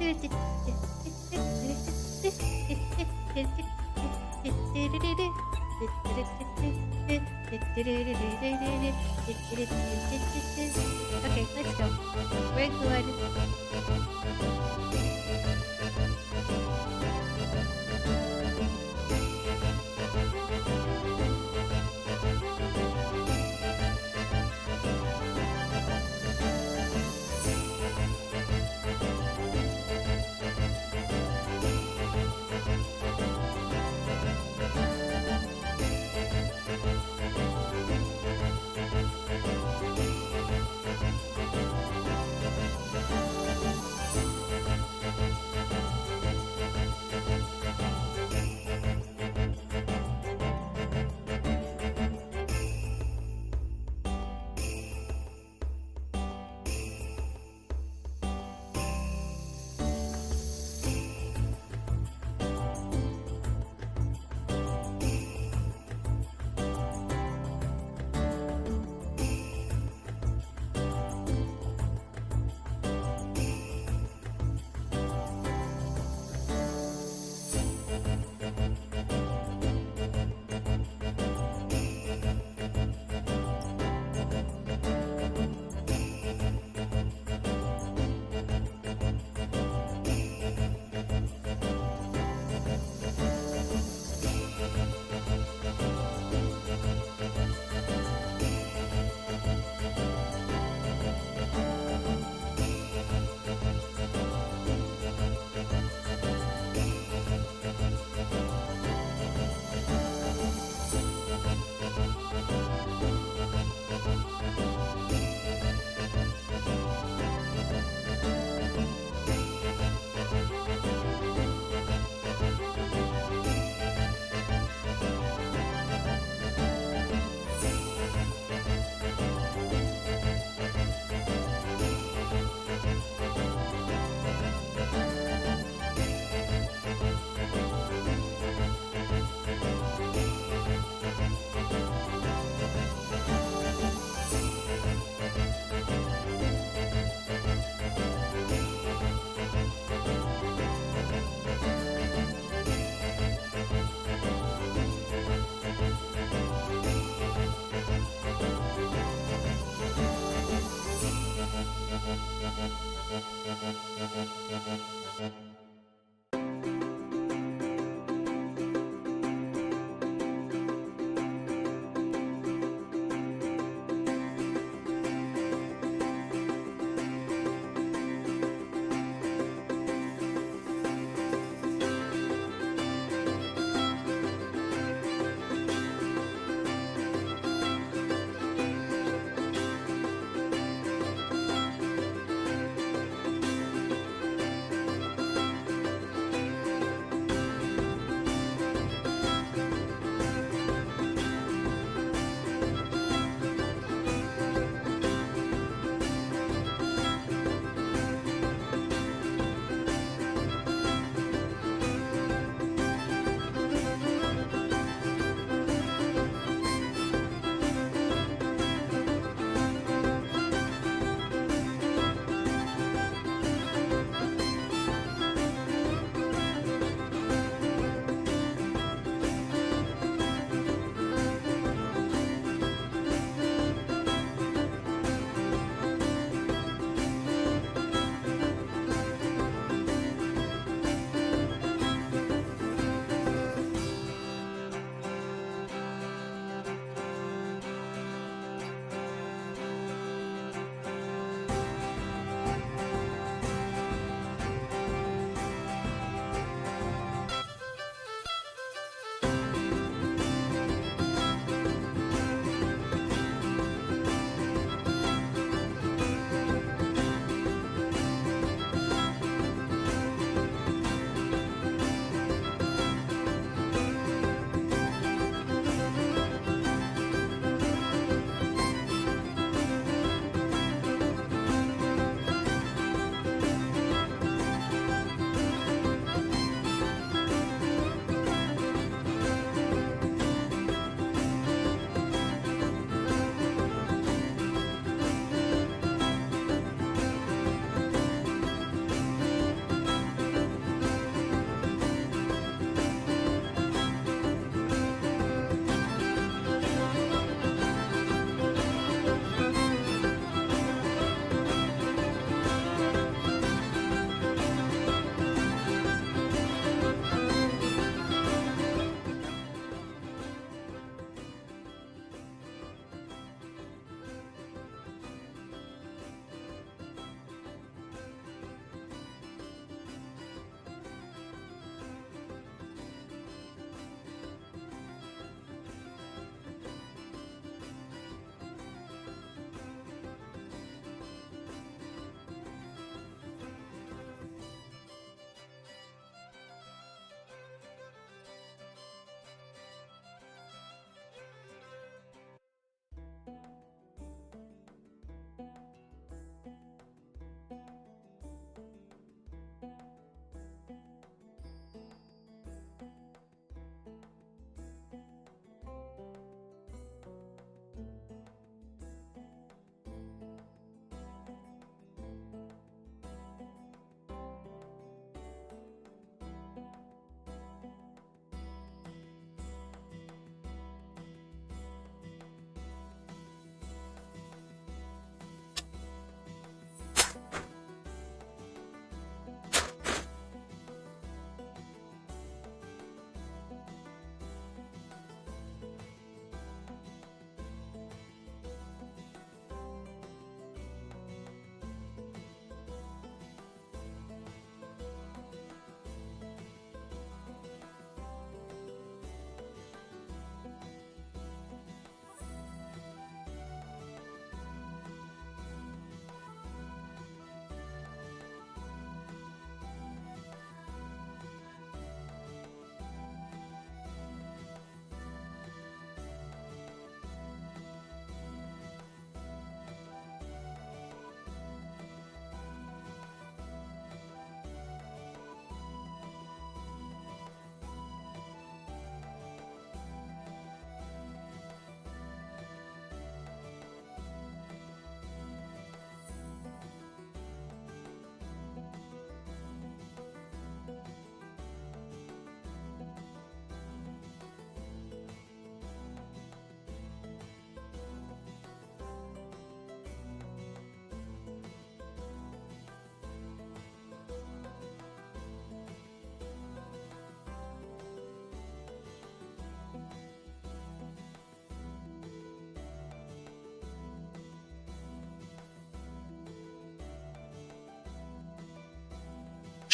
Okay, let's go. We're good.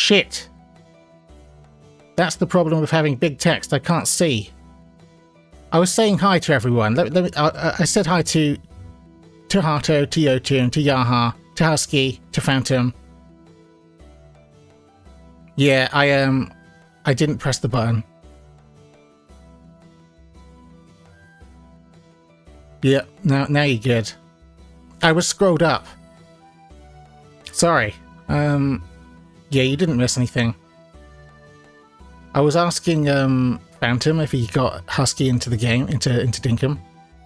Shit. That's the problem with having big text. I can't see. I was saying hi to everyone. I said hi to Hato, to Yotun, to Yaha, to Husky, to Phantom. Yeah, I didn't press the button. Yeah, now you're good. I was scrolled up. Sorry. Yeah, you didn't miss anything. I was asking Phantom if he got Husky into the game, into Dinkum.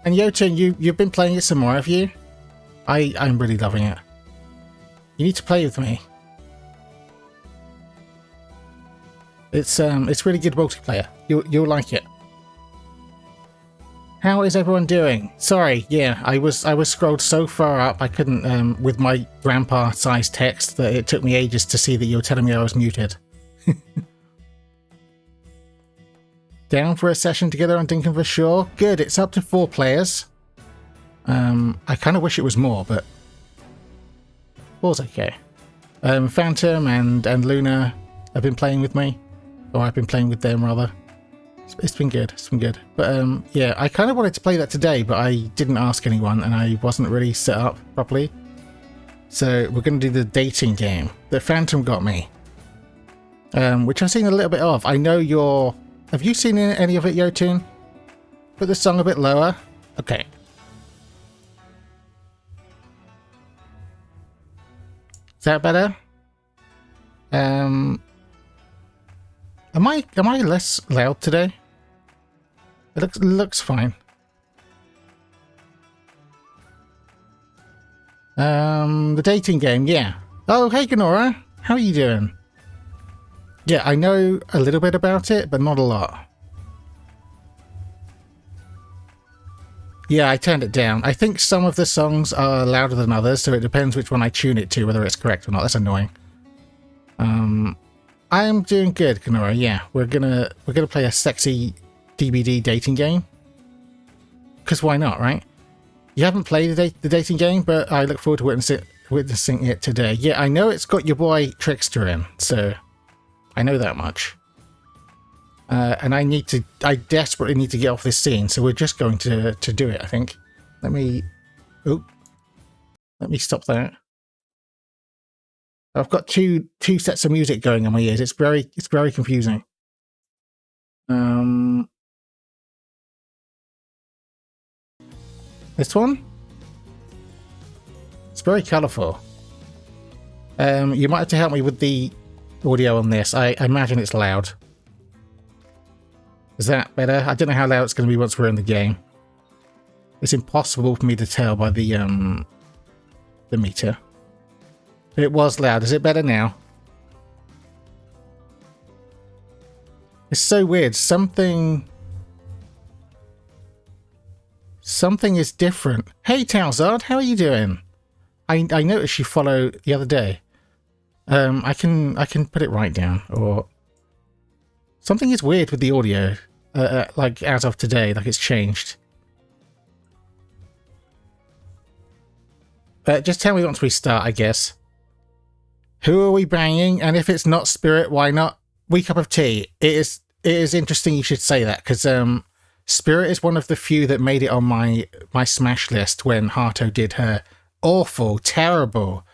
And Yotun, you've been playing it some more, have you? I'm really loving it. You need to play with me. It's really good multiplayer. You'll like it. How is everyone doing? Sorry, yeah, I was scrolled so far up I couldn't with my grandpa-sized text that it took me ages to see that you were telling me I was muted. Down for a session together on Dinkum for sure. Good, it's up to 4 players. I kind of wish it was more, but 4's okay. Phantom and Luna have been playing with me, or I've been playing with them rather. It's been good. It's been good. But yeah, I kind of wanted to play that today, but I didn't ask anyone, and I wasn't really set up properly. So we're going to do the dating game that Phantom got me, which I've seen a little bit of. I know you're. Have you seen any of it, Yotun? Put the song a bit lower. Okay. Is that better? Am I less loud today? It looks fine. The dating game, yeah. Oh, hey Ganora, how are you doing? Yeah, I know a little bit about it, but not a lot. Yeah, I turned it down. I think some of the songs are louder than others, so it depends which one I tune it to, whether it's correct or not. That's annoying. I'm doing good, Ganora. Yeah, we're gonna play a sexy DBD dating game. Because why not, right? You haven't played the dating game, but I look forward to witnessing it today. Yeah, I know it's got your boy Trickster in, so I know that much. And I desperately need to get off this scene, so we're just going to do it, I think. Let me stop that. I've got two sets of music going on my ears. It's very confusing. This one? It's very colourful. You might have to help me with the audio on this. I imagine it's loud. Is that better? I don't know how loud it's going to be once we're in the game. It's impossible for me to tell by the meter. It was loud. Is it better now? It's so weird. Something is different. Hey, Talzard, how are you doing? I noticed you follow the other day. I can put it right down, or something is weird with the audio. Like as of today, like it's changed. Just tell me once we start, I guess. Who are we banging? And if it's not Spirit, why not? Wee Cup of Tea. It is interesting you should say that, because Spirit is one of the few that made it on my Smash list when Hato did her awful, terrible,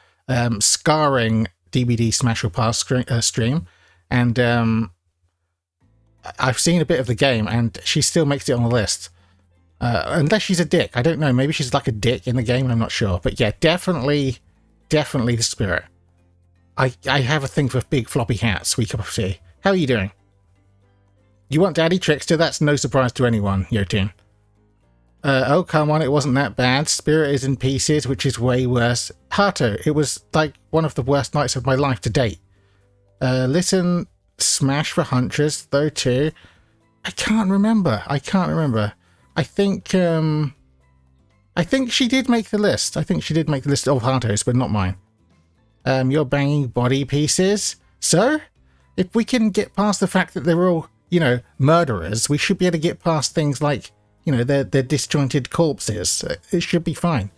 scarring DBD Smash or Pass stream. And I've seen a bit of the game, and she still makes it on the list. Unless she's a dick. I don't know. Maybe she's like a dick in the game. I'm not sure. But yeah, definitely the Spirit. I have a thing for big floppy hats, Wee Cup of Tea. How are you doing? You want Daddy Trickster? That's no surprise to anyone, Yotun. Oh, come on, it wasn't that bad. Spirit is in pieces, which is way worse. Hato, it was like one of the worst nights of my life to date. Listen, Smash for Huntress, though, too. I can't remember. I think she did make the list. I think she did make the list of Hato's, but not mine. You're banging body pieces. So, if we can get past the fact that they're all, murderers, we should be able to get past things like, they're disjointed corpses. It should be fine.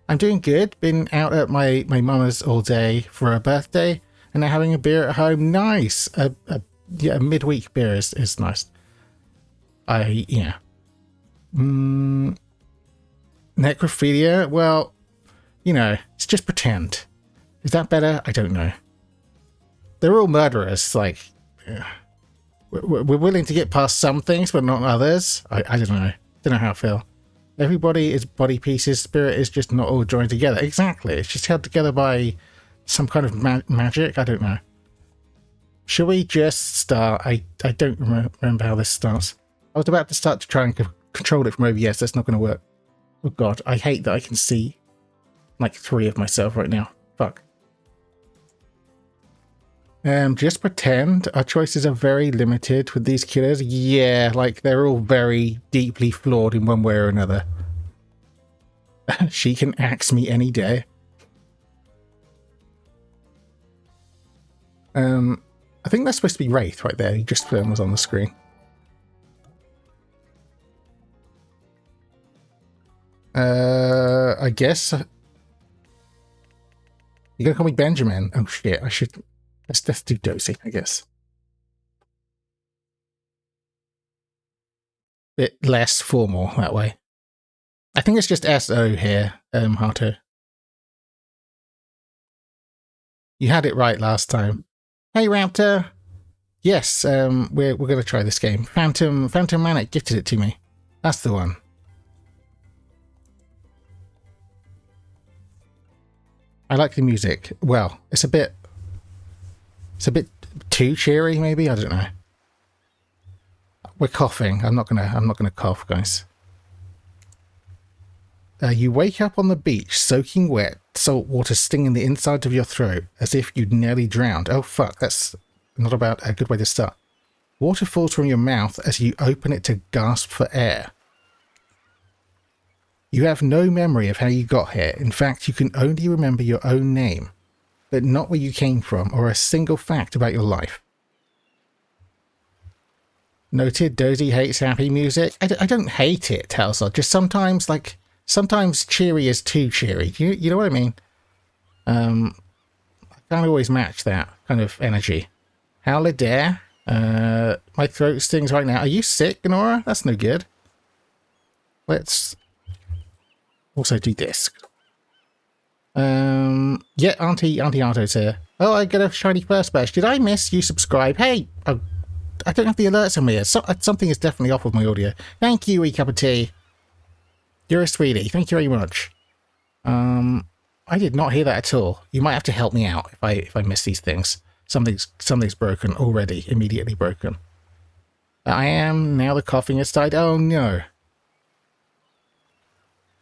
I'm doing good. Been out at my mama's all day for her birthday. and they're having a beer at home. Nice. Yeah, a midweek beer is nice. Necrophilia, well, it's just pretend. Is that better? I don't know. They're all murderers, like, we're willing to get past some things, but not others. I don't know. Don't know how I feel. Everybody is body pieces, spirit is just not all joined together. Exactly. It's just held together by some kind of magic. I don't know. Shall we just start? I don't remember how this starts. I was about to start to try and control it from OBS. That's not going to work. Oh god, I hate that I can see like 3 of myself right now. Fuck. Just pretend our choices are very limited with these killers. Yeah, like they're all very deeply flawed in one way or another. She can axe me any day. I think that's supposed to be Wraith right there. He just was on the screen. I guess. You're gonna call me Benjamin? Oh shit, I should. Let's do Dozy, I guess. Bit less formal that way. I think it's just S-O here, Harto. You had it right last time. Hey, Raptor. Yes, we're gonna try this game. Phantom Manic gifted it to me. That's the one. I like the music. Well, it's a bit too cheery, maybe. I don't know. We're coughing. I'm not gonna cough, guys. You wake up on the beach, soaking wet, salt water stinging the inside of your throat, as if you'd nearly drowned. Oh fuck, that's not about a good way to start. Water falls from your mouth as you open it to gasp for air. You have no memory of how you got here. In fact, you can only remember your own name, but not where you came from or a single fact about your life. Noted, Dozy hates happy music. I don't hate it, Talsod. Just sometimes cheery is too cheery. You know what I mean? I can't always match that kind of energy. Howler Dare. My throat stings right now. Are you sick, Nora? That's no good. Let's also do this. Yeah, Auntie Arto's here. Oh, I got a shiny first badge. Did I miss you subscribe? Hey, oh, I don't have the alerts on me. Something is definitely off with my audio. Thank you, cup of tea. You're a sweetie. Thank you very much. I did not hear that at all. You might have to help me out if I miss these things. Something's broken already. Immediately broken. I am now the coughing has died. Oh no.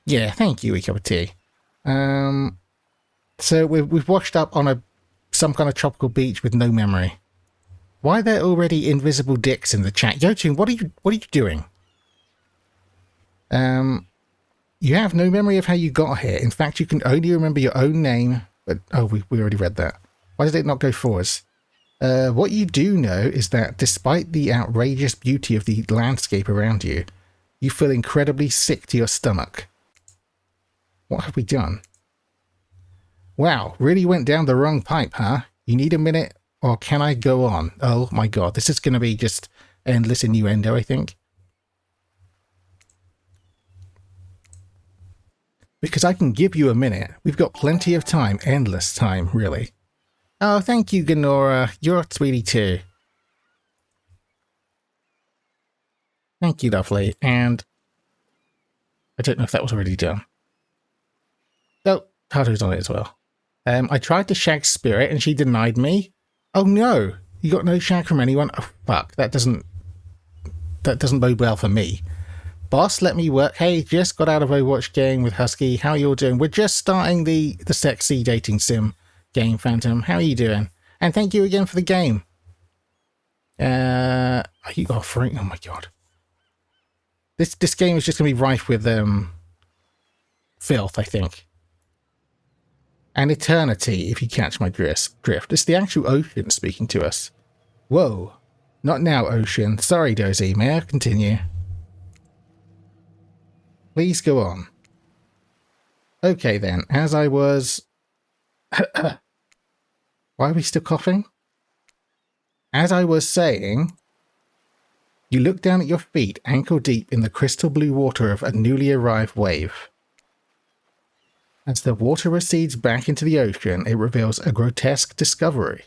Yeah, thank you, cup of tea. So we've washed up on some kind of tropical beach with no memory. Why are there already invisible dicks in the chat? Yotun, what are you doing? You have no memory of how you got here. In fact, you can only remember your own name. But oh, we already read that. Why did it not go forwards? What you do know is that despite the outrageous beauty of the landscape around you, you feel incredibly sick to your stomach. What have we done? Wow, really went down the wrong pipe, huh? You need a minute, or can I go on? Oh my god, this is going to be just endless innuendo, I think. Because I can give you a minute. We've got plenty of time, endless time, really. Oh, thank you, Ganora. You're a sweetie too. Thank you, lovely. And I don't know if that was already done. Oh, Tato's on it as well. I tried to shag Spirit and she denied me. Oh no, you got no shag from anyone? Oh fuck, that doesn't bode well for me. Boss, let me work. Hey, just got out of Overwatch game with Husky. How are you all doing? We're just starting the sexy dating sim game, Phantom. How are you doing? And thank you again for the game. Are you offering? Oh my god. This game is just going to be rife with filth, I think. And eternity, if you catch my drift. It's the actual ocean speaking to us. Whoa. Not now, ocean. Sorry, Dozy. May I continue? Please go on. Okay then, as I was... Why are we still coughing? As I was saying, you look down at your feet, ankle deep in the crystal blue water of a newly arrived wave. As the water recedes back into the ocean, it reveals a grotesque discovery.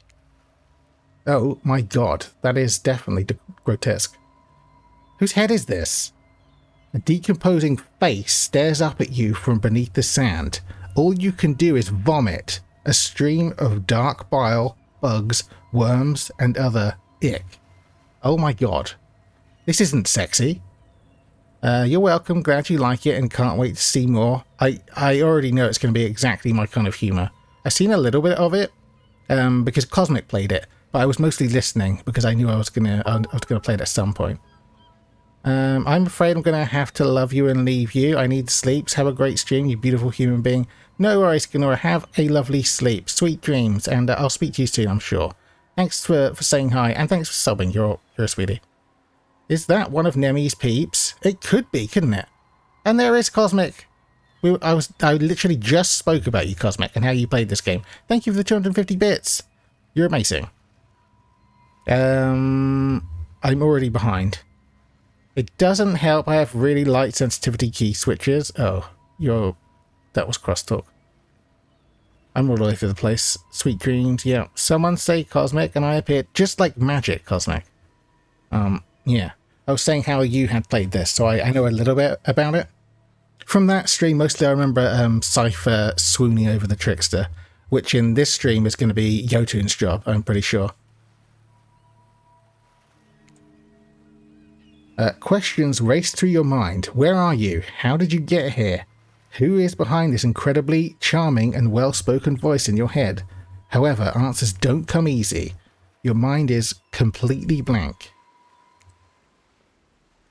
Oh my god, that is definitely grotesque. Whose head is this? A decomposing face stares up at you from beneath the sand. All you can do is vomit a stream of dark bile, bugs, worms, and other ick. Oh my god. This isn't sexy. You're welcome, glad you like it and can't wait to see more. I already know it's going to be exactly my kind of humour. I've seen a little bit of it, because Cosmic played it, but I was mostly listening because I knew I was gonna play it at some point. I'm afraid I'm gonna have to love you and leave you. I need sleeps. Have a great stream, you beautiful human being. No worries, Ganora. Have a lovely sleep. Sweet dreams, and I'll speak to you soon, I'm sure. Thanks for saying hi, and thanks for subbing. You're a sweetie. Is that one of Nemi's peeps? It could be, couldn't it? And there is Cosmic. I literally just spoke about you, Cosmic, and how you played this game. Thank you for the 250 bits. You're amazing. I'm already behind. It doesn't help I have really light sensitivity key switches. Oh, that was crosstalk. I'm all the way through the place. Sweet dreams, yeah. Someone say Cosmic and I appeared just like magic, Cosmic. Yeah. I was saying how you had played this, so I know a little bit about it. From that stream, mostly I remember Cypher swooning over the Trickster, which in this stream is going to be Yotun's job, I'm pretty sure. Questions race through your mind. Where are you? How did you get here? Who is behind this incredibly charming and well-spoken voice in your head? However, answers don't come easy. Your mind is completely blank.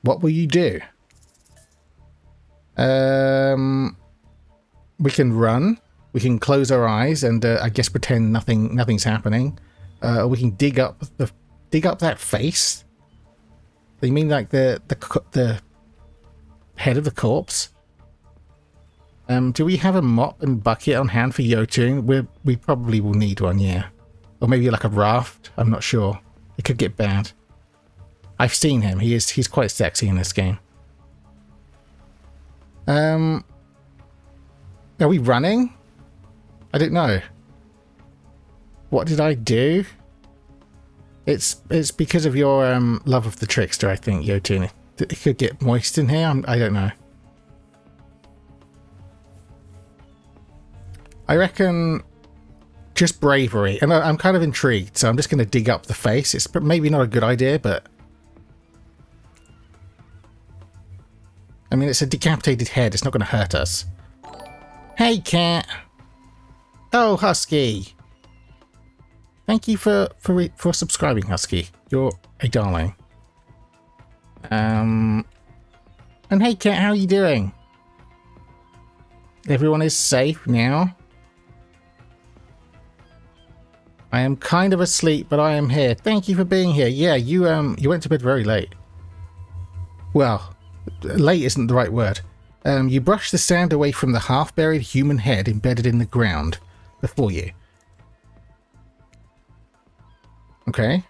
What will you do? We can run. We can close our eyes and I guess pretend nothing's happening. We can dig up that face. You mean like the head of the corpse? Do we have a mop and bucket on hand for Yotun? We probably will need one, yeah. Or maybe like a raft. I'm not sure. It could get bad. I've seen him. He's quite sexy in this game. Are we running? I don't know. What did I do? It's because of your love of the Trickster, I think, Yotun. It could get moist in here. I don't know. I reckon just bravery. And I'm kind of intrigued, so I'm just going to dig up the face. It's maybe not a good idea, but... I mean, it's a decapitated head. It's not going to hurt us. Hey, cat. Oh, Husky. Thank you for subscribing, Husky. You're a darling. And hey, cat, how are you doing? Everyone is safe now. I am kind of asleep, but I am here. Thank you for being here. Yeah, you went to bed very late. Well, late isn't the right word. You brushed the sand away from the half-buried human head embedded in the ground before you. Okay.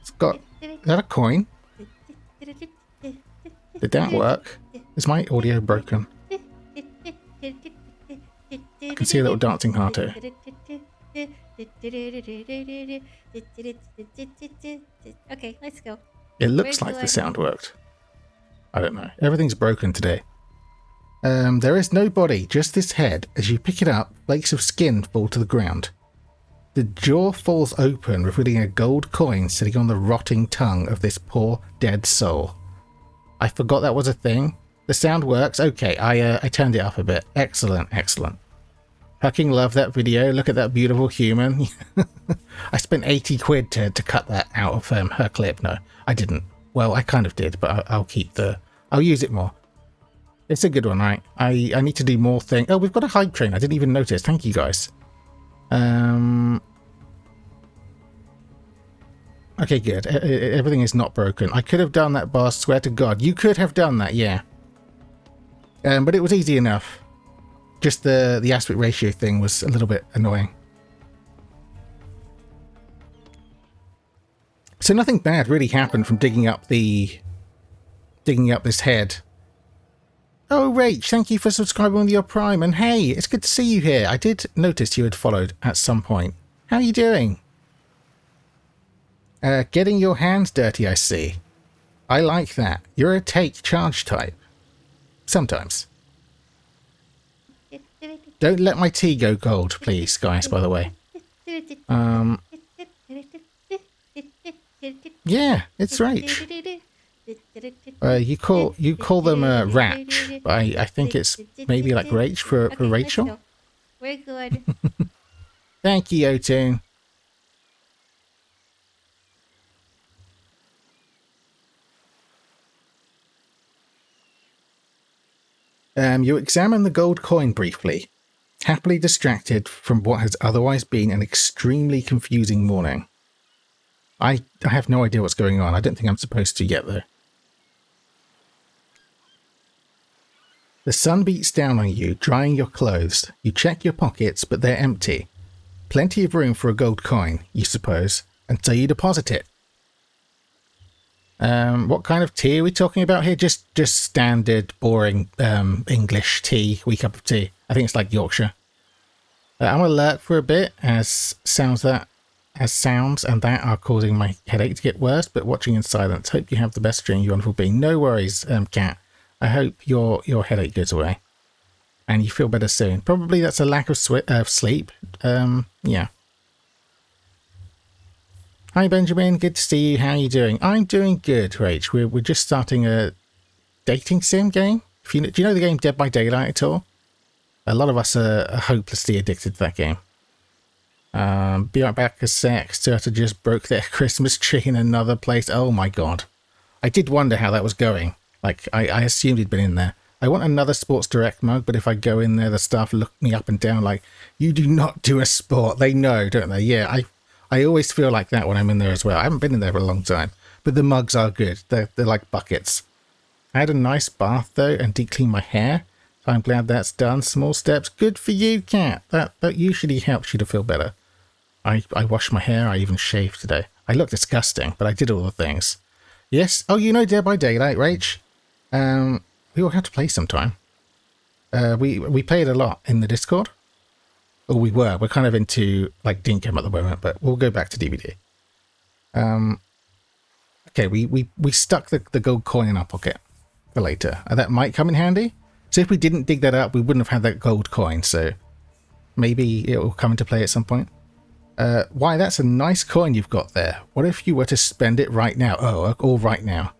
It's got... Is that a coin? Did that work? Is my audio broken? I can see a little dancing heart here. Okay, let's go. It looks like the sound worked. I don't know. Everything's broken today. There is no body, just this head. As you pick it up, flakes of skin fall to the ground. The jaw falls open, revealing a gold coin sitting on the rotting tongue of this poor, dead soul. I forgot that was a thing. The sound works. Okay, I turned it up a bit. Excellent, excellent. Fucking love that video. Look at that beautiful human. I spent 80 quid to cut that out of her clip. No, I didn't. Well, I kind of did, but I'll keep I'll use it more. It's a good one, right? I need to do more things. Oh, we've got a hype train. I didn't even notice. Thank you, guys. Okay, good. Everything is not broken. I could have done that, boss. Swear to God. You could have done that, yeah. But it was easy enough. Just the aspect ratio thing was a little bit annoying. So nothing bad really happened from digging up this head. Oh, Rach, thank you for subscribing with your Prime, and hey, it's good to see you here. I did notice you had followed at some point. How are you doing? Getting your hands dirty, I see. I like that. You're a take charge type. Sometimes. Don't let my tea go cold, please, guys, by the way. Yeah, it's Rach. You call them Ratch, but I think it's maybe like Rach for Rachel. We're good. Thank you, Otune. You examine the gold coin briefly, happily distracted from what has otherwise been an extremely confusing morning. I have no idea what's going on. I don't think I'm supposed to yet, though. The sun beats down on you, drying your clothes. You check your pockets, but they're empty. Plenty of room for a gold coin, you suppose, until you deposit it. What kind of tea are we talking about here? Just standard, boring English tea, wee cup of tea. I think it's like Yorkshire. I'm alert for a bit, as sounds and that are causing my headache to get worse, but watching in silence. Hope you have the best dream, you wonderful being. No worries, Cat. I hope your headache goes away. And you feel better soon. Probably that's a lack of sleep. Yeah. Hi, Benjamin. Good to see you. How are you doing? I'm doing good, Rach. We're just starting a dating sim game. Do you know the game Dead by Daylight at all? A lot of us are hopelessly addicted to that game. Be right back a sec. Turtle just broke their Christmas tree in another place. Oh my god. I did wonder how that was going. Like, I assumed he'd been in there. I want another Sports Direct mug, but if I go in there, the staff look me up and down like, you do not do a sport. They know, don't they? Yeah, I always feel like that when I'm in there as well. I haven't been in there for a long time, but the mugs are good. They're like buckets. I had a nice bath, though, and deep cleaned my hair. So I'm glad that's done. Small steps. Good for you, Cat. That usually helps you to feel better. I washed my hair. I even shaved today. I look disgusting, but I did all the things. Yes. Oh, you know Dead by Daylight, Rach? We all have to play sometime. We play it a lot in the Discord. Or we were. We're kind of into like Dinkum at the moment, but we'll go back to DVD. Okay, we stuck the gold coin in our pocket for later. That might come in handy. So if we didn't dig that up, we wouldn't have had that gold coin. So maybe it will come into play at some point. Why, that's a nice coin you've got there. What if you were to spend it right now? Oh, all right now.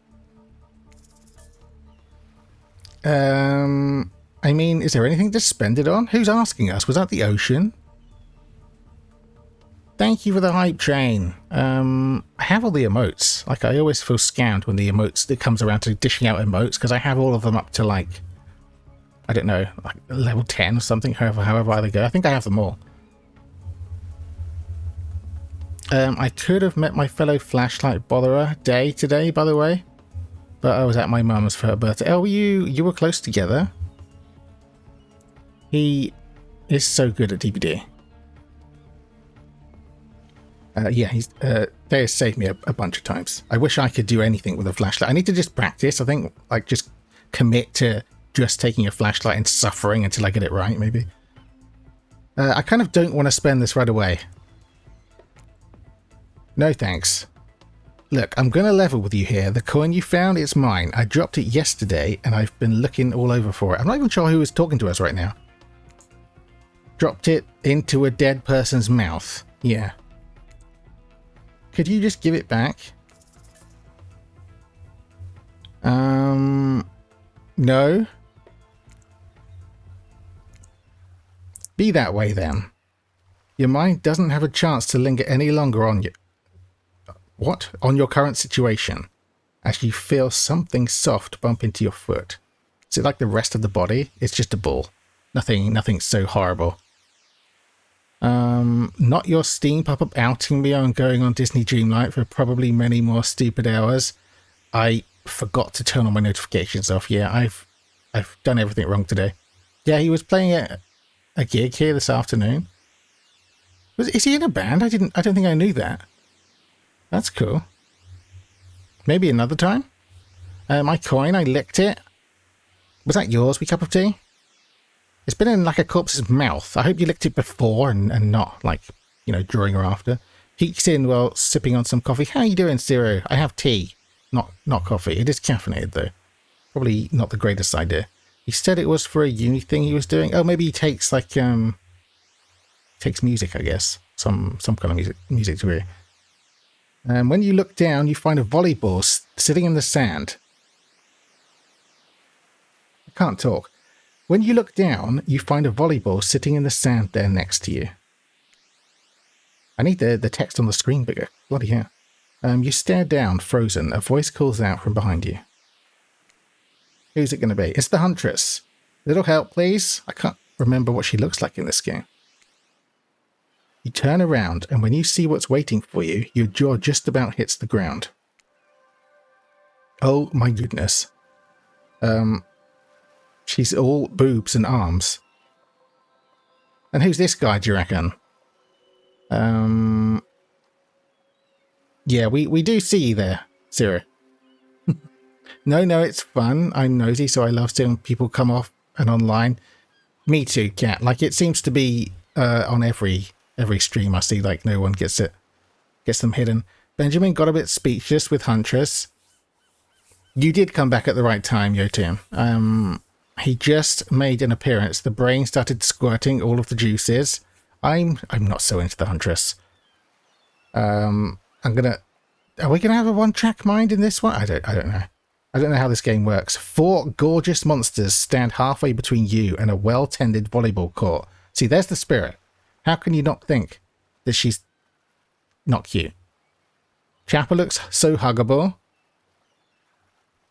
I mean, is there anything to spend it on? Who's asking us? Was that the ocean? Thank you for the hype train. I have all the emotes. Like, I always feel scammed when the emotes, it comes around to dishing out emotes, because I have all of them up to, like, I don't know, like level 10 or something, however I go. I think I have them all. I could have met my fellow flashlight botherer Day today, by the way. But I was at my mum's for her birthday. Oh, you were close together. He is so good at DBD. Yeah, they have saved me a bunch of times. I wish I could do anything with a flashlight. I need to just practice. I think, like, just commit to just taking a flashlight and suffering until I get it right, maybe. I kind of don't want to spend this right away. No thanks. Look, I'm going to level with you here. The coin you found is mine. I dropped it yesterday and I've been looking all over for it. I'm not even sure who is talking to us right now. Dropped it into a dead person's mouth. Yeah. Could you just give it back? No. Be that way then. Your mind doesn't have a chance to linger any longer on you. What? On your current situation, as you feel something soft bump into your foot. Is it like the rest of the body? It's just a ball. Nothing so horrible. Not your Steam pop-up outing me on going on Disney Dreamlight for probably many more stupid hours. I forgot to turn all my notifications off. Yeah, I've done everything wrong today. Yeah, he was playing a gig here this afternoon. Is he in a band? I don't think I knew that. That's cool. Maybe another time. My coin, I licked it. Was that yours, wee cup of tea? It's been in like a corpse's mouth. I hope you licked it before and not like, you know, during or after. Peeks in while sipping on some coffee. How you doing, Zero? I have tea, not coffee. It is caffeinated though. Probably not the greatest idea. He said it was for a uni thing he was doing. Oh, maybe he takes like takes music, I guess. Some kind of music degree. And when you look down, you find a volleyball sitting in the sand. I can't talk. When you look down, you find a volleyball sitting in the sand there next to you. I need the text on the screen bigger. Bloody hell. You stare down, frozen. A voice calls out from behind you. Who's it going to be? It's the Huntress. Little help, please. I can't remember what she looks like in this game. You turn around, and when you see what's waiting for you, your jaw just about hits the ground. Oh my goodness. She's all boobs and arms. And who's this guy, do you reckon? Yeah, we do see you there, Zero. No, it's fun. I'm nosy, so I love seeing people come off and online. Me too, Cat. Like, it seems to be on every stream I see, like, no one gets them hidden. Benjamin got a bit speechless with Huntress. You did come back at the right time, Yotim. He just made an appearance. The brain started squirting all of the juices. I'm not so into the Huntress. Are we gonna have a one-track mind in this one? I don't know. I don't know how this game works. 4 gorgeous monsters stand halfway between you and a well-tended volleyball court. See, there's the spirit. How can you not think that she's not cute? Chapper looks so huggable.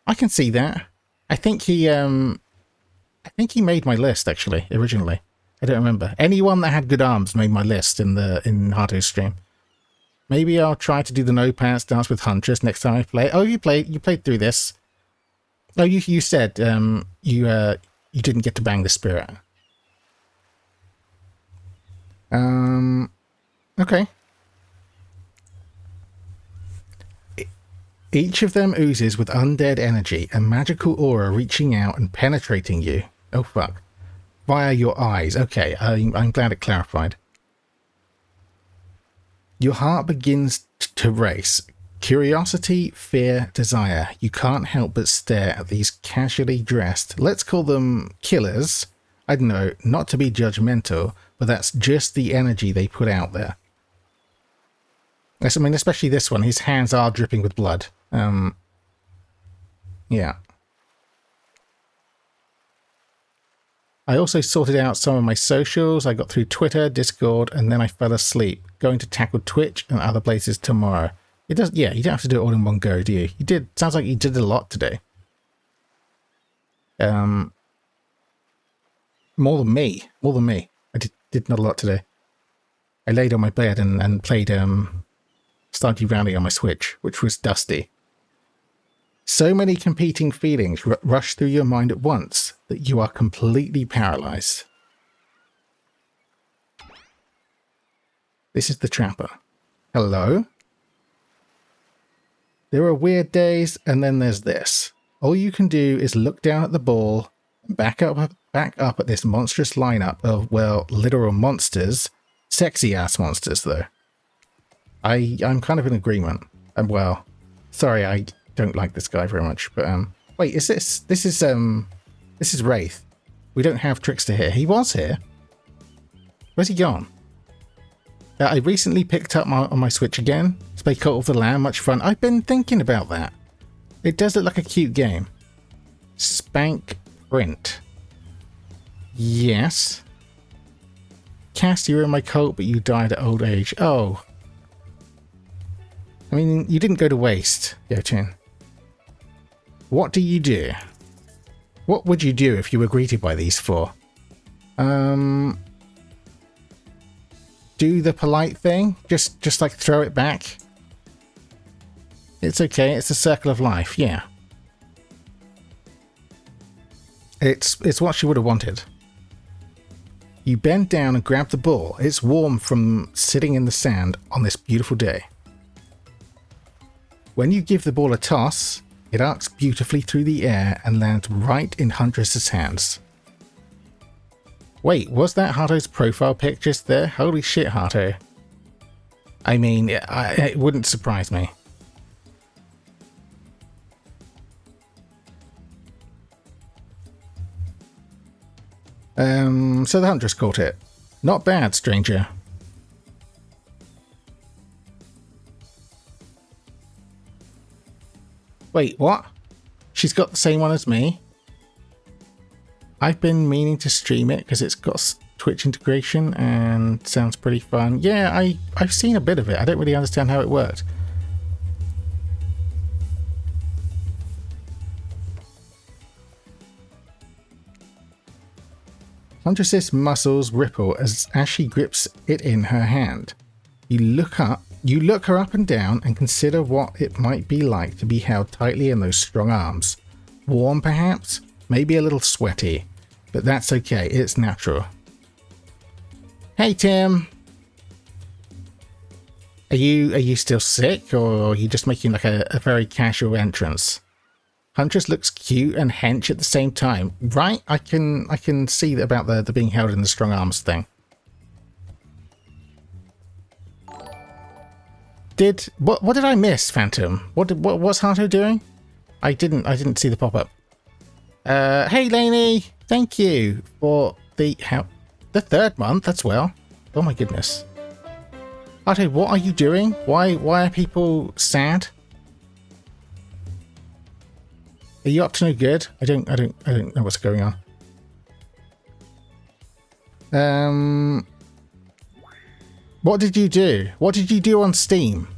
I can see that. I think he made my list actually originally. I don't remember. Anyone that had good arms made my list in Hardo's stream. Maybe I'll try to do the no pants dance with Huntress next time I play. Oh, you played through this. Oh, you said you didn't get to bang the spirit. Okay. Each of them oozes with undead energy, a magical aura reaching out and penetrating you. Oh fuck. Via your eyes. Okay, I'm glad it clarified. Your heart begins to race. Curiosity, fear, desire. You can't help but stare at these casually dressed, let's call them killers. I don't know, not to be judgmental, but that's just the energy they put out there. I mean, especially this one. His hands are dripping with blood. Yeah. I also sorted out some of my socials. I got through Twitter, Discord, and then I fell asleep. Going to tackle Twitch and other places tomorrow. It does, yeah, you don't have to do it all in one go, do you? You did, sounds like you did a lot today. More than me. I did not a lot today. I laid on my bed and played Stardew Valley on my Switch, which was dusty. So many competing feelings rush through your mind at once that you are completely paralyzed. This is the Trapper. Hello? There are weird days, and then there's this. All you can do is look down at the ball, and back up at this monstrous lineup of, well, literal monsters. Sexy-ass monsters, though. I'm kind of in agreement. And, well, sorry, I don't like this guy very much, but, wait, is this is Wraith. We don't have Trickster here. He was here. Where's he gone? I recently picked up on my Switch again to play Cult of the Lamb. Much fun. I've been thinking about that. It does look like a cute game. Spank Print. Yes. Cass, you were in my cult, but you died at old age. Oh. I mean, you didn't go to waste, Yochin. What do you do? What would you do if you were greeted by these 4? Do the polite thing. Just like throw it back. It's okay. It's the circle of life. Yeah. It's what she would have wanted. You bend down and grab the ball. It's warm from sitting in the sand on this beautiful day. When you give the ball a toss, it arcs beautifully through the air and lands right in Huntress's hands. Wait, was that Harto's profile pic just there? Holy shit, Harto. I mean, it wouldn't surprise me. So the Huntress caught it. Not bad, stranger. Wait, what? She's got the same one as me? I've been meaning to stream it because it's got Twitch integration and sounds pretty fun. Yeah, I've seen a bit of it. I don't really understand how it worked. Huntress's muscles ripple as she grips it in her hand. You look her up and down and consider what it might be like to be held tightly in those strong arms. Warm, perhaps? Maybe a little sweaty. But that's okay, it's natural. Hey, Tim! Are you still sick, or are you just making like a very casual entrance? Huntress looks cute and hench at the same time, right? I can see about the being held in the strong arms thing. What did I miss, Phantom? What's Harto doing? I didn't see the pop-up. Hey Lainey, thank you for the 3rd month as well. Oh my goodness. Harto, what are you doing? Why are people sad? Are you up to no good? I don't know what's going on. What did you do? What did you do on Steam?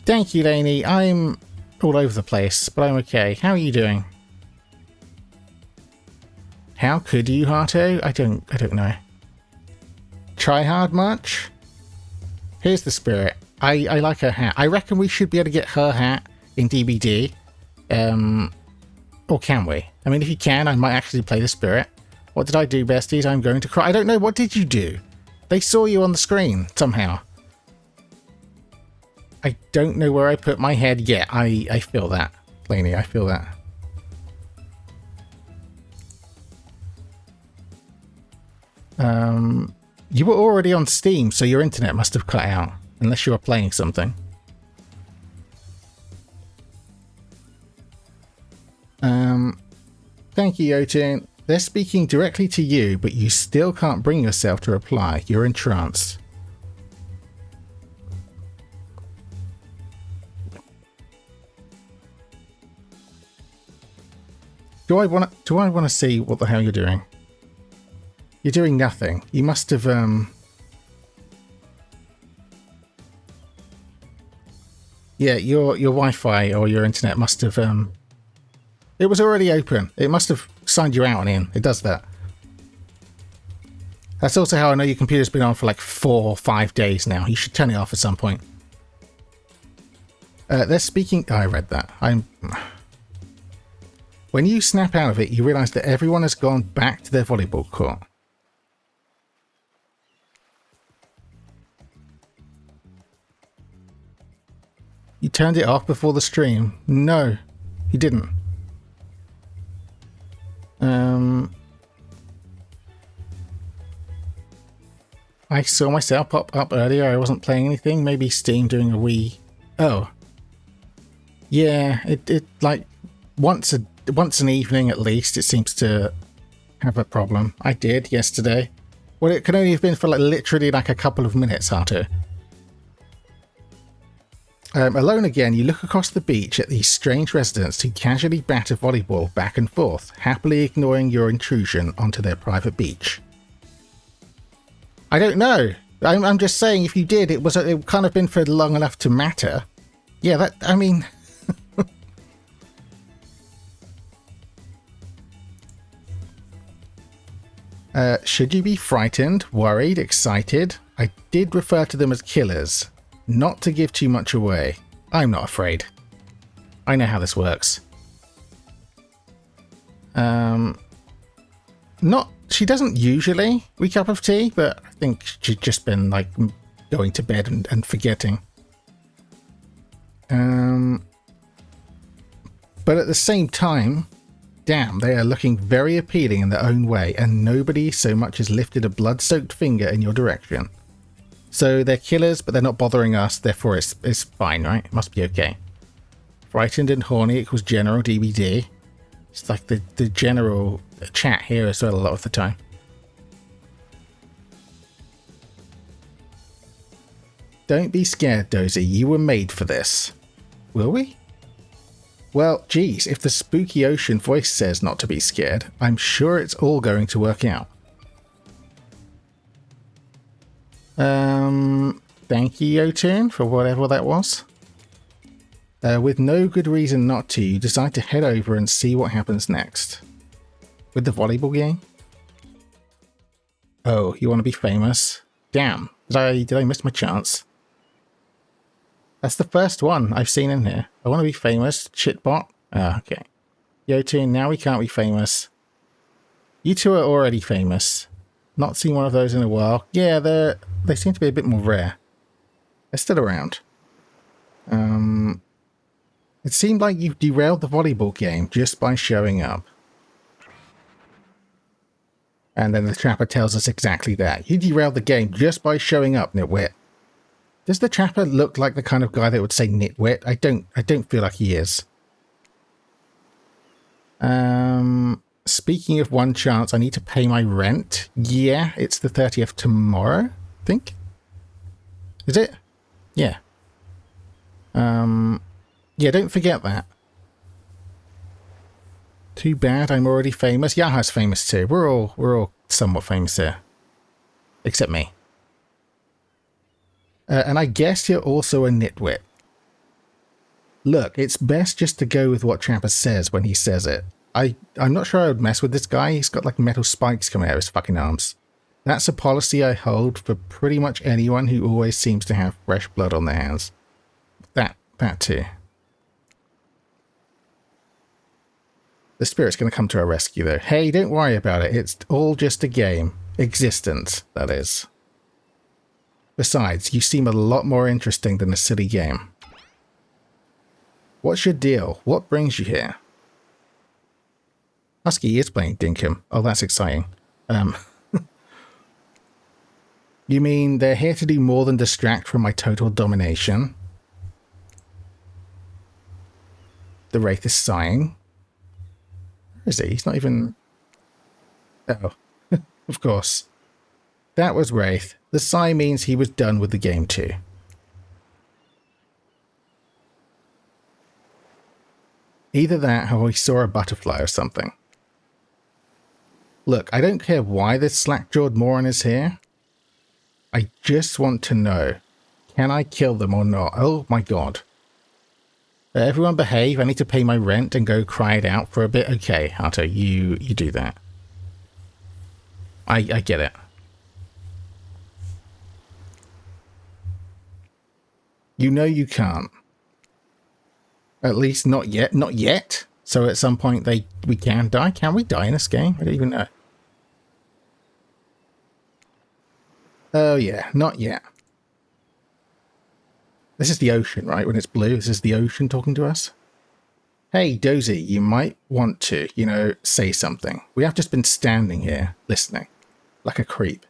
Thank you, Lainey. I'm all over the place, but I'm okay. How are you doing? How could you, Harto? I don't know. Try hard much? Here's the spirit. I like her hat. I reckon we should be able to get her hat in DBD. Or can we? I mean, if you can, I might actually play the spirit. What did I do, besties? I'm going to cry. I don't know. What did you do? They saw you on the screen somehow. I don't know where I put my head yet. I feel that, Lainey. I feel that. You were already on Steam, so your internet must have cut out, unless you were playing something. Thank you, Yotun. They're speaking directly to you, but you still can't bring yourself to reply. You're in trance. Do I want to see what the hell you're doing? You're doing nothing. You must have yeah, your Wi-Fi or your internet must have it was already open. It must have signed you out and in. It does that. That's also how I know your computer's been on for like 4 or 5 days now. You should turn it off at some point. They're speaking... I read that. When you snap out of it, you realise that everyone has gone back to their volleyball court. You turned it off before the stream? No, you didn't. I saw myself pop up earlier. I wasn't playing anything. Maybe Steam doing a wee... Oh. Yeah, it like once an evening at least it seems to have a problem. I did yesterday. Well, it could only have been for like literally like a couple of minutes, Harto. Alone again, you look across the beach at these strange residents who casually bat a volleyball back and forth, happily ignoring your intrusion onto their private beach. I don't know. I'm just saying, if you did, it kind of been for long enough to matter. Yeah, that, I mean... should you be frightened, worried, excited? I did refer to them as killers. Not to give too much away. I'm not afraid. I know how this works. She doesn't usually wake up of tea, but I think she's just been like going to bed and forgetting. But at the same time, damn, they are looking very appealing in their own way, and nobody so much as lifted a blood-soaked finger in your direction. So they're killers, but they're not bothering us, therefore it's fine, right? It must be okay. Frightened and horny equals general DBD. It's like the general chat here as well a lot of the time. Don't be scared, Dozy. You were made for this. Will we? Well, geez, if the spooky ocean voice says not to be scared, I'm sure it's all going to work out. Thank you, Yotun, for whatever that was. With no good reason not to, you decide to head over and see what happens next. With the volleyball game? Oh, you want to be famous? Damn, did I miss my chance? That's the first one I've seen in here. I want to be famous. Shitbot. Ah, okay. Yotun, now we can't be famous. You two are already famous. Not seen one of those in a while. Yeah, they seem to be a bit more rare. They're still around. It seemed like you've derailed the volleyball game just by showing up. And then the trapper tells us exactly that. You derailed the game just by showing up, nitwit. Does the trapper look like the kind of guy that would say nitwit? I don't feel like he is. Speaking of one chance, I need to pay my rent. Yeah, it's the 30th tomorrow, I think. Is it? Yeah. Yeah, don't forget that. Too bad I'm already famous. Yaha's famous too. We're all somewhat famous here. Except me. And I guess you're also a nitwit. Look, it's best just to go with what Trapper says when he says it. I'm not sure I would mess with this guy. He's got like metal spikes coming out of his fucking arms. That's a policy I hold for pretty much anyone who always seems to have fresh blood on their hands. That too. The spirit's going to come to our rescue though. Hey, don't worry about it. It's all just a game. Existence, that is. Besides, you seem a lot more interesting than a silly game. What's your deal? What brings you here? Husky is playing Dinkum. Oh, that's exciting. You mean they're here to do more than distract from my total domination? The Wraith is sighing. Where is he? He's not even... Oh, of course. That was Wraith. The sigh means he was done with the game too. Either that or he saw a butterfly or something. Look, I don't care why this slack-jawed moron is here. I just want to know, can I kill them or not? Oh my god. Everyone behave, I need to pay my rent and go cry it out for a bit. Okay, Hato, you do that. I get it. You know you can't. At least not yet. Not yet? So at some point we can die? Can we die in this game? I don't even know. Oh yeah, not yet. This is the ocean, right? When it's blue, this is the ocean talking to us. Hey, Dozy, you might want to, say something. We have just been standing here, listening. Like a creep.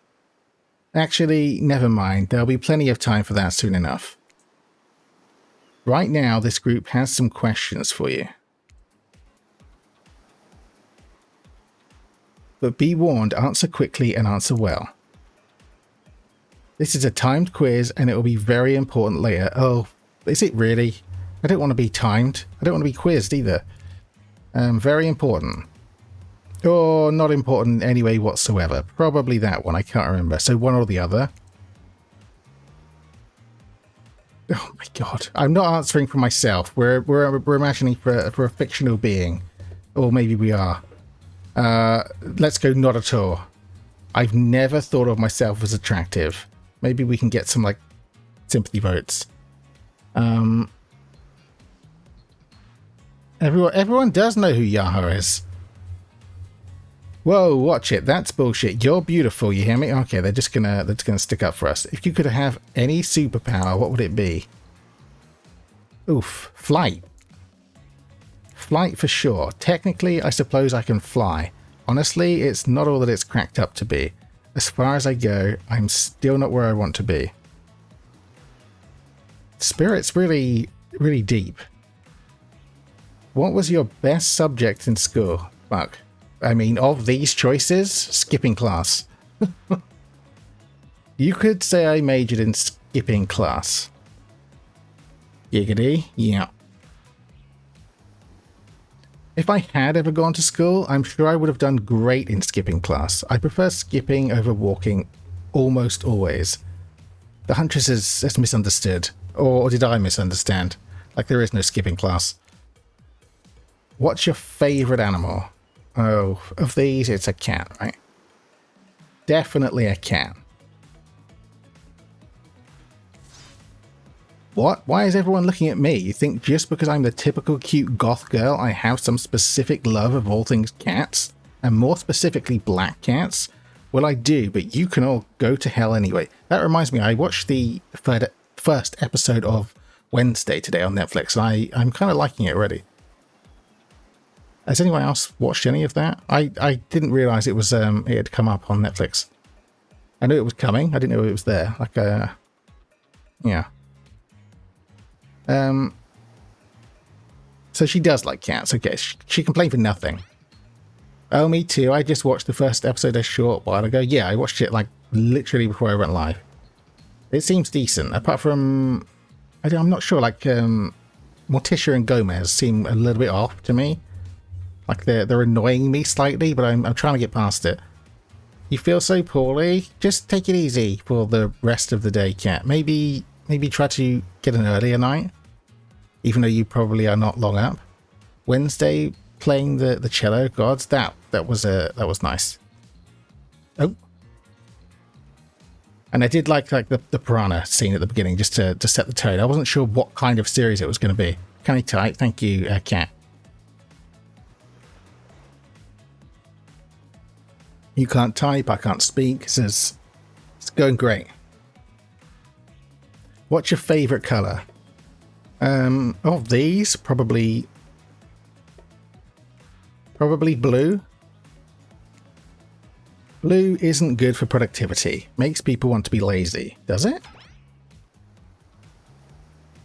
Actually, never mind. There'll be plenty of time for that soon enough. Right now, this group has some questions for you. But be warned, answer quickly and answer well. This is a timed quiz and it will be very important later. Oh, is it really? I don't want to be timed. I don't want to be quizzed either. Very important. Or not important in any way whatsoever. Probably that one. I can't remember. So one or the other. Oh my god. I'm not answering for myself. We're imagining for a fictional being. Or maybe we are. Let's go not at all. I've never thought of myself as attractive. Maybe we can get some, sympathy votes. Everyone does know who Yaha is. Whoa, watch it. That's bullshit. You're beautiful, you hear me? Okay, they're just gonna stick up for us. If you could have any superpower, what would it be? Oof. Flight. Flight for sure. Technically, I suppose I can fly. Honestly, it's not all that it's cracked up to be. As far as I go, I'm still not where I want to be. Spirit's really, really deep. What was your best subject in school? Fuck. I mean, of these choices, skipping class. You could say I majored in skipping class. Giggity, yeah. If I had ever gone to school, I'm sure I would have done great in skipping class. I prefer skipping over walking almost always. The Huntress is misunderstood. Or did I misunderstand? Like, there is no skipping class. What's your favourite animal? Oh, of these, it's a cat, right? Definitely a cat. What? Why is everyone looking at me? You think just because I'm the typical cute goth girl, I have some specific love of all things cats? And more specifically, black cats? Well, I do, but you can all go to hell anyway. That reminds me, I watched the first episode of Wednesday today on Netflix, and I'm kind of liking it already. Has anyone else watched any of that? I didn't realise it was it had come up on Netflix. I knew it was coming. I didn't know it was there. Like yeah. So she does like cats. Okay, she complained for nothing. Oh, me too. I just watched the first episode a short while ago. Yeah, I watched it like literally before I went live. It seems decent, apart from I'm not sure. Like Morticia and Gomez seem a little bit off to me. Like they're annoying me slightly, but I'm trying to get past it. You feel so poorly? Just take it easy for the rest of the day, Cat. Maybe try to get an earlier night, even though you probably are not long up. Wednesday playing the cello gods, that was nice. Oh. And I did like the piranha scene at the beginning, just to set the tone. I wasn't sure what kind of series it was going to be. Can I type? Thank you, Cat. You can't type, I can't speak. It's going great. What's your favourite colour? Of these, probably blue. Blue isn't good for productivity. Makes people want to be lazy. Does it?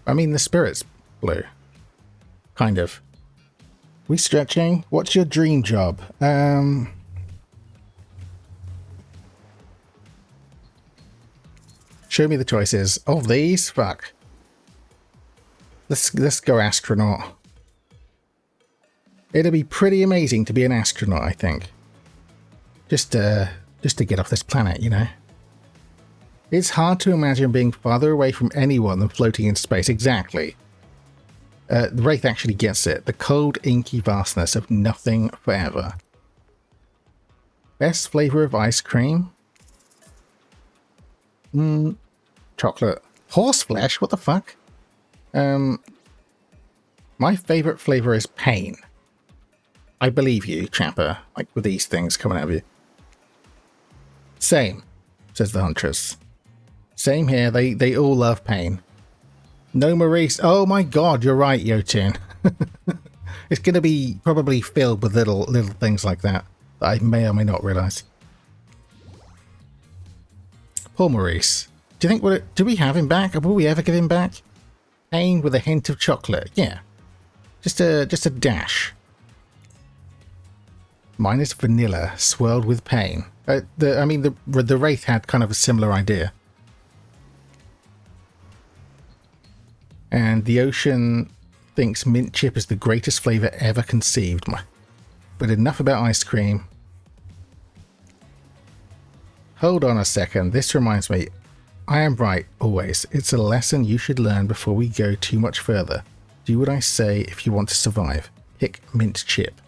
I mean, the spirit's blue. Kind of. We stretching? What's your dream job? Show me the choices. Of these? Fuck. Let's go astronaut. It'd be pretty amazing to be an astronaut, I think. Just to get off this planet, you know. It's hard to imagine being farther away from anyone than floating in space. Exactly. The Wraith actually gets it. The cold, inky vastness of nothing forever. Best flavour of ice cream? Chocolate. Horseflesh? What the fuck? My favourite flavour is pain. I believe you, Chapper, like with these things coming out of you. Same, says the Huntress. Same here, they all love pain. No Maurice. Oh my god, you're right, Yotun. It's going to be probably filled with little things like that I may or may not realise. Poor Maurice. Do you think do we have him back? Will we ever give him back? Pain with a hint of chocolate. Yeah. Just a dash. Mine is vanilla swirled with pain. The Wraith had kind of a similar idea. And the ocean thinks mint chip is the greatest flavour ever conceived. But enough about ice cream. Hold on a second. This reminds me. I am right, always. It's a lesson you should learn before we go too much further. Do what I say if you want to survive. Pick mint chip.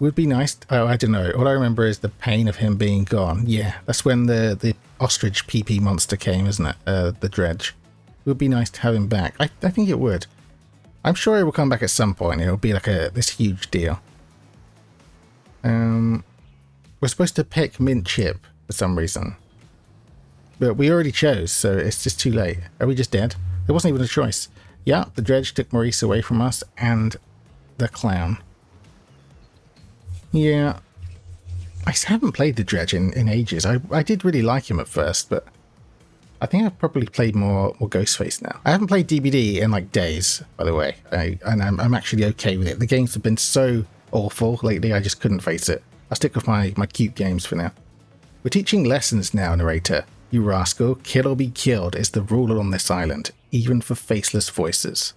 Would be nice. Oh, I don't know. All I remember is the pain of him being gone. Yeah, that's when the ostrich PP monster came, isn't it? The dredge. It would be nice to have him back. I think it would. I'm sure he will come back at some point. It'll be like this huge deal. We're supposed to pick mint chip for some reason. But we already chose, so it's just too late. Are we just dead? There wasn't even a choice. Yeah, the dredge took Maurice away from us and the clown. Yeah. I haven't played the dredge in ages. I did really like him at first, but I think I've probably played more Ghostface now. I haven't played DBD in like days, by the way. I'm actually okay with it. The games have been so awful lately, I just couldn't face it. I'll stick with my cute games for now. We're teaching lessons now, narrator. You rascal, kill or be killed is the rule on this island, even for faceless voices.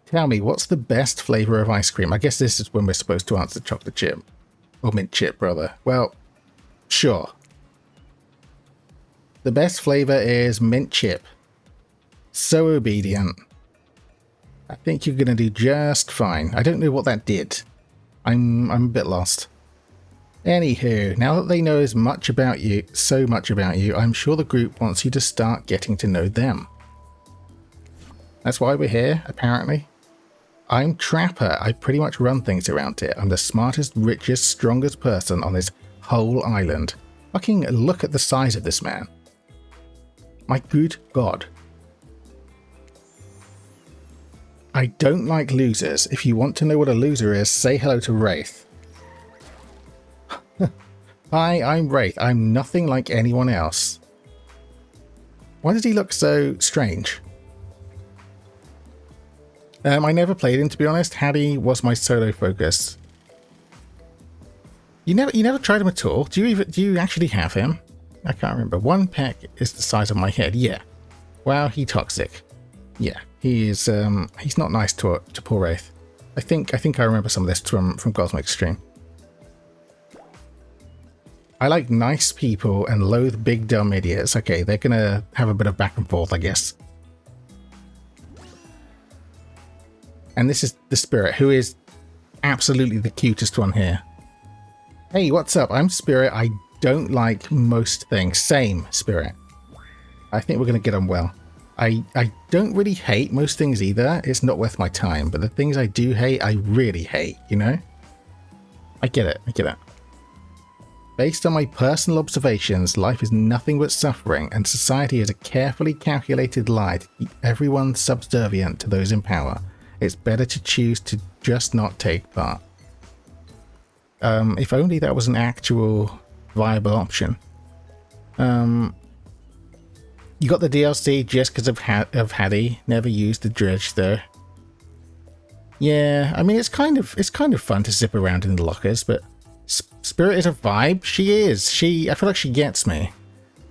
Tell me, what's the best flavour of ice cream? I guess this is when we're supposed to answer chocolate chip. Or mint chip, rather. Well, sure. The best flavour is mint chip. So obedient. I think you're going to do just fine. I don't know what that did. I'm a bit lost. Anywho, now that they know as much about you, so much about you, I'm sure the group wants you to start getting to know them. That's why we're here, apparently. I'm Trapper. I pretty much run things around here. I'm the smartest, richest, strongest person on this whole island. Fucking look at the size of this man. My good God. I don't like losers. If you want to know what a loser is, say hello to Wraith. Hi, I'm Wraith. I'm nothing like anyone else. Why does he look so strange? I never played him, to be honest. Hattie was my solo focus. You never tried him at all? Do you actually have him? I can't remember. One peck is the size of my head. Yeah. Wow, he toxic. Yeah, he is. He's not nice to poor Wraith. I think I remember some of this from Cosmic Stream. I like nice people and loathe big dumb idiots. Okay, they're gonna have a bit of back and forth, I guess. And this is the Spirit, who is absolutely the cutest one here. Hey, what's up? I'm Spirit. I don't like most things. Same, Spirit. I think we're going to get on well. I don't really hate most things either. It's not worth my time. But the things I do hate, I really hate, you know? I get it. Based on my personal observations, life is nothing but suffering, and society is a carefully calculated lie to keep everyone subservient to those in power. It's better to choose to just not take part. If only that was an actual viable option. You got the DLC just because of Hattie. Never used the dredge though. Yeah, I mean it's kind of fun to zip around in the lockers, but Spirit is a vibe. She is. I feel like she gets me.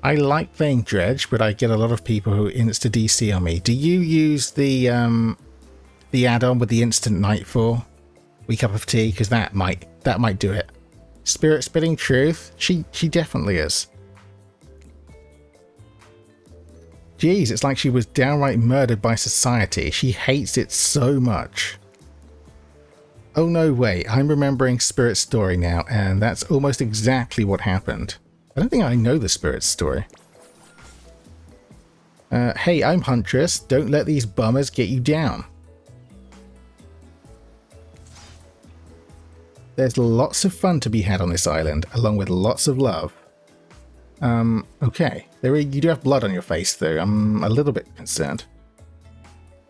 I like playing dredge, but I get a lot of people who insta DC on me. Do you use the add-on with the instant nightfall? Wee cup of tea, because that might do it. Spirit spitting truth. She definitely is. Jeez, it's like she was downright murdered by society. She hates it so much. Oh no, wait, I'm remembering Spirit's story now, and that's almost exactly what happened. I don't think I know the Spirit's story. Hey, I'm Huntress. Don't let these bummers get you down. There's lots of fun to be had on this island, along with lots of love. Okay. You do have blood on your face, though. I'm a little bit concerned.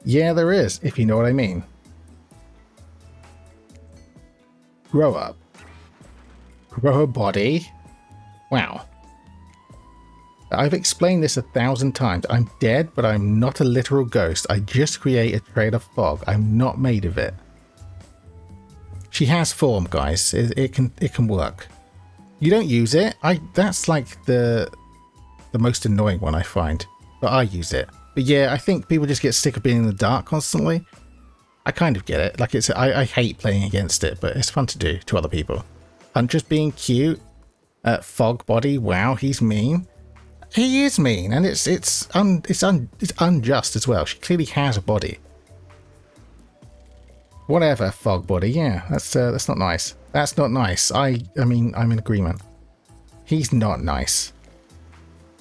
Yeah, there is, if you know what I mean. Grow up. Grow a body. Wow. I've explained this 1,000 times. I'm dead, but I'm not a literal ghost. I just create a trail of fog. I'm not made of it. She has form, guys. It can work. You don't use it. That's like the most annoying one I find. But I use it. But yeah, I think people just get sick of being in the dark constantly. I kind of get it. Like I hate playing against it, but it's fun to do to other people. Huntress being cute. Fog body. Wow, he's mean. He is mean, and it's unjust as well. She clearly has a body. Whatever, fog body. Yeah, that's not nice. That's not nice. I mean, I'm in agreement. He's not nice.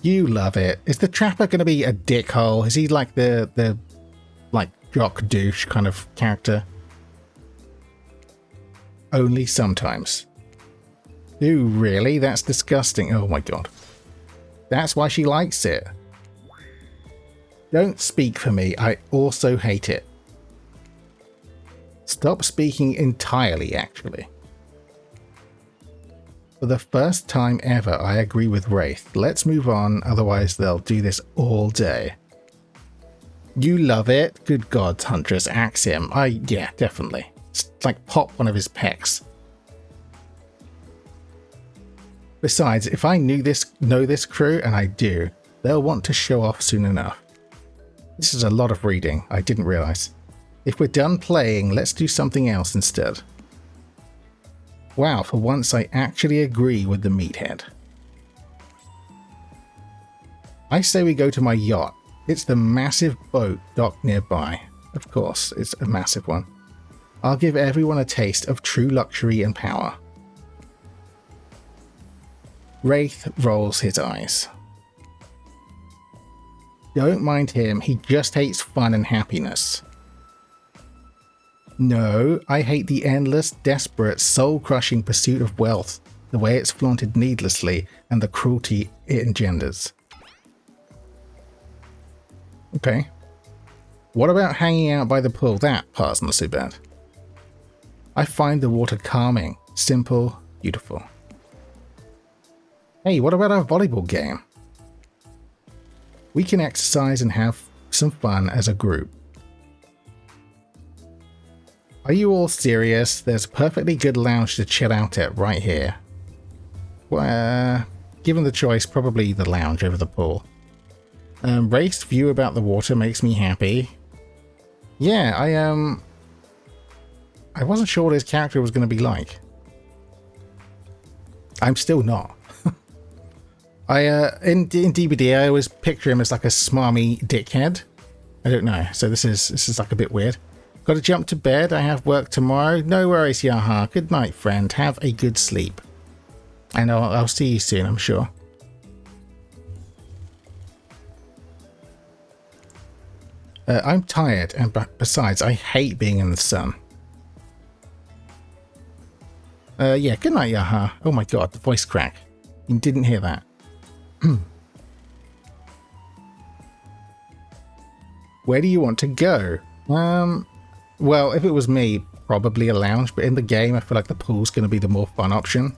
You love it. Is the Trapper going to be a dickhole? Is he like the like jock douche kind of character? Only sometimes. Ooh, really? That's disgusting. Oh my god. That's why she likes it. Don't speak for me. I also hate it. Stop speaking entirely, actually. For the first time ever, I agree with Wraith. Let's move on, otherwise they'll do this all day. You love it? Good gods, Huntress, axe him. Yeah, definitely. It's like pop one of his pecs. Besides, if I know this crew, and I do, they'll want to show off soon enough. This is a lot of reading, I didn't realise. If we're done playing, let's do something else instead. Wow, for once I actually agree with the meathead. I say we go to my yacht. It's the massive boat docked nearby. Of course, it's a massive one. I'll give everyone a taste of true luxury and power. Wraith rolls his eyes. Don't mind him, he just hates fun and happiness. No, I hate the endless, desperate, soul-crushing pursuit of wealth, the way it's flaunted needlessly, and the cruelty it engenders. Okay. What about hanging out by the pool? That part's not so bad. I find the water calming, simple, beautiful. Hey, what about our volleyball game? We can exercise and have some fun as a group. Are you all serious? There's a perfectly good lounge to chill out at right here. Well, given the choice, probably the lounge over the pool. Wraith's view about the water makes me happy. Yeah, I wasn't sure what his character was going to be like. I'm still not. In DBD, I always picture him as like a smarmy dickhead. I don't know, so this is like a bit weird. Got to jump to bed. I have work tomorrow. No worries, Yaha. Good night, friend. Have a good sleep. And I'll see you soon, I'm sure. I'm tired, and besides, I hate being in the sun. Yeah, good night, Yaha. Oh my god, the voice crack. You didn't hear that. Where do you want to go? Well, if it was me, probably a lounge, but in the game, I feel like the pool's going to be the more fun option.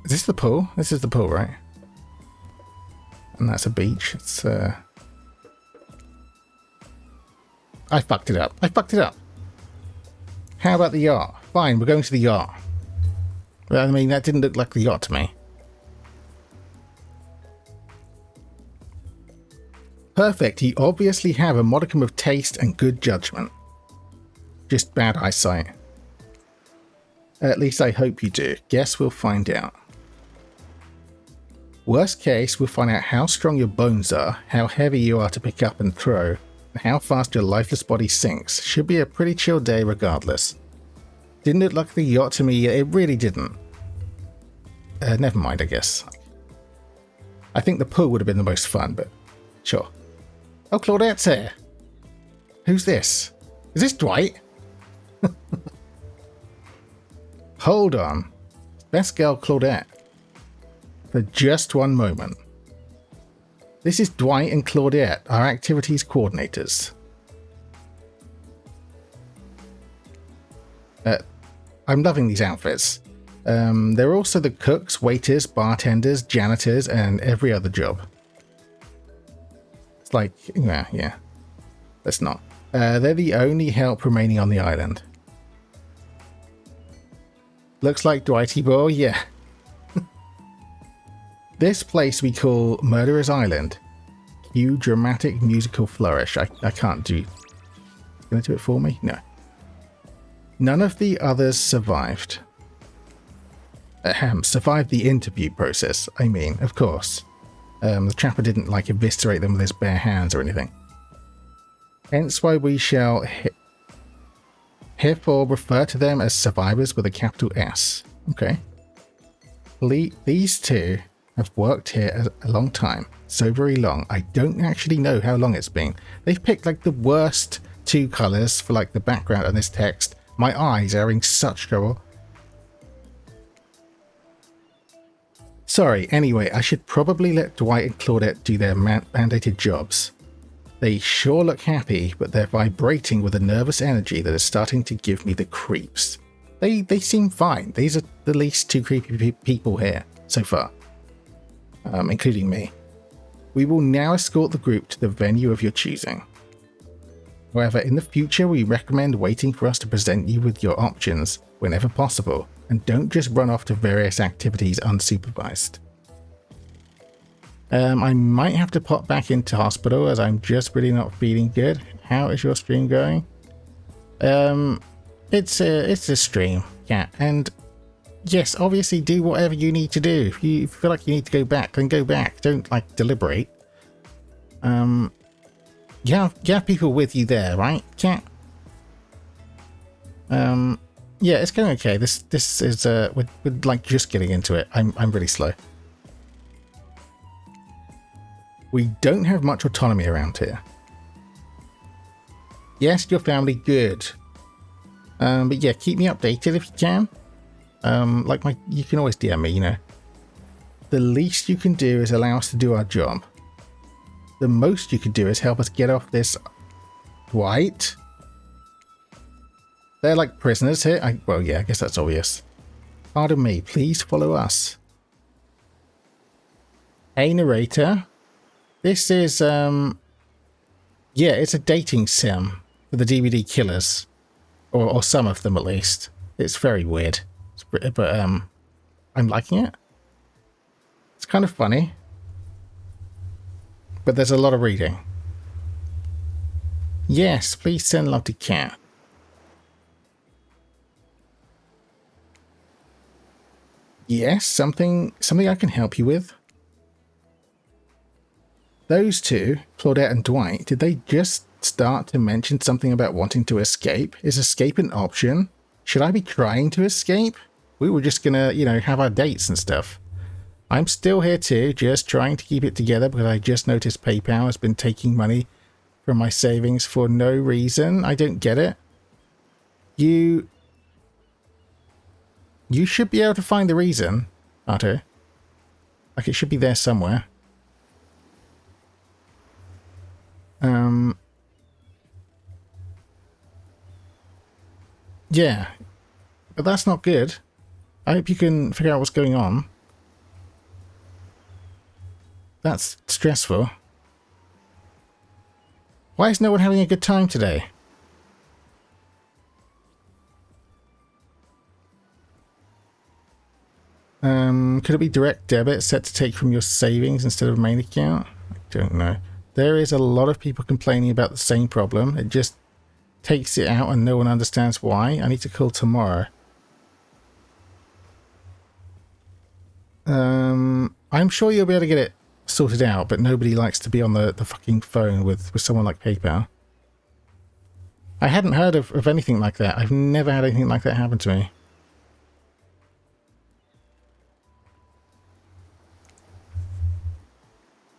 Is this the pool? This is the pool, right? And that's a beach. It's, I fucked it up. How about the yacht? Fine, we're going to the yacht. I mean, that didn't look like the yacht to me. Perfect. You obviously have a modicum of taste and good judgment. Just bad eyesight. At least I hope you do. Guess we'll find out. Worst case, we'll find out how strong your bones are, how heavy you are to pick up and throw, and how fast your lifeless body sinks. Should be a pretty chill day regardless. Didn't look like the yacht to me. It really didn't. Never mind, I guess. I think the pool would have been the most fun, but sure. Oh, Claudette's here. Who's this? Is this Dwight? Hold on. Best girl Claudette. For just one moment. This is Dwight and Claudette, our activities coordinators. I'm loving these outfits. They're also the cooks, waiters, bartenders, janitors, and every other job. It's like, yeah. Let's not. They're the only help remaining on the island. Looks like Dwighty boy, yeah. This place we call Murderer's Island. Cue dramatic musical flourish. I can't do... Gonna do it for me? No. None of the others survived. Survived the interview process, I mean, of course. The trapper didn't, like, eviscerate them with his bare hands or anything. Hence why we shall herefore refer to them as survivors with a capital S. Okay. These two have worked here a long time. So very long. I don't actually know how long it's been. They've picked, like, the worst two colours for, like, the background and this text. My eyes are in such trouble. Sorry, anyway, I should probably let Dwight and Claudette do their mandated jobs. They sure look happy, but they're vibrating with a nervous energy that is starting to give me the creeps. They seem fine. These are the least two creepy people here so far, including me. We will now escort the group to the venue of your choosing. However, in the future, we recommend waiting for us to present you with your options whenever possible, and don't just run off to various activities unsupervised. I might have to pop back into hospital as I'm just really not feeling good. How is your stream going? It's a stream, yeah, and yes, obviously do whatever you need to do. If you feel like you need to go back, then go back. Don't like deliberate. You have people with you there, right, Cat? Yeah, it's going okay. This is we're like just getting into it. I'm really slow. We don't have much autonomy around here. Yes, your family, good. But yeah, keep me updated if you can. You can always DM me, you know. The least you can do is allow us to do our job. The most you could do is help us get off this. Dwight? They're like prisoners here. Well, yeah, I guess that's obvious. Pardon me, please follow us. Hey, narrator. This is, yeah, it's a dating sim for the DVD killers. Or some of them, at least. It's very weird. But, I'm liking it. It's kind of funny. But there's a lot of reading. Yes, please send love to Cat. Yes, something I can help you with. Those two, Claudette and Dwight, did they just start to mention something about wanting to escape? Is escape an option? Should I be trying to escape? We were just gonna, you know, have our dates and stuff. I'm still here too, just trying to keep it together because I just noticed PayPal has been taking money from my savings for no reason. I don't get it. You should be able to find the reason, Arthur. Like, it should be there somewhere. Yeah, but that's not good. I hope you can figure out what's going on. That's stressful. Why is no one having a good time today? Could it be direct debit set to take from your savings instead of main account? I don't know. There is a lot of people complaining about the same problem. It just takes it out and no one understands why. I need to call tomorrow. I'm sure you'll be able to get it sorted out, but nobody likes to be on the fucking phone with someone like PayPal. I hadn't heard of anything like that. I've never had anything like that happen to me.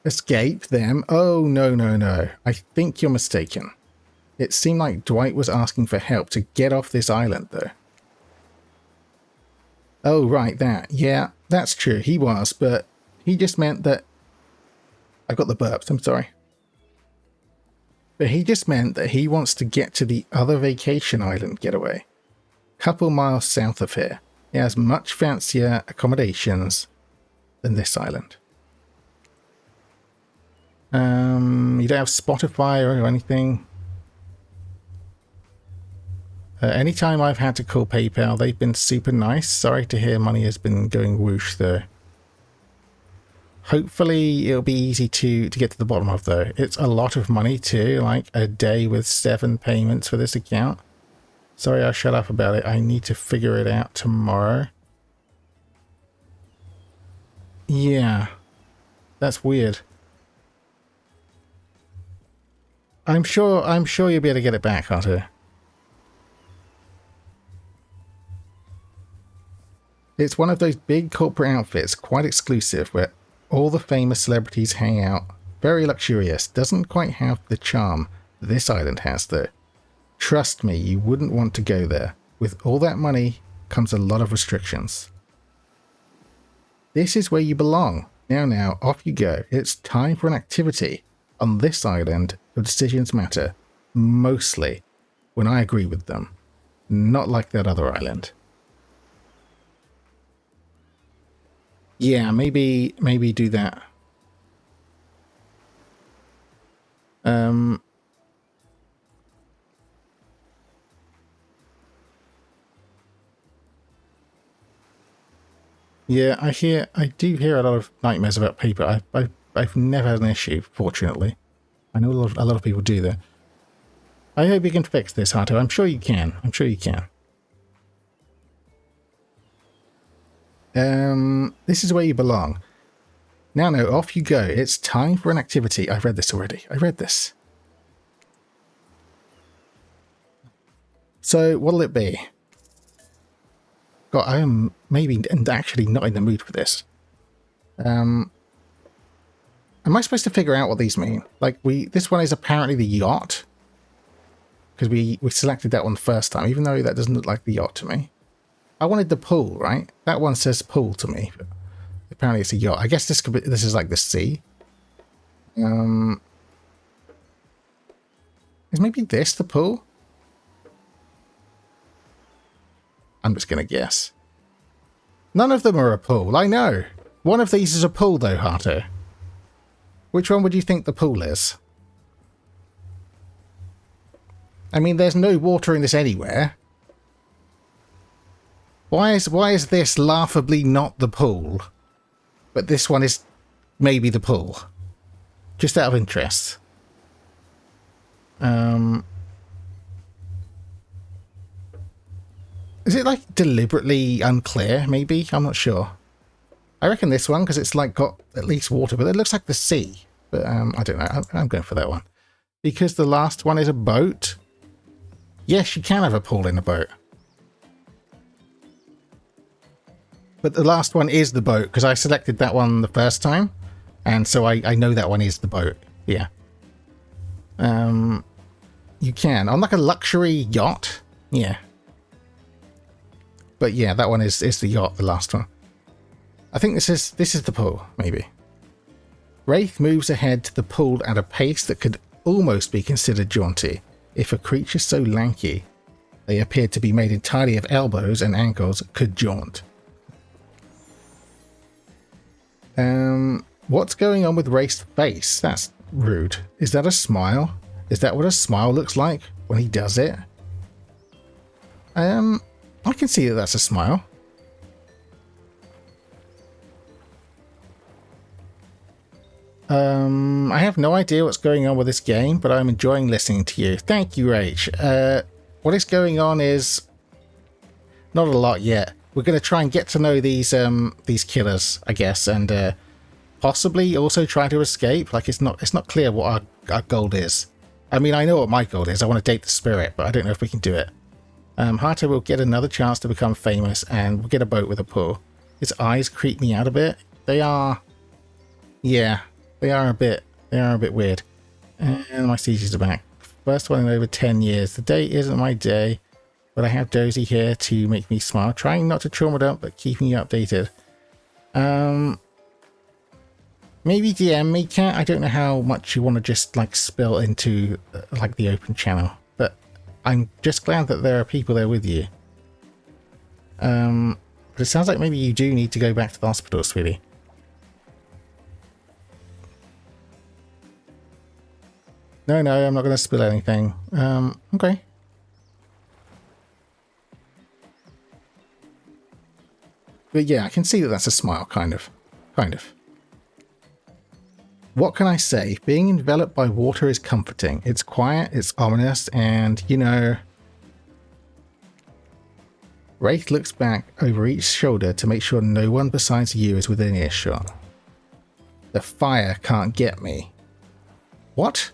Escape them? Oh, no. I think you're mistaken. It seemed like Dwight was asking for help to get off this island, though. Oh, right, that. Yeah, that's true. He was, but he just meant that... I got the burps, I'm sorry. But he just meant that he wants to get to the other vacation island getaway. Couple miles south of here. It has much fancier accommodations than this island. You don't have Spotify or anything? Anytime I've had to call PayPal, they've been super nice. Sorry to hear money has been going whoosh, though. Hopefully it'll be easy to get to the bottom of, though. It's a lot of money, too. Like a day with 7 payments for this account. Sorry, I'll shut up about it. I need to figure it out tomorrow. Yeah. That's weird. I'm sure you'll be able to get it back, Arthur. It's one of those big corporate outfits, quite exclusive, where all the famous celebrities hang out. Very luxurious. Doesn't quite have the charm this island has, though. Trust me, you wouldn't want to go there. With all that money comes a lot of restrictions. This is where you belong. Now, off you go. It's time for an activity. On this island, your decisions matter. Mostly when I agree with them. Not like that other island. Yeah, maybe do that. Yeah, I do hear a lot of nightmares about paper. I've never had an issue, fortunately. I know a lot of people do that. I hope you can fix this, Hato. I'm sure you can. I'm sure you can. This is where you belong. Now, off you go. It's time for an activity. I've read this already. I read this. So, what'll it be? God, I am maybe actually not in the mood for this. Am I supposed to figure out what these mean? Like, this one is apparently the yacht. Because we selected that one the first time, even though that doesn't look like the yacht to me. I wanted the pool, right? That one says pool to me. But apparently it's a yacht. I guess this is like the sea. Is maybe this the pool? I'm just going to guess. None of them are a pool, I know. One of these is a pool though, Hato. Which one would you think the pool is? I mean, there's no water in this anywhere. Why is this laughably not the pool? But this one is maybe the pool. Just out of interest. Is it like deliberately unclear, maybe? I'm not sure. I reckon this one, because it's like got at least water, but it looks like the sea. But I don't know. I'm going for that one. Because the last one is a boat. Yes, you can have a pool in a boat. But the last one is the boat, because I selected that one the first time. And so I know that one is the boat. Yeah. You can. On like a luxury yacht. Yeah. But yeah, that one is the yacht, the last one. I think this is the pool, maybe. Wraith moves ahead to the pool at a pace that could almost be considered jaunty. If a creature so lanky they appeared to be made entirely of elbows and ankles could jaunt. What's going on with Wraith's face? That's rude. Is that a smile? Is that what a smile looks like when he does it? I can see that that's a smile. I have no idea what's going on with this game, but I'm enjoying listening to you. Thank you, Rach. What is going on is not a lot yet. We're going to try and get to know these killers, I guess, and possibly also try to escape. Like it's not clear what our goal is. I mean, I know what my goal is. I want to date the spirit, but I don't know if we can do it. Hato will get another chance to become famous, and we'll get a boat with a pool. His eyes creep me out a bit. They are, yeah, they are a bit weird. And my sieges are back. First one in over 10 years. The day isn't my day, but I have Dozy here to make me smile. Trying not to trauma dump, but keeping you updated. Maybe DM me, Cat. I don't know how much you want to just like spill into like the open channel, but I'm just glad that there are people there with you. But it sounds like maybe you do need to go back to the hospital, sweetie. No, I'm not going to spill anything. Okay. But yeah, I can see that that's a smile, kind of. What can I say? Being enveloped by water is comforting. It's quiet, it's ominous, and, you know... Wraith looks back over each shoulder to make sure no one besides you is within earshot. The fire can't get me. What?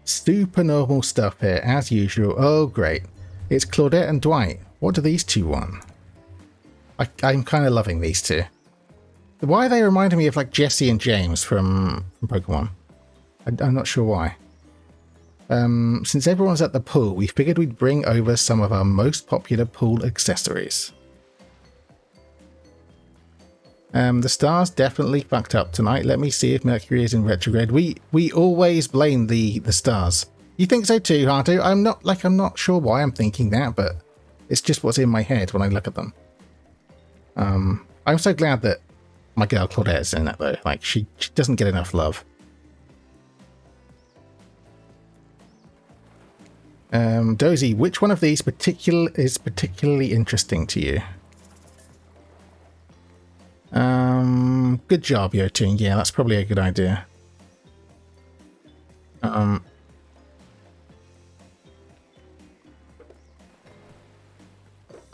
Super normal stuff here, as usual. Oh, great. It's Claudette and Dwight. What do these two want? I'm kind of loving these two. Why are they reminding me of like Jesse and James from Pokemon? I'm not sure why. Since everyone's at the pool, we figured we'd bring over some of our most popular pool accessories. The stars definitely fucked up tonight. Let me see if Mercury is in retrograde. We always blame the stars. You think so too, Harto? I'm not sure why I'm thinking that, but it's just what's in my head when I look at them. I'm so glad that my girl Claudette is in that though. Like she doesn't get enough love. Dozy, which one of these is particularly interesting to you? Good job, Yotun. Yeah, that's probably a good idea.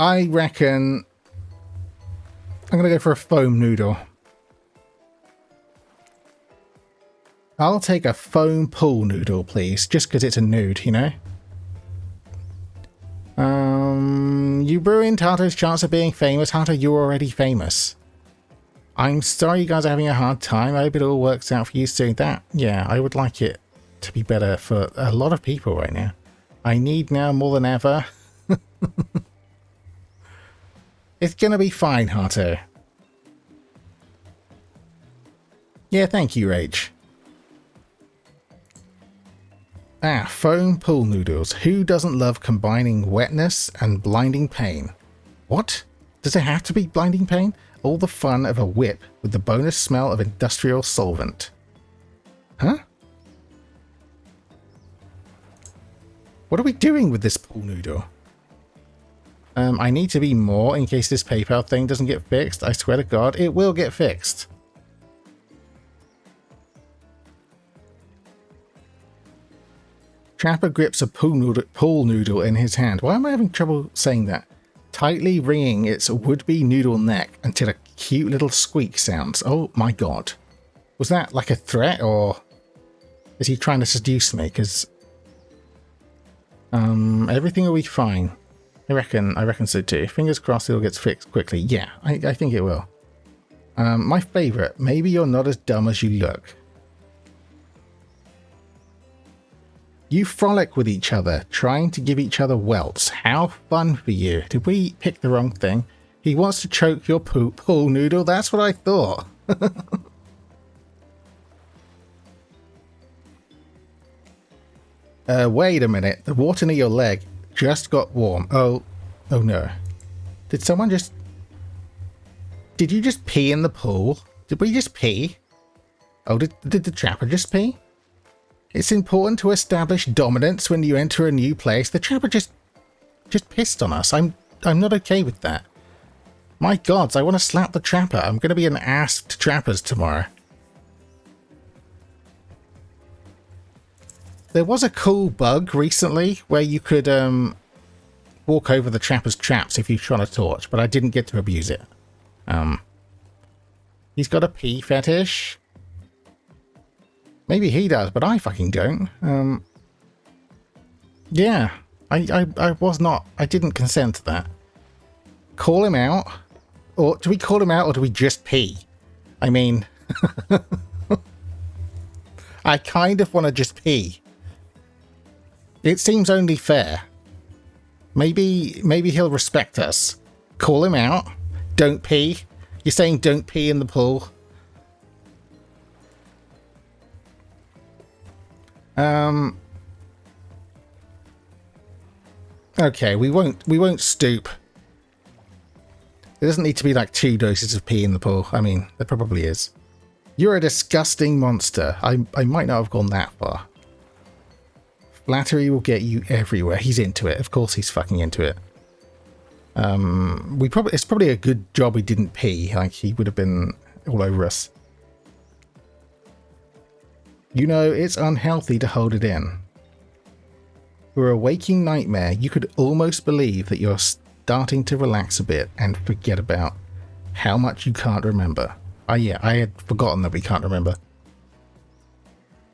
I reckon I'm gonna go for a foam noodle. I'll take a foam pool noodle, please, just because it's a nude, you know? You ruined Hato's chance of being famous. Hato, you're already famous. I'm sorry you guys are having a hard time. I hope it all works out for you soon. Yeah, I would like it to be better for a lot of people right now. I need now more than ever. It's gonna be fine, Hato. Yeah, thank you, Rach. Foam pool noodles. Who doesn't love combining wetness and blinding pain? What? Does it have to be blinding pain? All the fun of a whip with the bonus smell of industrial solvent. Huh? What are we doing with this pool noodle? I need to be more in case this PayPal thing doesn't get fixed. I swear to God, it will get fixed. Trapper grips a pool noodle in his hand. Why am I having trouble saying that? Tightly wringing its would-be noodle neck until a cute little squeak sounds. Oh my God. Was that like a threat, or is he trying to seduce me? Because everything will be fine. I reckon so too. Fingers crossed it'll get fixed quickly. Yeah, I think it will. My favorite. Maybe you're not as dumb as you look. You frolic with each other, trying to give each other welts. How fun for you. Did we pick the wrong thing? He wants to choke your pool noodle. That's what I thought. Wait a minute. The water near your leg just got warm. Oh no. Did someone just... Did you just pee in the pool? Did we just pee? Oh, did the trapper just pee? It's important to establish dominance when you enter a new place. The trapper just pissed on us. I'm not okay with that. My gods, I want to slap the trapper. I'm going to be an ass to trappers tomorrow. There was a cool bug recently where you could walk over the trapper's traps if you shone a torch, but I didn't get to abuse it. He's got a pee fetish. Maybe he does, but I fucking don't. Yeah, I was not. I didn't consent to that. Call him out, or do we call him out, or do we just pee? I mean, I kind of want to just pee. It seems only fair. Maybe he'll respect us. Call him out. Don't pee. You're saying don't pee in the pool. Okay, we won't stoop. There doesn't need to be like 2 doses of pee in the pool. I mean, there probably is. You're a disgusting monster. I might not have gone that far. Flattery will get you everywhere. He's into it. Of course he's fucking into it. It's probably a good job we didn't pee. Like, he would have been all over us. You know, it's unhealthy to hold it in. For a waking nightmare, you could almost believe that you're starting to relax a bit and forget about how much you can't remember. Yeah, I had forgotten that we can't remember.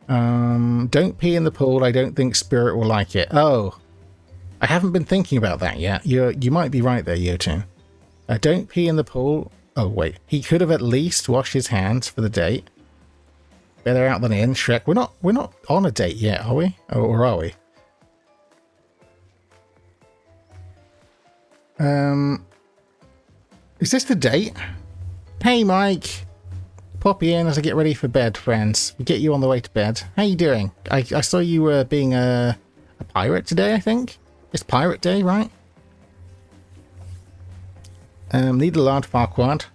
Don't pee in the pool. I don't think Spirit will like it. Oh, I haven't been thinking about that yet. You might be right there, Yotun. Don't pee in the pool. Oh, wait. He could have at least washed his hands for the date. Better out than in, Shrek. We're not on a date yet, are we? Or are we? Is this the date? Hey, Mike. Pop in as I get ready for bed, friends. We get you on the way to bed. How you doing? I saw you were being a pirate today, I think. It's Pirate Day, right? Need a large Farquaad.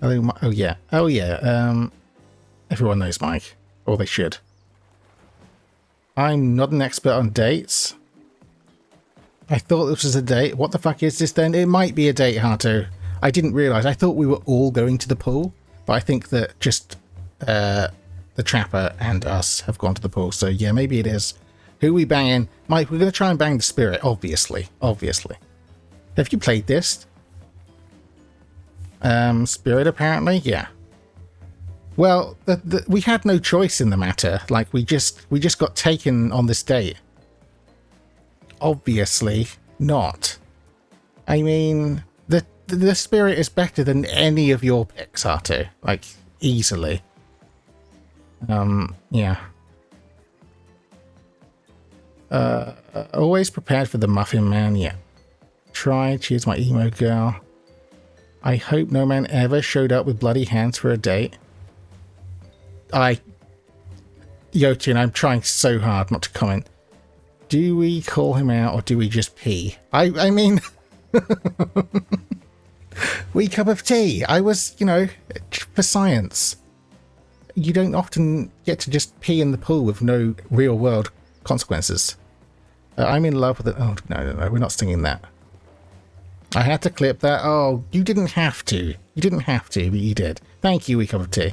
Oh yeah. Oh yeah. Everyone knows Mike. Or they should. I'm not an expert on dates. I thought this was a date. What the fuck is this then? It might be a date, Hato. I didn't realise. I thought we were all going to the pool. But I think that just the Trapper and us have gone to the pool. So yeah, maybe it is. Who are we banging? Mike, we're going to try and bang the Spirit, obviously. Obviously. Have you played this? Spirit, apparently? Yeah. Well, we had no choice in the matter. Like, we just got taken on this date. Obviously not. I mean, the Spirit is better than any of your picks, Artu. Like, easily. Yeah. Always prepared for the Muffin Man, yeah. Try, choose my emo girl. I hope no man ever showed up with bloody hands for a date. Yotin, I'm trying so hard not to comment. Do we call him out or do we just pee? I mean... wee cup of tea. I was, you know, for science. You don't often get to just pee in the pool with no real world consequences. I'm in love with it. Oh, no, we're not singing that. I had to clip that. Oh, you didn't have to. You didn't have to, but you did. Thank you, wee cup of tea.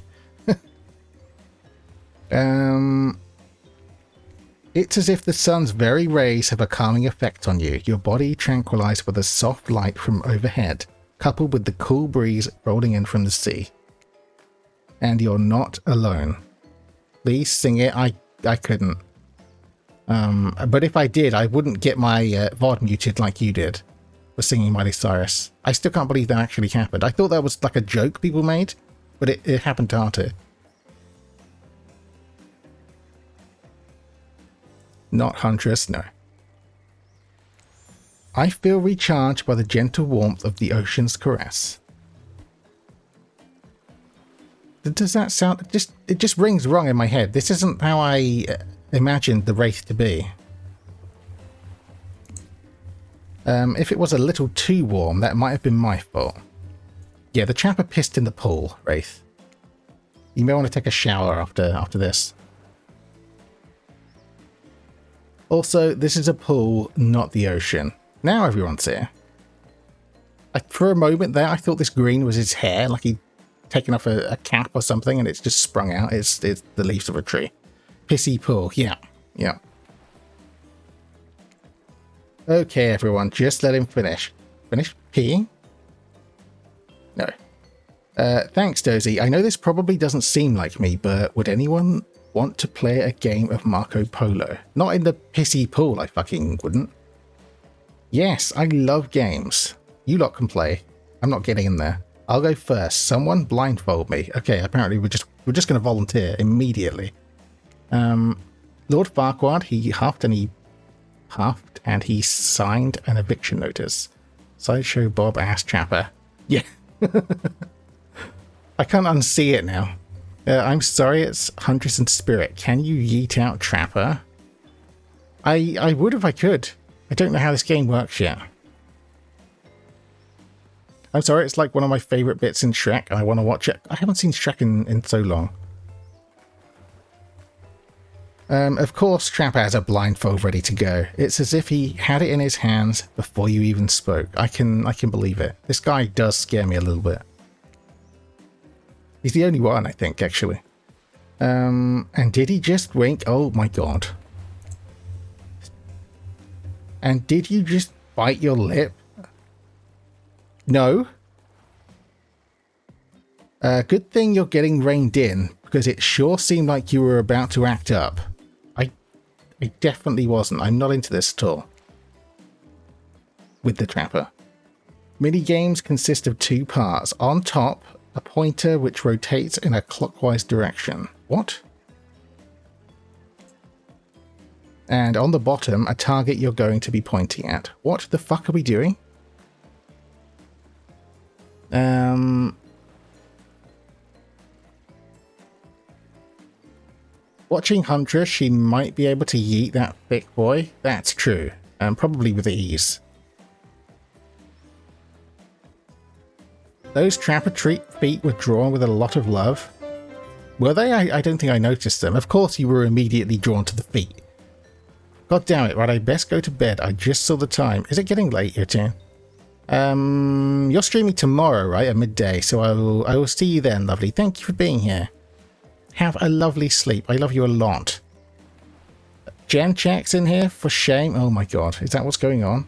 It's as if the sun's very rays have a calming effect on you. Your body tranquilized with a soft light from overhead, coupled with the cool breeze rolling in from the sea. And you're not alone. Please sing it. I couldn't. But if I did, I wouldn't get my VOD muted like you did for singing Miley Cyrus. I still can't believe that actually happened. I thought that was like a joke people made, but it happened to Artu. Not Huntress, no. I feel recharged by the gentle warmth of the ocean's caress. Does that sound... It just rings wrong in my head. This isn't how I imagined the Wraith to be. If it was a little too warm, that might have been my fault. Yeah, the Trapper pissed in the pool, Wraith. You may want to take a shower after this. Also, this is a pool, not the ocean. Now everyone's here. For a moment there, I thought this green was his hair, like he'd taken off a cap or something and it's just sprung out. It's the leaves of a tree. Pissy pool, yeah. Okay, everyone, just let him finish. Finish peeing? No. Thanks, Dozy. I know this probably doesn't seem like me, but would anyone want to play a game of Marco Polo? Not in the pissy pool, I fucking wouldn't. Yes, I love games. You lot can play. I'm not getting in there. I'll go first. Someone blindfold me. Okay, apparently we're just going to volunteer immediately. Lord Farquaad, he huffed and he signed an eviction notice. Sideshow Bob ass Trapper. Yeah. I can't unsee it now. I'm sorry, it's Huntress and Spirit. Can you yeet out Trapper? I would if I could. I don't know how this game works yet. I'm sorry, it's like one of my favourite bits in Shrek, and I want to watch it. I haven't seen Shrek in so long. Of course, Trapper has a blindfold ready to go. It's as if he had it in his hands before you even spoke. I can believe it. This guy does scare me a little bit. He's the only one, I think, actually. And did he just wink? Oh my god. And did you just bite your lip? No. Good thing you're getting reined in, because it sure seemed like you were about to act up. I definitely wasn't. I'm not into this at all. With the Trapper. Mini-games consist of two parts. On top, a pointer which rotates in a clockwise direction. What? And on the bottom, a target you're going to be pointing at. What the fuck are we doing? Watching Huntress, she might be able to yeet that thick boy. That's true. Probably with ease. Those trapper feet were drawn with a lot of love. Were they? I don't think I noticed them. Of course you were immediately drawn to the feet. God damn it, right, I best go to bed. I just saw the time. Is it getting late, your turn? You're streaming tomorrow, right, at midday, so I will see you then, lovely. Thank you for being here. Have a lovely sleep. I love you a lot. Jen checks in here, for shame. Oh my god, is that what's going on?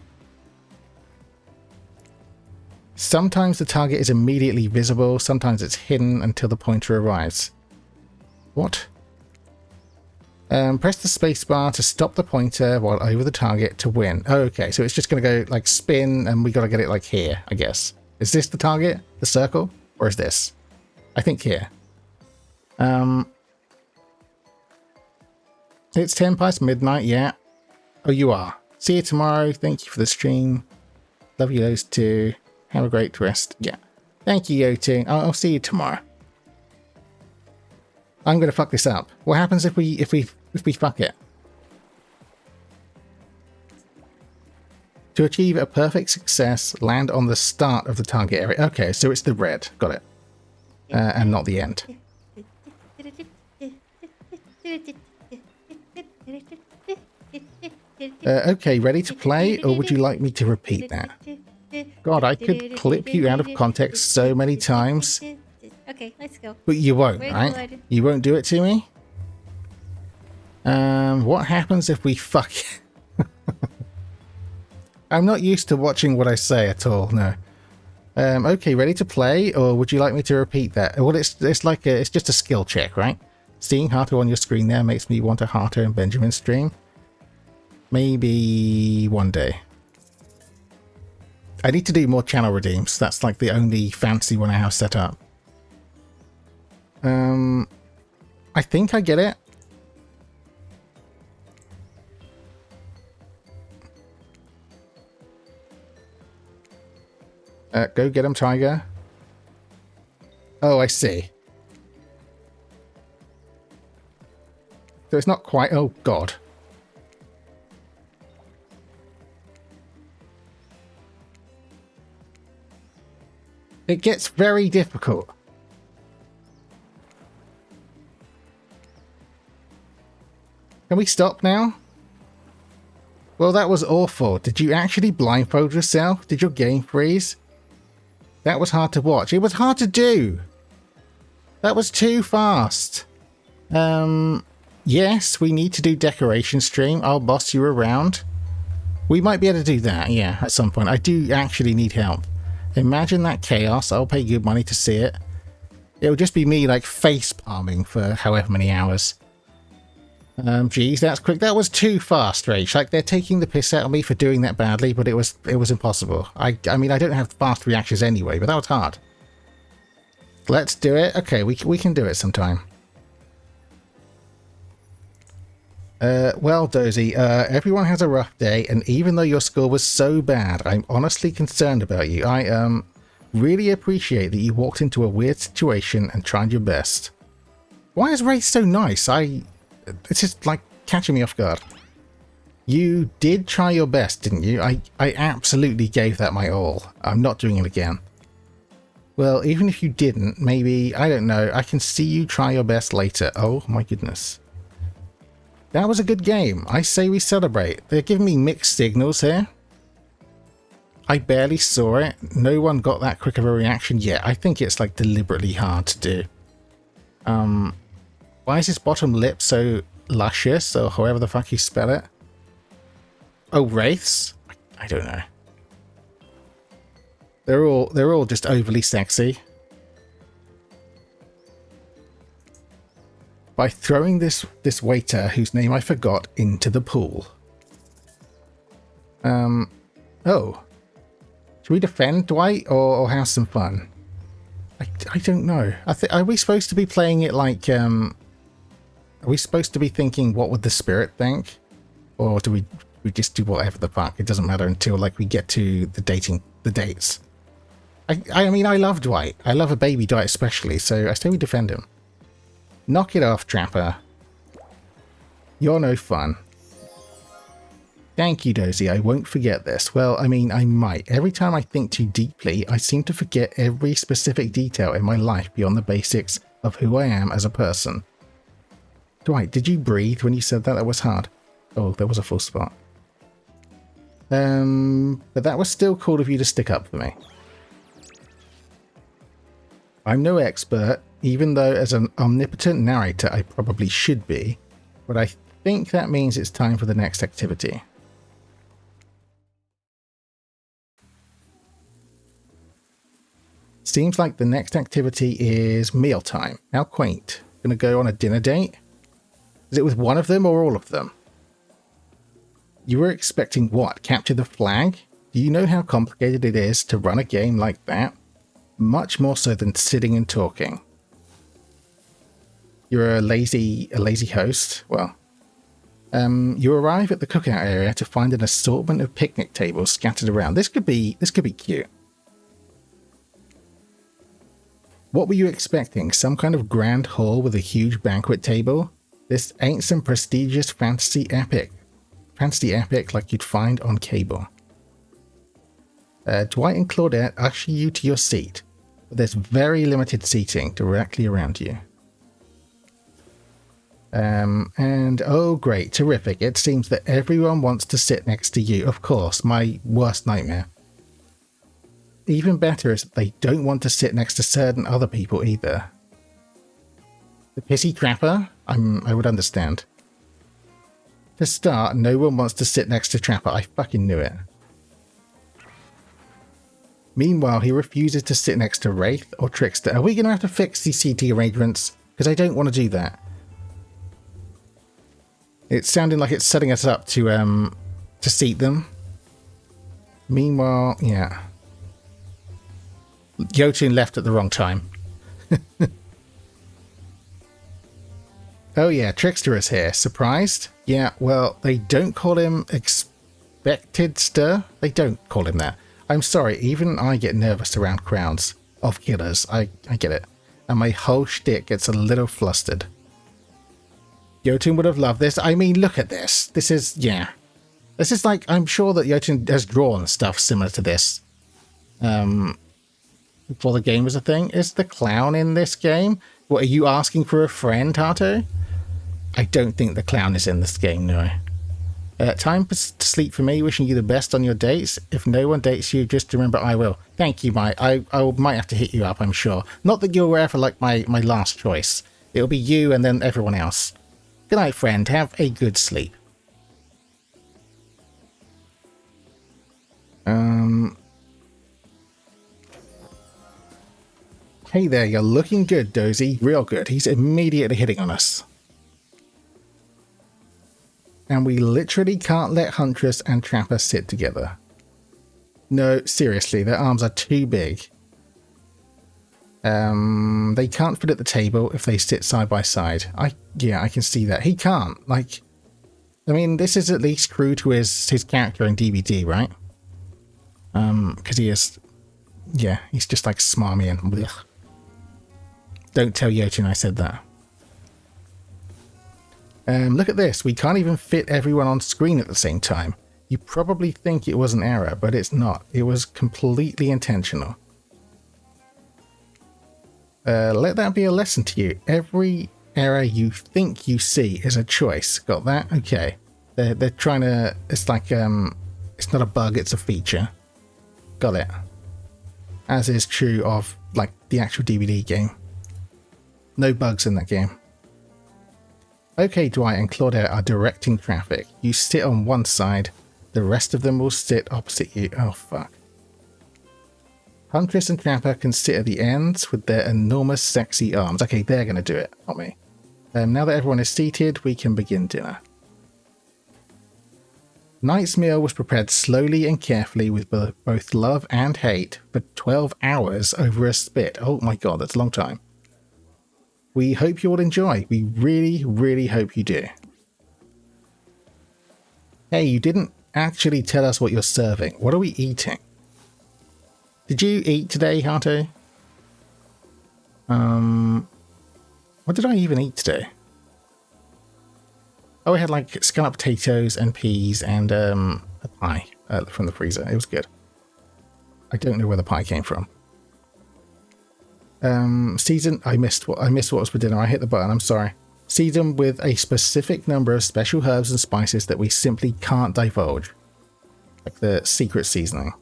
Sometimes the target is immediately visible, sometimes it's hidden until the pointer arrives. What? Press the spacebar to stop the pointer while over the target to win. Oh, okay, so it's just going to go like spin and we got to get it like here, I guess. Is this the target? The circle? Or is this? I think here. It's 10 past midnight, yeah. Oh, you are. See you tomorrow. Thank you for the stream. Love you those two. Have a great rest. Yeah. Thank you, Yotu. I'll see you tomorrow. I'm going to fuck this up. What happens if we fuck it? To achieve a perfect success, land on the start of the target area. Okay, so it's the red. Got it. And not the end. Okay, ready to play? Or would you like me to repeat that? God, I could clip you out of context so many times. Okay, let's go. But you won't, right? You won't do it to me? What happens if we fuck it? I'm not used to watching what I say at all, no. Okay, ready to play? Or would you like me to repeat that? Well, it's just a skill check, right? Seeing Hato on your screen there makes me want a Hato and Benjamin stream. Maybe one day. I need to do more channel redeems. That's like the only fancy one I have set up. I think I get it. Go get him, Tiger. Oh, I see. So it's not quite... Oh, God. It gets very difficult. Can we stop now? Well, that was awful. Did you actually blindfold yourself? Did your game freeze? That was hard to watch. It was hard to do. That was too fast. Yes, we need to do decoration stream. I'll boss you around. We might be able to do that, yeah, at some point. I do actually need help. Imagine that chaos. I'll pay good money to see it. It'll just be me, like, face palming for however many hours. Geez, that's quick. That was too fast, Rach. Like, they're taking the piss out of me for doing that badly, but it was impossible. I mean, I don't have fast reactions anyway, but that was hard. Let's do it. Okay, we can do it sometime. Well, Dozy, everyone has a rough day, and even though your score was so bad, I'm honestly concerned about you. I really appreciate that you walked into a weird situation and tried your best. Why is Ray so nice? It's just like catching me off guard. You did try your best, didn't you? I absolutely gave that my all. I'm not doing it again. Well, even if you didn't, maybe, I don't know, I can see you try your best later. Oh my goodness. That was a good game. I say we celebrate. They're giving me mixed signals here. I barely saw it. No one got that quick of a reaction yet. I think it's like deliberately hard to do. Why is his bottom lip so luscious, or however the fuck you spell it? Oh, wraiths? I don't know. They're all just overly sexy. By throwing this waiter, whose name I forgot, into the pool. Oh. Should we defend Dwight or have some fun? I don't know. Are we supposed to be playing it like are we supposed to be thinking what would the spirit think? Or do we just do whatever the fuck? It doesn't matter until like we get to the dates. I mean, I love Dwight. I love a baby Dwight especially, so I say we defend him. Knock it off, Trapper. You're no fun. Thank you, Dozy. I won't forget this. Well, I mean, I might. Every time I think too deeply, I seem to forget every specific detail in my life beyond the basics of who I am as a person. Dwight, did you breathe when you said that? That was hard. Oh, there was a full spot. But that was still cool of you to stick up for me. I'm no expert, even though as an omnipotent narrator I probably should be, but I think that means it's time for the next activity. Seems like the next activity is mealtime. How quaint. Gonna go on a dinner date? Is it with one of them or all of them? You were expecting what? Capture the flag? Do you know how complicated it is to run a game like that? Much more so than sitting and talking. You're a lazy host? Well, you arrive at the cookout area to find an assortment of picnic tables scattered around. This could be cute. What were you expecting? Some kind of grand hall with a huge banquet table? This ain't some prestigious fantasy epic. Fantasy epic like you'd find on cable. Dwight and Claudette usher you to your seat, but there's very limited seating directly around you. And oh great, terrific. It seems that everyone wants to sit next to you. Of course, my worst nightmare. Even better is that they don't want to sit next to certain other people either. The pissy Trapper? I would understand. To start, no one wants to sit next to Trapper. I fucking knew it. Meanwhile, he refuses to sit next to Wraith or Trickster. Are we going to have to fix these seating arrangements? Because I don't want to do that. It's sounding like it's setting us up to seat them. Meanwhile, yeah. Jotun left at the wrong time. Oh yeah, Trickster is here. Surprised? Yeah, well, they don't call him Expected Stir. They don't call him that. I'm sorry, even I get nervous around crowds of killers. I get it. And my whole shtick gets a little flustered. Jotun would have loved this. I mean, look at this. This is, yeah. This is like, I'm sure that Jotun has drawn stuff similar to this. Before the game was a thing. Is the clown in this game? What, are you asking for a friend, Hato? I don't think the clown is in this game, no. Time to sleep for me. Wishing you the best on your dates. If no one dates you, just remember I will. Thank you, Mike. I might have to hit you up, I'm sure. Not that you're ever like my last choice. It'll be you and then everyone else. Good night, friend. Have a good sleep. Hey there, you're looking good, Dozy. Real good. He's immediately hitting on us. And we literally can't let Huntress and Trapper sit together. No, seriously, their arms are too big. They can't fit at the table if they sit side by side. Yeah, I can see that. He can't. Like, I mean, this is at least true to his character in DVD, right? Because he is, yeah, he's just like smarmy and blech. Don't tell Jotun I said that. Look at this. We can't even fit everyone on screen at the same time. You probably think it was an error, but it's not. It was completely intentional. Let that be a lesson to you. Every error you think you see is a choice. Got that? Okay. They're trying to... It's like... it's not a bug, it's a feature. Got it. As is true of, like, the actual DVD game. No bugs in that game. Okay, Dwight and Claudette are directing traffic. You sit on one side. The rest of them will sit opposite you. Oh, fuck. Huntress and Trapper can sit at the ends with their enormous sexy arms. Okay, they're going to do it, not me. Now that everyone is seated, we can begin dinner. Night's meal was prepared slowly and carefully with both love and hate for 12 hours over a spit. Oh my god, that's a long time. We hope you all enjoy. We really, really hope you do. Hey, you didn't actually tell us what you're serving. What are we eating? Did you eat today, Hato? What did I even eat today? Oh, we had like scalloped potatoes and peas and a pie from the freezer. It was good. I don't know where the pie came from. Season. I missed what was for dinner. I hit the button. I'm sorry. Season with a specific number of special herbs and spices that we simply can't divulge, like the secret seasoning.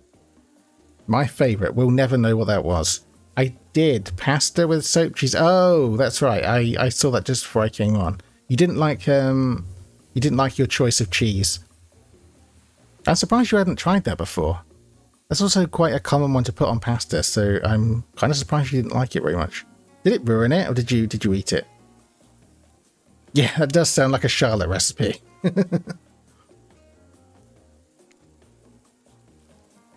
My favorite. We'll never know what that was. I did pasta with soap cheese. Oh, that's right. I saw that just before I came on. You didn't like your choice of cheese. I'm surprised you hadn't tried that before. That's also quite a common one to put on pasta, so I'm kind of surprised you didn't like it very much. Did it ruin it, or did you eat it? Yeah, that does sound like a Charlotte recipe.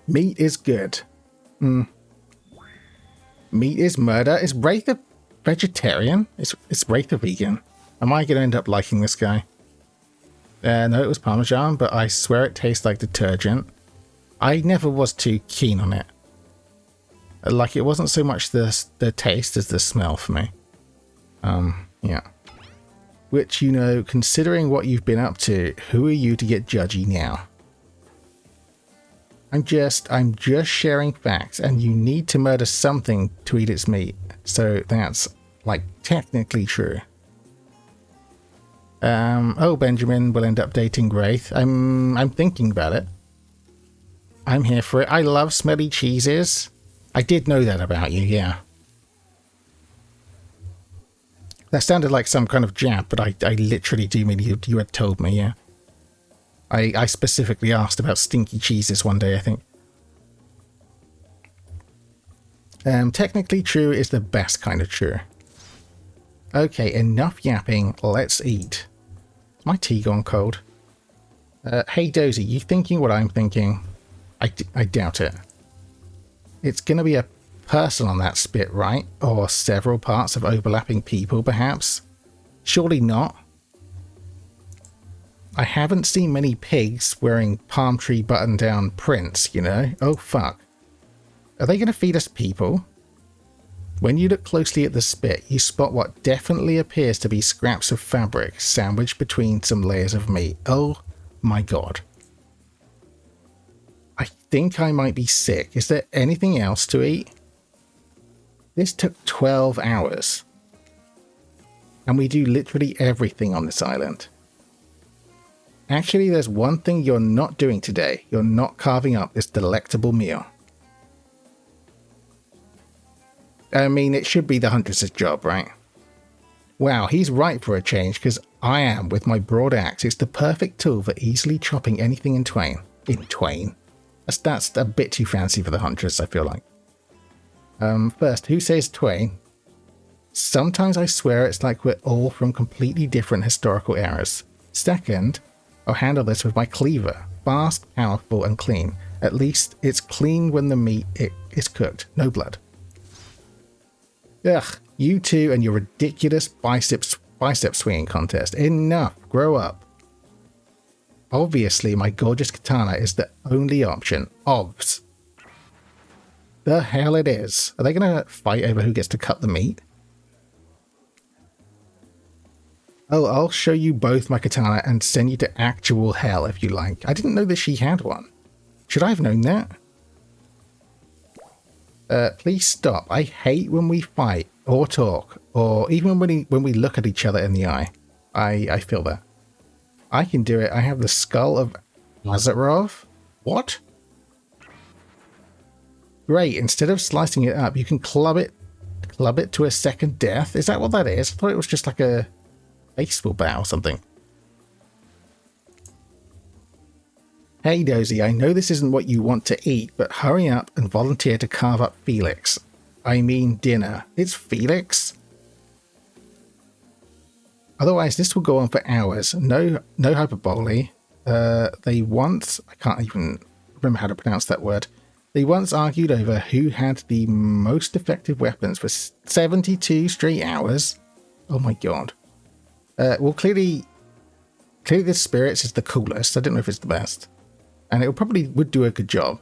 Meat is good. Meat is murder. Is Wraith a vegetarian? Is Wraith a vegan? Am I going to end up liking this guy? No, it was Parmesan, but I swear it tastes like detergent. I never was too keen on it. Like, it wasn't so much the taste as the smell for me. Yeah. Which, you know, considering what you've been up to, who are you to get judgy now? I'm just sharing facts, and you need to murder something to eat its meat. So that's, like, technically true. Oh, Benjamin will end up dating Wraith. I'm thinking about it. I'm here for it. I love smelly cheeses. I did know that about you, yeah. That sounded like some kind of jab, but I literally do mean you had told me, yeah. I specifically asked about stinky cheeses one day, I think. Technically true is the best kind of true. Okay, enough yapping. Let's eat. Is my tea gone cold? Hey, Dozy, you thinking what I'm thinking? I doubt it. It's going to be a person on that spit, right? Or several parts of overlapping people, perhaps? Surely not. I haven't seen many pigs wearing palm tree button-down prints, you know? Oh, fuck. Are they going to feed us people? When you look closely at the spit, you spot what definitely appears to be scraps of fabric sandwiched between some layers of meat. Oh my god. I think I might be sick. Is there anything else to eat? This took 12 hours. And we do literally everything on this island. Actually, there's one thing you're not doing today. You're not carving up this delectable meal. I mean, it should be the Huntress's job, right? Wow, he's right for a change, because I am with my broad axe. It's the perfect tool for easily chopping anything in twain. In twain? That's a bit too fancy for the Huntress, I feel like. First, who says twain? Sometimes I swear it's like we're all from completely different historical eras. Second, I'll handle this with my cleaver. Fast, powerful, and clean. At least it's clean when the meat is cooked. No blood. Ugh, you two and your ridiculous bicep swinging contest. Enough, grow up. Obviously, my gorgeous katana is the only option. Obvs. The hell it is. Are they going to fight over who gets to cut the meat? Oh, I'll show you both my katana and send you to actual hell if you like. I didn't know that she had one. Should I have known that? Please stop. I hate when we fight or talk, or even when we look at each other in the eye. I feel that. I can do it. I have the skull of Lazarov. What? Great. Instead of slicing it up, you can club it to a second death. Is that what that is? I thought it was just like a baseball bat or something. Hey Dozy, I know this isn't what you want to eat, but hurry up and volunteer to carve up Felix. I mean dinner. It's Felix? Otherwise, this will go on for hours. No hyperbole. They once... I can't even remember how to pronounce that word. They once argued over who had the most effective weapons for 72 straight hours. Oh my god. Well, clearly the Spirits is the coolest. I don't know if it's the best. And it probably would do a good job.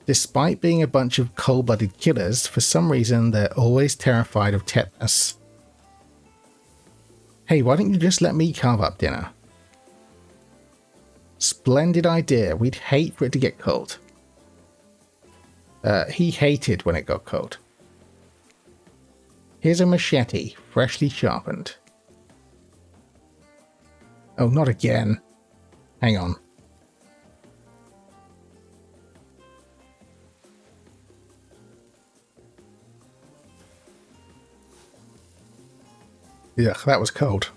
Despite being a bunch of cold-blooded killers, for some reason they're always terrified of tetanus. Hey, why don't you just let me carve up dinner? Splendid idea. We'd hate for it to get cold. He hated when it got cold. Here's a machete, freshly sharpened. Oh, not again. Hang on. Yeah, that was cold.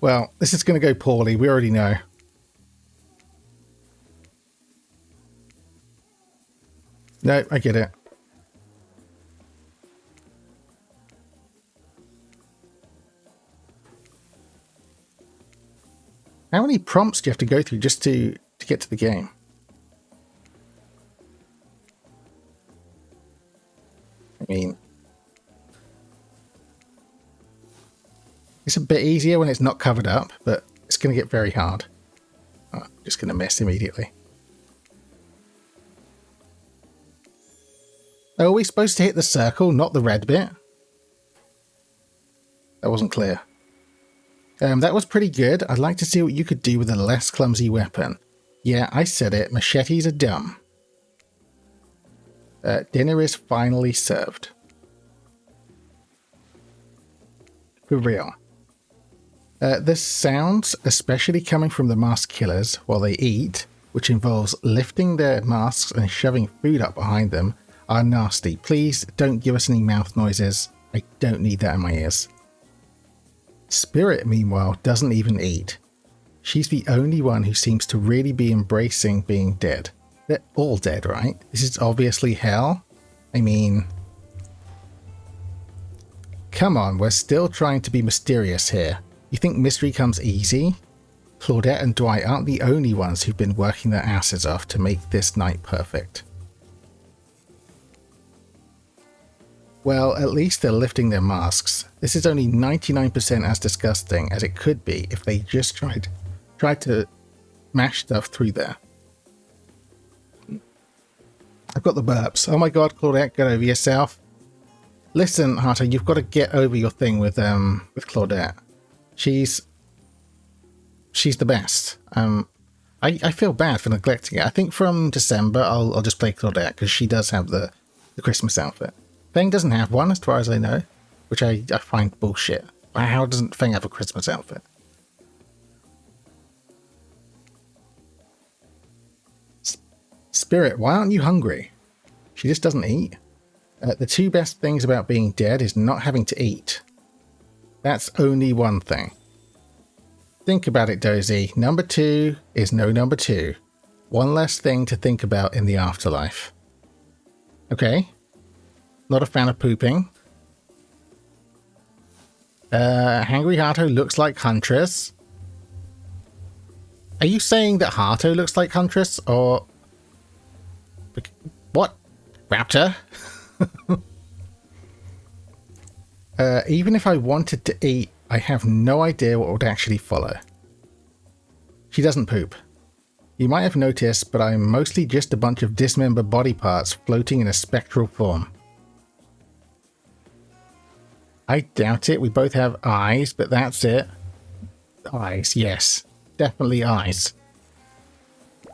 Well, this is going to go poorly. We already know. No, I get it. How many prompts do you have to go through just to get to the game? I mean, it's a bit easier when it's not covered up, but it's going to get very hard. Oh, I'm just going to miss immediately. Are we supposed to hit the circle, not the red bit? That wasn't clear. That was pretty good. I'd like to see what you could do with a less clumsy weapon. Yeah, I said it. Machetes are dumb. Dinner is finally served. For real. The sounds, especially coming from the masked killers while they eat, which involves lifting their masks and shoving food up behind them, are nasty. Please don't give us any mouth noises. I don't need that in my ears. Spirit, meanwhile, doesn't even eat. She's the only one who seems to really be embracing being dead. They're all dead, right? This is obviously hell. I mean... Come on, we're still trying to be mysterious here. You think mystery comes easy? Claudette and Dwight aren't the only ones who've been working their asses off to make this night perfect. Well, at least they're lifting their masks. This is only 99% as disgusting as it could be if they just tried to mash stuff through there. I've got the burps. Oh my god, Claudette, get over yourself. Listen, Harto, you've got to get over your thing with Claudette. She's the best. I feel bad for neglecting it. I think from December I'll just play Claudette because she does have the Christmas outfit. Fang doesn't have one, as far as I know, which I find bullshit. How doesn't Fang have a Christmas outfit? Spirit, why aren't you hungry? She just doesn't eat. The two best things about being dead is not having to eat. That's only one thing. Think about it, Dozy. Number 2 is no number 2. One less thing to think about in the afterlife. Okay. Not a fan of pooping. Hangry Harto looks like Huntress. Are you saying that Harto looks like Huntress, or... What? Raptor? Even if I wanted to eat, I have no idea what would actually follow. She doesn't poop. You might have noticed, but I'm mostly just a bunch of dismembered body parts floating in a spectral form. I doubt it. We both have eyes, but that's it. Eyes, yes. Definitely eyes.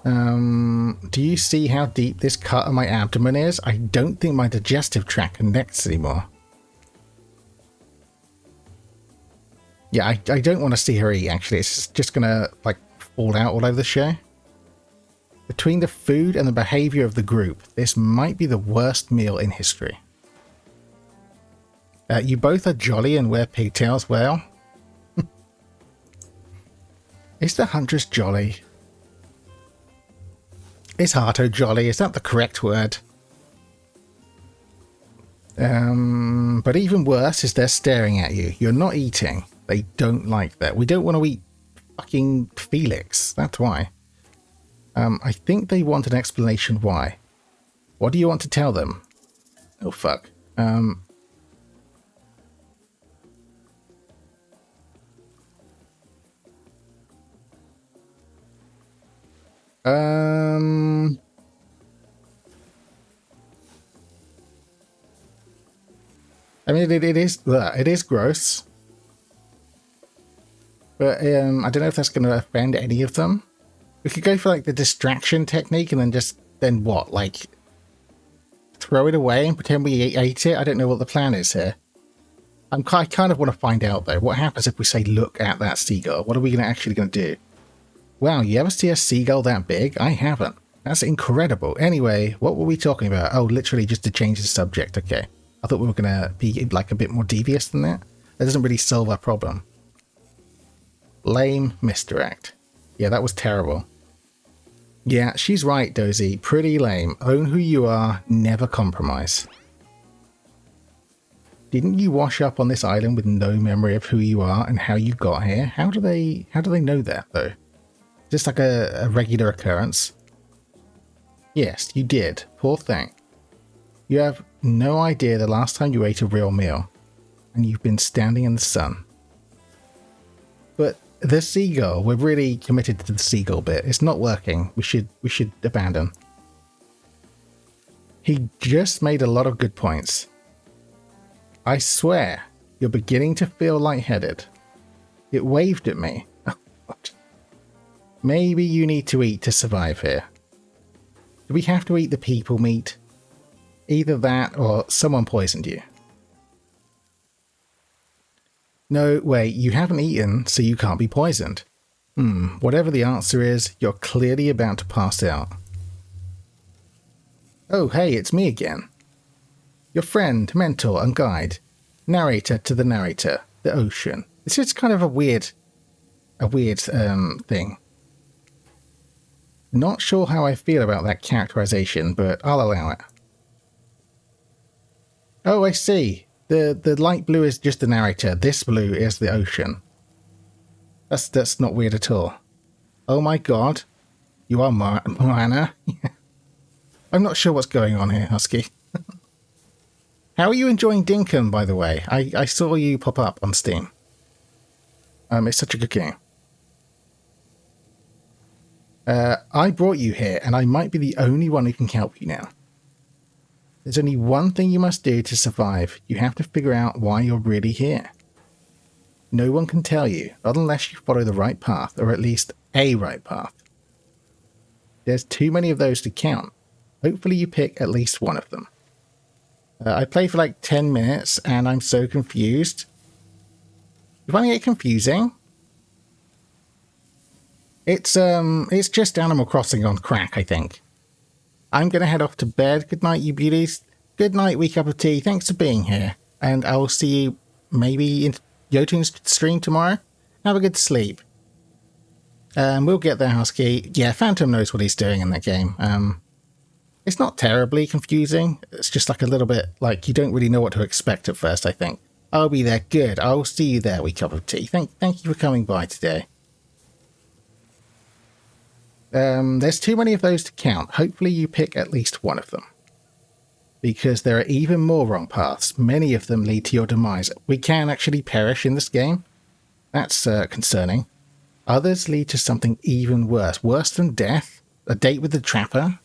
Do you see how deep this cut on my abdomen is? I don't think my digestive tract connects anymore. Yeah, I don't want to see her eat, actually. It's just gonna, like, fall out all over the show. Between the food and the behavior of the group, this might be the worst meal in history. You both are jolly and wear pigtails well. Is the Huntress jolly? Is Harto jolly? Is that the correct word? But even worse is they're staring at you. You're not eating. They don't like that. We don't want to eat fucking Felix. That's why. I think they want an explanation why. What do you want to tell them? Oh, fuck. I mean, it is gross. But I don't know if that's going to offend any of them. We could go for like the distraction technique and then what? Like throw it away and pretend we ate it? I don't know what the plan is here. I kind of want to find out though. What happens if we say, look at that seagull? What are we actually going to do? Wow, you ever see a seagull that big? I haven't. That's incredible. Anyway, what were we talking about? Oh, literally just to change the subject. Okay. I thought we were going to be like a bit more devious than that. That doesn't really solve our problem. Lame misdirect. Yeah, that was terrible. Yeah, she's right, Dozy. Pretty lame. Own who you are, never compromise. Didn't you wash up on this island with no memory of who you are and how you got here? How do they know that though? Just like a regular occurrence? Yes, you did. Poor thing. You have no idea the last time you ate a real meal, and you've been standing in the sun. But the seagull, we're really committed to the seagull bit. It's not working. We should abandon. He just made a lot of good points. I swear, you're beginning to feel lightheaded. It waved at me. Maybe you need to eat to survive here. Do we have to eat the people meat? Either that or someone poisoned you. No, wait, you haven't eaten, so you can't be poisoned. Whatever the answer is, you're clearly about to pass out. Oh, hey, it's me again. Your friend, mentor, and guide. Narrator to the narrator, the ocean. It's just kind of a weird thing. Not sure how I feel about that characterization, but I'll allow it. Oh, I see. The light blue is just the narrator. This blue is the ocean. That's not weird at all. Oh my god. You are Moana? I'm not sure what's going on here, Husky. How are you enjoying Dinkum, by the way? I saw you pop up on Steam. It's such a good game. I brought you here, and I might be the only one who can help you now. There's only one thing you must do to survive. You have to figure out why you're really here. No one can tell you, not unless you follow the right path, or at least a right path. There's too many of those to count. Hopefully you pick at least one of them. I played for like 10 minutes, and I'm so confused. You finding it confusing? It's just Animal Crossing on crack, I think. I'm going to head off to bed. Good night, you beauties. Good night, wee cup of tea. Thanks for being here. And I will see you maybe in Jotun's stream tomorrow. Have a good sleep. We'll get there, Husky. Yeah, Phantom knows what he's doing in that game. It's not terribly confusing. It's just like a little bit like you don't really know what to expect at first, I think. I'll be there. Good. I'll see you there, wee cup of tea. Thank you for coming by today. There's too many of those to count. Hopefully you pick at least one of them. Because there are even more wrong paths. Many of them lead to your demise. We can actually perish in this game. That's concerning. Others lead to something even worse. Worse than death? A date with the trapper?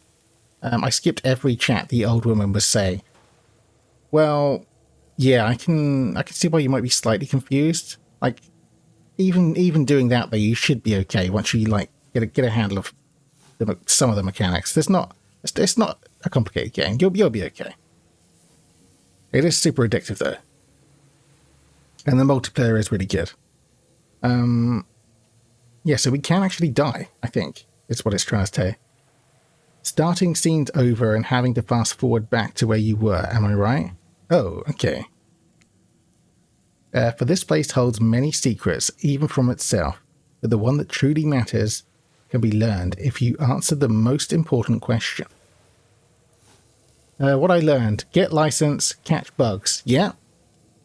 I skipped every chat the old woman was saying. Well, yeah, I can see why you might be slightly confused. Like, even doing that though, you should be okay once you like get a handle of some of the mechanics. It's not a complicated game. You'll be okay. It is super addictive though, and the multiplayer is really good. Yeah, so we can actually die, I think, is what it's trying to say. Starting scenes over and having to fast forward back to where you were, am I right? Oh, okay. For this place holds many secrets, even from itself, but the one that truly matters can be learned if you answer the most important question. What I learned, get license, catch bugs. Yeah,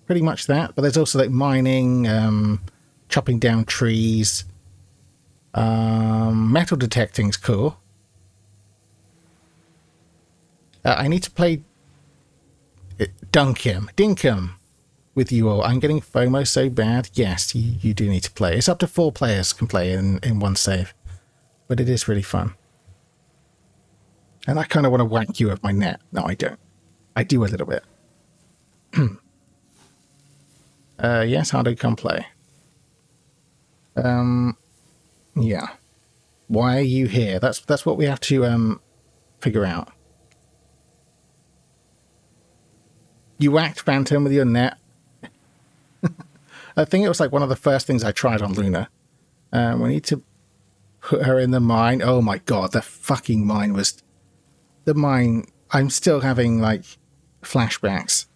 pretty much that, but there's also like mining, chopping down trees, metal detecting's cool. I need to play Dinkum with you all. I'm getting FOMO so bad. Yes, you do need to play. It's up to 4 players can play in one save. But it is really fun. And I kind of want to whack you with my net. No, I don't. I do a little bit. Yes, Hardo, come play. Yeah. Why are you here? That's what we have to figure out. You whacked Phantom with your net. I think it was like one of the first things I tried on Luna. We need to put her in the mine. Oh my god, the fucking mine was... The mine... I'm still having, like, flashbacks.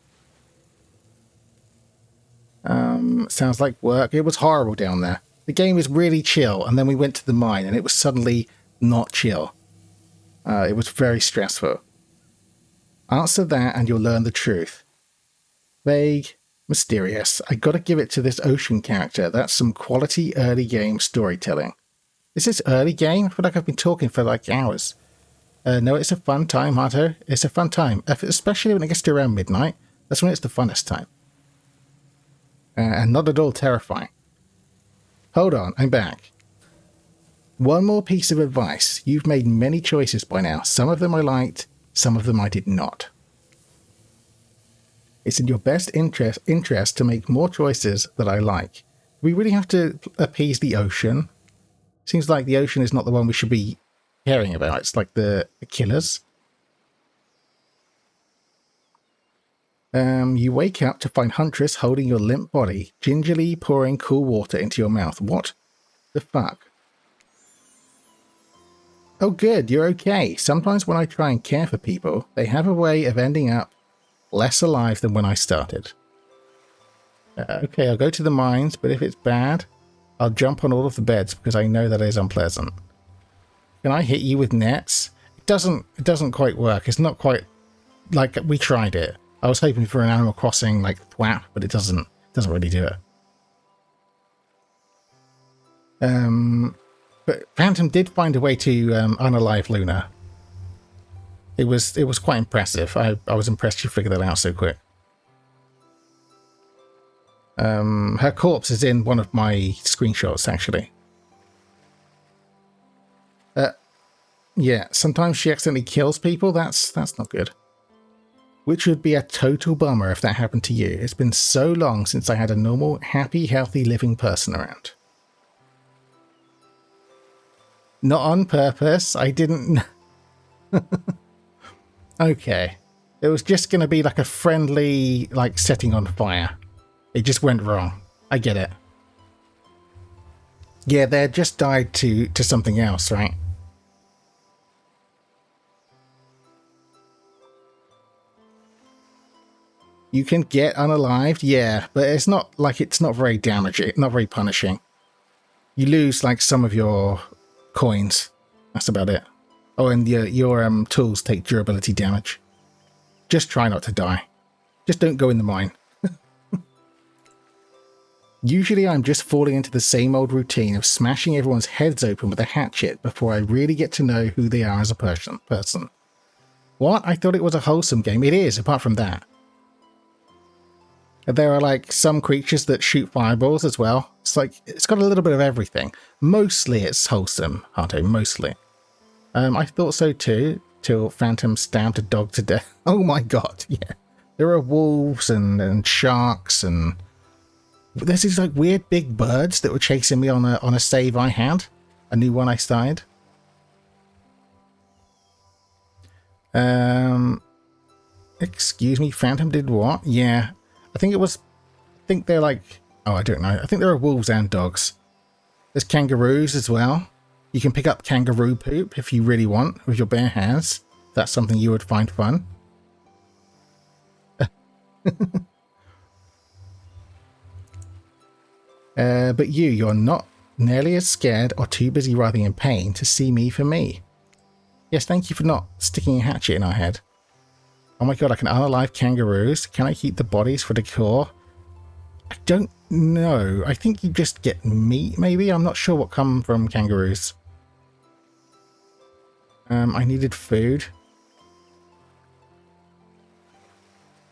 Sounds like work. It was horrible down there. The game was really chill, and then we went to the mine, and it was suddenly not chill. It was very stressful. Answer that, and you'll learn the truth. Vague, mysterious. I gotta give it to this ocean character. That's some quality early game storytelling. Is this early game? I feel like I've been talking for like hours. No, it's a fun time, Harto. It's a fun time. Especially when it gets to around midnight. That's when it's the funnest time. And not at all terrifying. Hold on, I'm back. One more piece of advice. You've made many choices by now. Some of them I liked, some of them I did not. It's in your best interest to make more choices that I like. We really have to appease the ocean. Seems like the ocean is not the one we should be caring about. It's like the killers. You wake up to find Huntress holding your limp body, gingerly pouring cool water into your mouth. What the fuck? Oh good, you're okay. Sometimes when I try and care for people, they have a way of ending up less alive than when I started. Okay, I'll go to the mines, but if it's bad, I'll jump on all of the beds because I know that is unpleasant. Can I hit you with nets? It doesn't quite work. It's not quite like we tried it. I was hoping for an Animal Crossing like thwap, but it doesn't really do it. But Phantom did find a way to unalive Luna. It was quite impressive. I was impressed you figured that out so quick. Her corpse is in one of my screenshots, actually. Yeah, sometimes she accidentally kills people. That's not good. Which would be a total bummer if that happened to you. It's been so long since I had a normal, happy, healthy living person around. Not on purpose. I didn't... Okay. It was just going to be like a friendly, like, setting on fire. It just went wrong. I get it. Yeah, they had just died to something else, right? You can get unalived, yeah, but it's not very damaging, not very punishing. You lose like some of your coins. That's about it. Oh, and your tools take durability damage. Just try not to die. Just don't go in the mine. Usually I'm just falling into the same old routine of smashing everyone's heads open with a hatchet before I really get to know who they are as a person. What? I thought it was a wholesome game. It is, apart from that. There are like some creatures that shoot fireballs as well. It's like, it's got a little bit of everything. Mostly it's wholesome, Harto, mostly. I thought so too, till Phantom stabbed a dog to death. Oh my god, yeah. There are wolves and sharks and... There's these like weird big birds that were chasing me on a save I had. A new one I started. Excuse me, Phantom did what? Yeah. I think they're like... Oh, I don't know. I think there are wolves and dogs. There's kangaroos as well. You can pick up kangaroo poop if you really want with your bare hands. That's something you would find fun. But you're not nearly as scared or too busy writhing in pain to see me for me. Yes, thank you for not sticking a hatchet in our head. Oh my god, I can unalive kangaroos. Can I keep the bodies for decor? I don't know. I think you just get meat, maybe? I'm not sure what come from kangaroos. I needed food.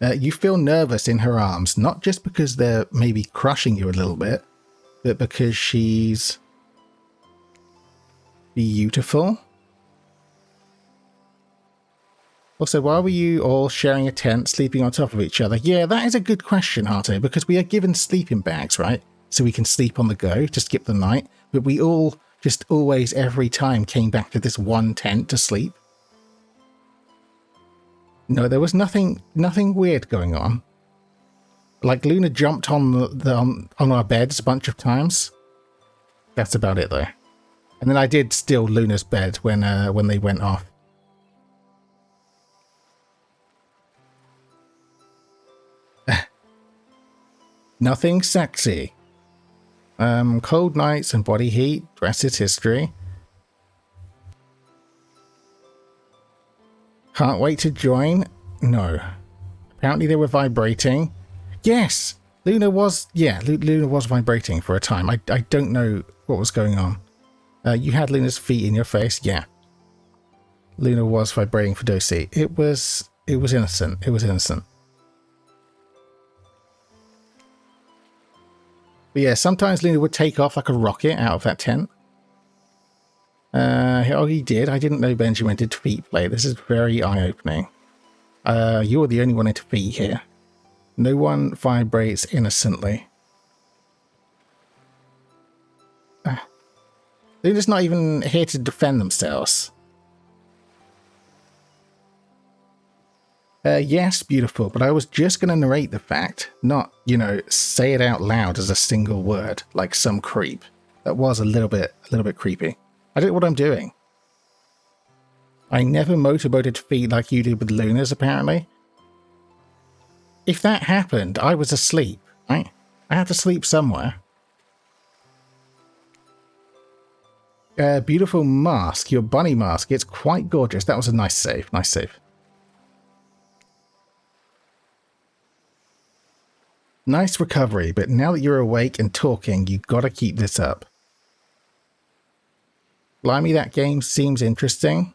You feel nervous in her arms, not just because they're maybe crushing you a little bit, but because she's beautiful. Also, why were you all sharing a tent, sleeping on top of each other? Yeah, that is a good question, Harto, because we are given sleeping bags, right? So we can sleep on the go to skip the night. But we all just always, every time, came back to this one tent to sleep. No, there was nothing weird going on. Like, Luna jumped on on our beds a bunch of times. That's about it, though. And then I did steal Luna's bed when they went off. Nothing sexy. Cold nights and body heat. Rest is history. Can't wait to join. No. Apparently they were vibrating. Yes! Luna was... Yeah, Luna was vibrating for a time. I don't know what was going on. You had Luna's feet in your face. Yeah. Luna was vibrating for Dosi. It was innocent. It was innocent. But yeah, sometimes Luna would take off like a rocket out of that tent. Oh, he did. I didn't know Benjamin did feet play. This is very eye-opening. You're the only one into feet here. No one vibrates innocently. Luna's not even here to defend themselves. Yes, beautiful, but I was just going to narrate the fact, not, you know, say it out loud as a single word, like some creep. That was a little bit creepy. I don't know what I'm doing. I never motorboated feet like you did with Luna's, apparently. If that happened, I was asleep, right? I had to sleep somewhere. Beautiful mask, your bunny mask. It's quite gorgeous. That was a nice save, nice save. Nice recovery, but now that you're awake and talking, you've got to keep this up. Blimey, that game seems interesting.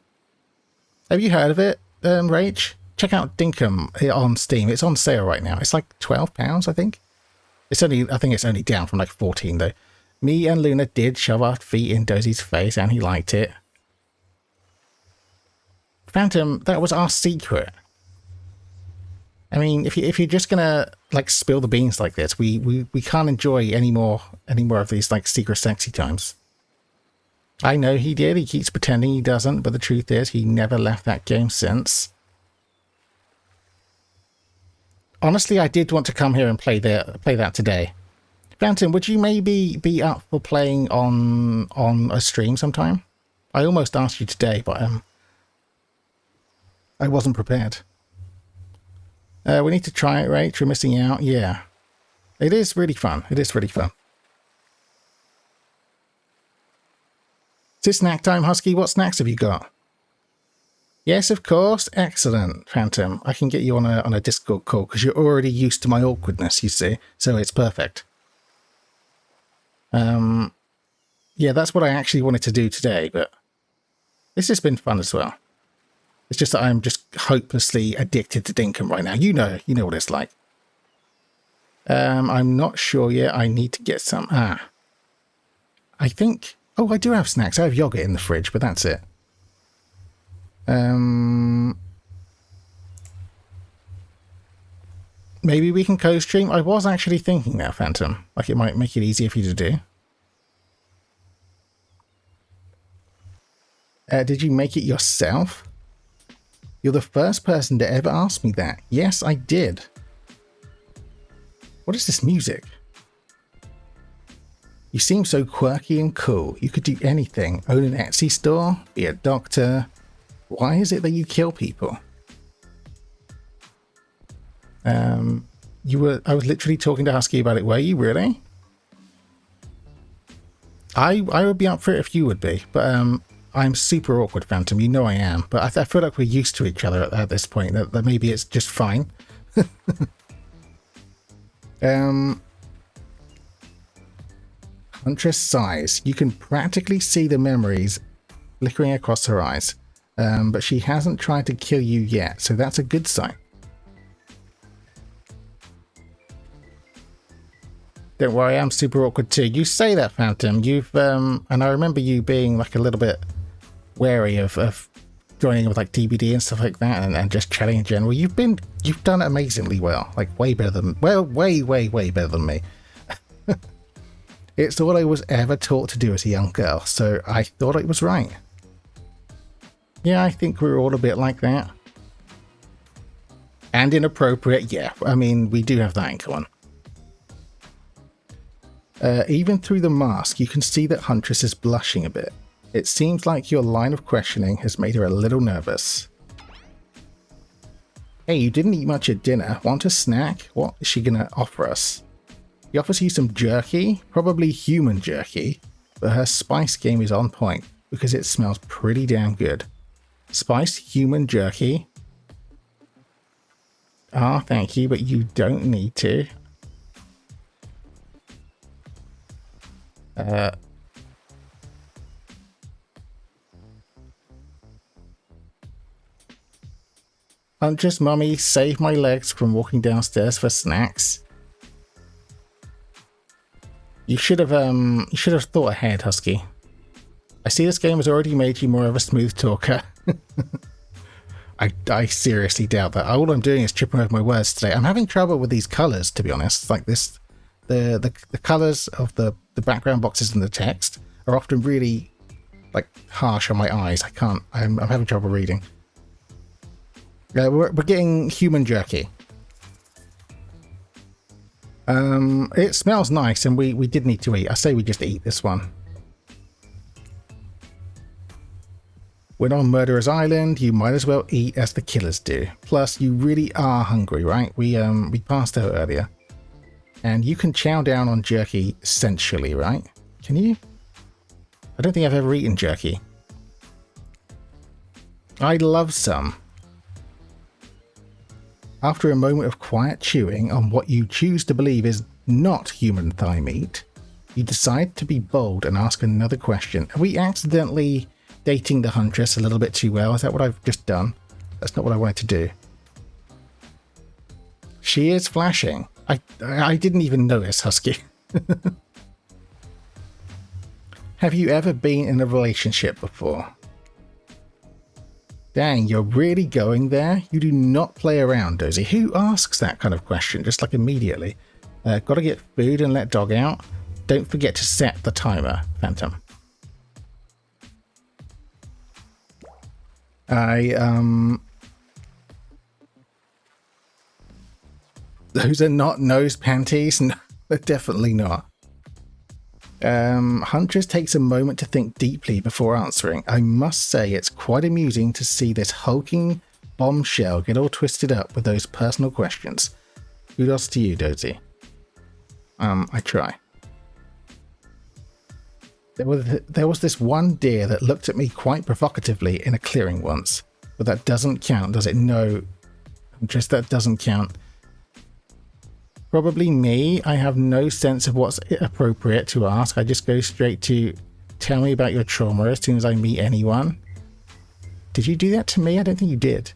Have you heard of it, Rach? Check out Dinkum on Steam. It's on sale right now. It's like £12, I think. I think it's only down from like 14 though. Me and Luna did shove our feet in Dosi's face and he liked it. Phantom, that was our secret. I mean, if you're just gonna like spill the beans like this, we can't enjoy any more of these like secret sexy times. I know he did. He keeps pretending he doesn't, but the truth is he never left that game since. Honestly, I did want to come here and play that today. Phantom, would you maybe be up for playing on a stream sometime? I almost asked you today, but I wasn't prepared. We need to try it, right? You're missing out. Yeah. It is really fun. It is really fun. Is it snack time, Husky? What snacks have you got? Yes, of course. Excellent, Phantom. I can get you on a Discord call because you're already used to my awkwardness, you see. So it's perfect. Yeah, that's what I actually wanted to do today, but this has been fun as well. It's just that I'm just hopelessly addicted to Dinkum right now. You know what it's like. I'm not sure yet. I need to get some. I think. Oh, I do have snacks. I have yogurt in the fridge, but that's it. Maybe we can co-stream. I was actually thinking that, Phantom. Like it might make it easier for you to do. Did you make it yourself? You're the first person to ever ask me that. Yes, I did. What is this music? You seem so quirky and cool. You could do anything. Own an Etsy store, be a doctor. Why is it that you kill people? I was literally talking to Husky about it. Were you really? I would be up for it if you would be, but I'm super awkward, Phantom. You know I am, but I feel like we're used to each other at this point. That maybe it's just fine. Huntress sighs. You can practically see the memories flickering across her eyes, but she hasn't tried to kill you yet, so that's a good sign. Don't worry, I'm super awkward too. You say that, Phantom. You've and I remember you being like a little bit wary of joining in with like TBD and stuff like that, and just chatting in general. You've done amazingly well, like way better than way better than me. It's all I was ever taught to do as a young girl, so I thought it was right. Yeah, I think we're all a bit like that. And inappropriate, yeah. I mean, we do have that in common. Even through the mask, you can see that Huntress is blushing a bit. It seems like your line of questioning has made her a little nervous. Hey, you didn't eat much at dinner. Want a snack? What is she gonna offer us? She offers you some jerky, probably human jerky, but her spice game is on point because it smells pretty damn good. Spiced human jerky. Ah, thank you, but you don't need to. Huntress mummy saved my legs from walking downstairs for snacks. You should have thought ahead, Husky. I see this game has already made you more of a smooth talker. I seriously doubt that. All I'm doing is tripping over my words today. I'm having trouble with these colours, to be honest. Like this, the colours of the background boxes and the text are often really like harsh on my eyes. I'm having trouble reading. We're getting human jerky. It smells nice, and we did need to eat. I say we just eat this one. When on Murderer's Island, you might as well eat as the killers do. Plus, you really are hungry, right? We passed out earlier. And you can chow down on jerky sensually, right? Can you? I don't think I've ever eaten jerky. I'd love some. After a moment of quiet chewing on what you choose to believe is not human thigh meat, you decide to be bold and ask another question. Are we accidentally dating the Huntress a little bit too well? Is that what I've just done? That's not what I wanted to do. She is flashing. I didn't even notice, Husky. Have you ever been in a relationship before? Dang, you're really going there? You do not play around, Dozy. Who asks that kind of question just like immediately? Gotta get food and let dog out. Don't forget to set the timer, Phantom. Those are not nose panties? No, they're definitely not. Huntress takes a moment to think deeply before answering. I must say it's quite amusing to see this hulking bombshell get all twisted up with those personal questions. Kudos to you, Dozy. I try. There was this one deer that looked at me quite provocatively in a clearing once. But that doesn't count, does it? No. Huntress, that doesn't count. Probably me. I have no sense of what's appropriate to ask. I just go straight to tell me about your trauma as soon as I meet anyone. Did you do that to me? I don't think you did.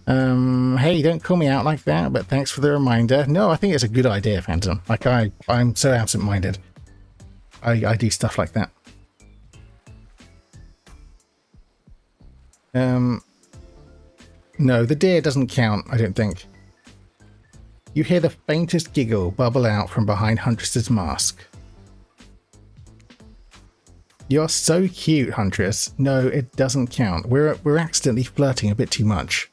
Hey, don't call me out like that, but thanks for the reminder. No, I think it's a good idea, Phantom. Like, I'm so absent-minded. I do stuff like that. No, the deer doesn't count, I don't think. You hear the faintest giggle bubble out from behind Huntress's mask. You're so cute, Huntress. No, it doesn't count. We're accidentally flirting a bit too much.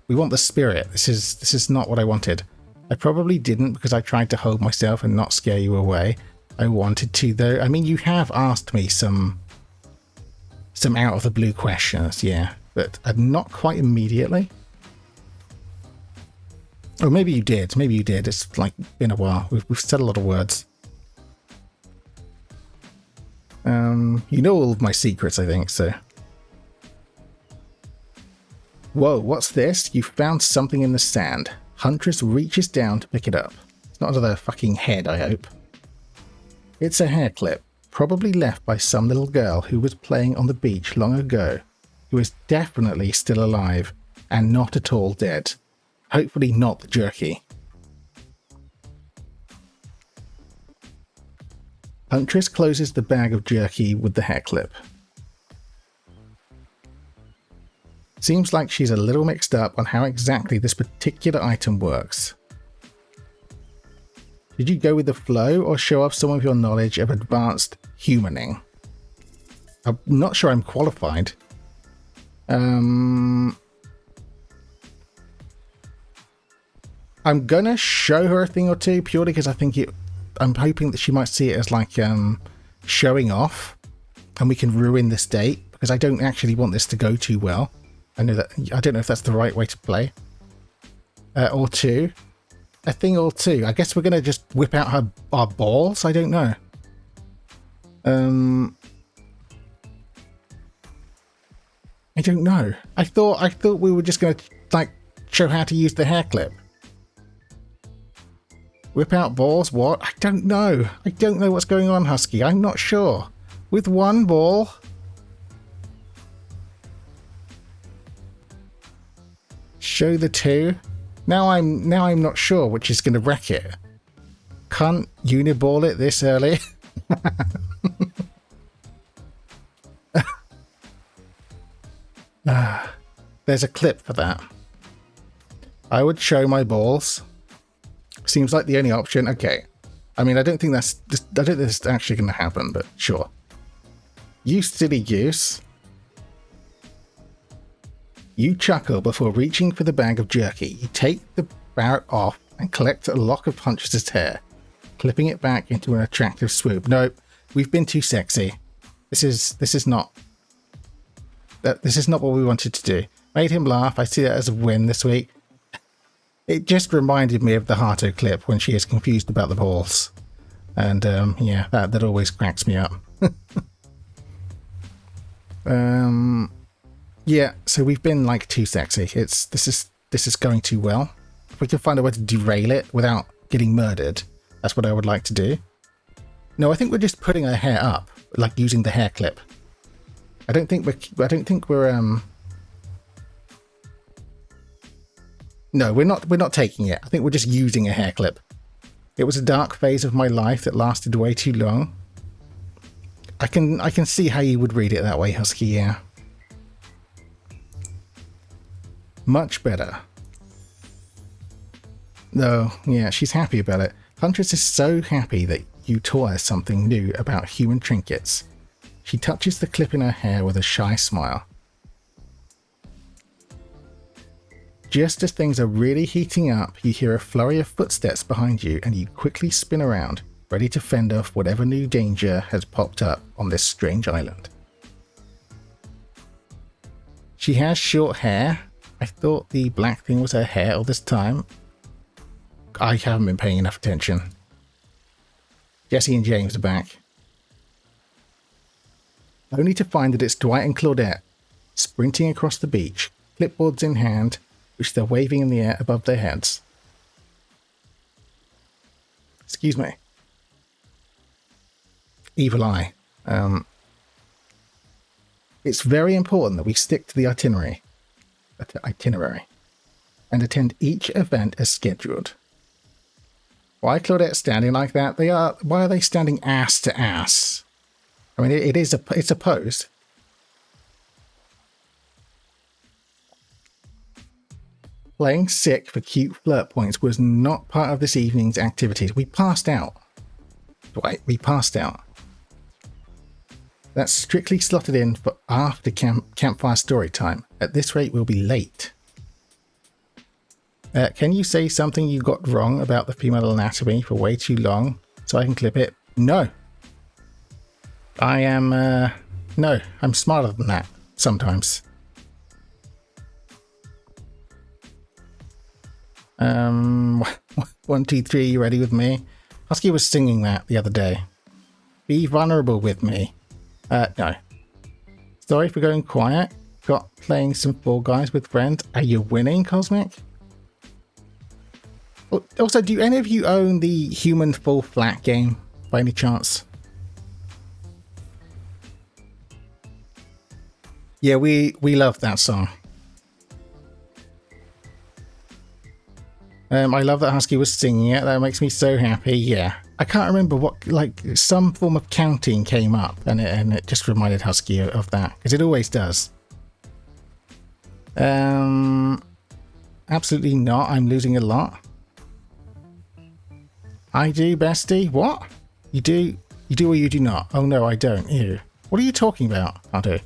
We want the spirit. This is not what I wanted. I probably didn't because I tried to hold myself and not scare you away. I wanted to, though. I mean, you have asked me some out of the blue questions, yeah, but not quite immediately. Oh, maybe you did. Maybe you did. It's like been a while. We've said a lot of words. You know all of my secrets, I think, so. Whoa, what's this? You found something in the sand. Huntress reaches down to pick it up. It's not another fucking head, I hope. It's a hair clip, probably left by some little girl who was playing on the beach long ago, who is definitely still alive and not at all dead. Hopefully not the jerky. Huntress closes the bag of jerky with the hair clip. Seems like she's a little mixed up on how exactly this particular item works. Did you go with the flow or show off some of your knowledge of advanced humaning? I'm not sure I'm qualified. I'm gonna show her a thing or two purely because I think I'm hoping that she might see it as like showing off, and we can ruin this date because I don't actually want this to go too well. I don't know if that's the right way to play. Or two. A thing or two. I guess we're gonna just whip out our balls. I don't know. I don't know. I thought we were just gonna like show how to use the hair clip. Whip out balls? What? I don't know. I don't know what's going on, Husky. I'm not sure. With one ball. Show the two. Now I'm not sure which is going to wreck it. Can't uniball it this early. There's a clip for that. I would show my balls. Seems like the only option. Okay. I mean, I don't think this is actually going to happen, but sure. You silly goose. You chuckle before reaching for the bag of jerky. You take the barrett off and collect a lock of Huntress's hair, clipping it back into an attractive swoop. Nope, we've been too sexy. This is not what we wanted to do. Made him laugh. I see that as a win this week. It just reminded me of the Hato clip when she is confused about the balls. And yeah, that always cracks me up. Yeah, so we've been like too sexy. This is going too well. If we can find a way to derail it without getting murdered, that's what I would like to do. No, I think we're just putting her hair up, like using the hair clip. I don't think we're No, we're not taking it. I think we're just using a hair clip. It was a dark phase of my life that lasted way too long. I can see how you would read it that way, Husky, yeah. Much better. No, yeah, she's happy about it. Huntress is so happy that you taught her something new about human trinkets. She touches the clip in her hair with a shy smile. Just as things are really heating up, you hear a flurry of footsteps behind you and you quickly spin around, ready to fend off whatever new danger has popped up on this strange island. She has short hair. I thought the black thing was her hair all this time. I haven't been paying enough attention. Jesse and James are back. Only to find that it's Dwight and Claudette, sprinting across the beach, clipboards in hand, which they're waving in the air above their heads. Excuse me. Evil eye. It's very important that we stick to the itinerary and attend each event as scheduled. Why Claudette standing like that? Why are they standing ass to ass? I mean, it's a pose. Playing sick for cute flirt points was not part of this evening's activities. We passed out. Dwight, we passed out. That's strictly slotted in for after campfire story time. At this rate, we'll be late. Can you say something you got wrong about the female anatomy for way too long so I can clip it? No. I am, no, I'm smarter than that sometimes. 1, 2, 3, you ready with me? Husky was singing that the other day. Be vulnerable with me. No. Sorry for going quiet. Got playing some Fall Guys with friends. Are you winning, Cosmic? Also, do any of you own the Human Fall Flat game by any chance? Yeah, we love that song. I love that Husky was singing it. That makes me so happy. Yeah, I can't remember what, like, some form of counting came up, and it just reminded Husky of that, because it always does. Absolutely not. I'm losing a lot. I do, bestie. What? You do or you do not? Oh no, I don't. Ew. What are you talking about? I do.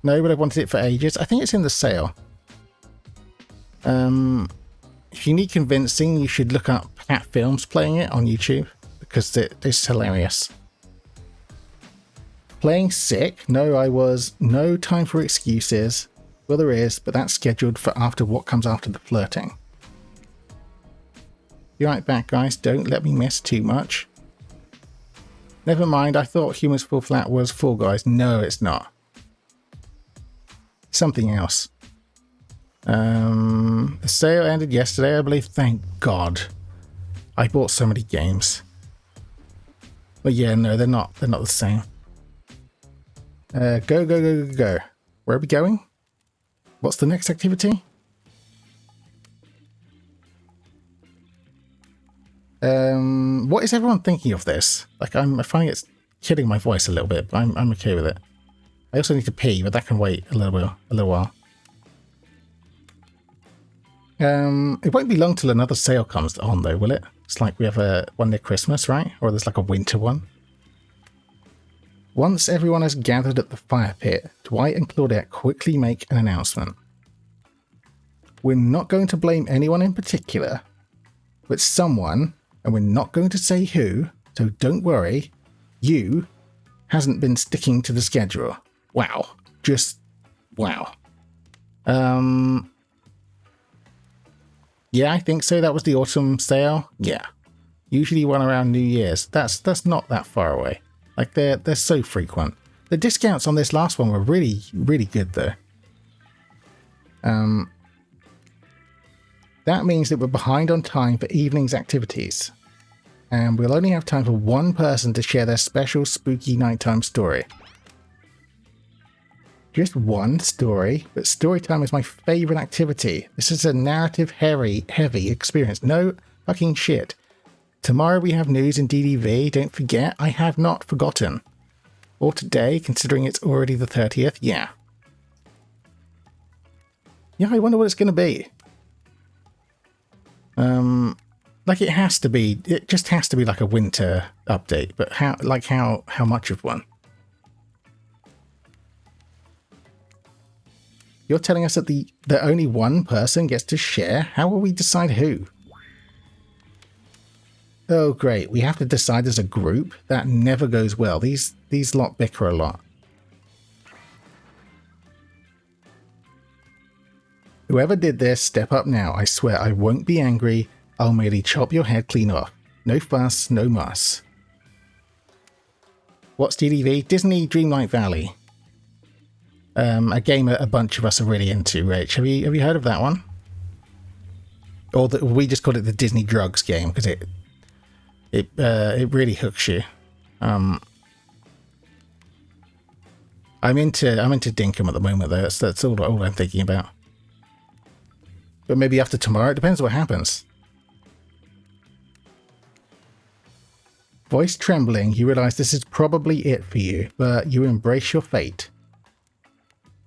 No, but I've wanted it for ages. I think it's in the sale. If you need convincing, you should look up Pat Films playing it on YouTube because it's hilarious. Playing sick? No, I was. No time for excuses. Well, there is, but that's scheduled for after what comes after the flirting. Be right back, guys. Don't let me miss too much. Never mind, I thought Humans Fall Flat was Fall Guys. No, it's not. Something else. The sale ended yesterday, I believe. Thank God. I bought so many games. But yeah, no, they're not the same. Go. Where are we going? What's the next activity? What is everyone thinking of this? Like, I find it's killing my voice a little bit, but I'm okay with it. I also need to pee, but that can wait a little while. It won't be long till another sale comes on, though, will it? It's like we have one near Christmas, right? Or there's like a winter one. Once everyone has gathered at the fire pit, Dwight and Claudette quickly make an announcement. We're not going to blame anyone in particular, but someone, and we're not going to say who, so don't worry, you hasn't been sticking to the schedule. Wow. Just wow. Yeah, I think so. That was the autumn sale. Yeah. Usually one around New Year's. That's not that far away. Like they're so frequent. The discounts on this last one were really, really good though. That means that we're behind on time for evening's activities. And we'll only have time for one person to share their special spooky nighttime story. Just one story, but story time is my favorite activity. This is a narrative heavy experience. No fucking shit. Tomorrow we have news in DDV. Don't forget, I have not forgotten. Or today, considering it's already the 30th. Yeah. Yeah, I wonder what it's going to be. Like it has to be. It just has to be like a winter update. But how much of one? You're telling us that that only one person gets to share? How will we decide who? Oh, great. We have to decide as a group? That never goes well. These lot bicker a lot. Whoever did this, step up now. I swear I won't be angry. I'll merely chop your head clean off. No fuss, no muss. What's DDV? Disney Dreamlight Valley. A game a bunch of us are really into, Rach. Have you heard of that one? Or we just call it the Disney Drugs game because it really hooks you. I'm into Dinkum at the moment though. That's all I'm thinking about. But maybe after tomorrow, it depends what happens. Voice trembling, you realise this is probably it for you, but you embrace your fate.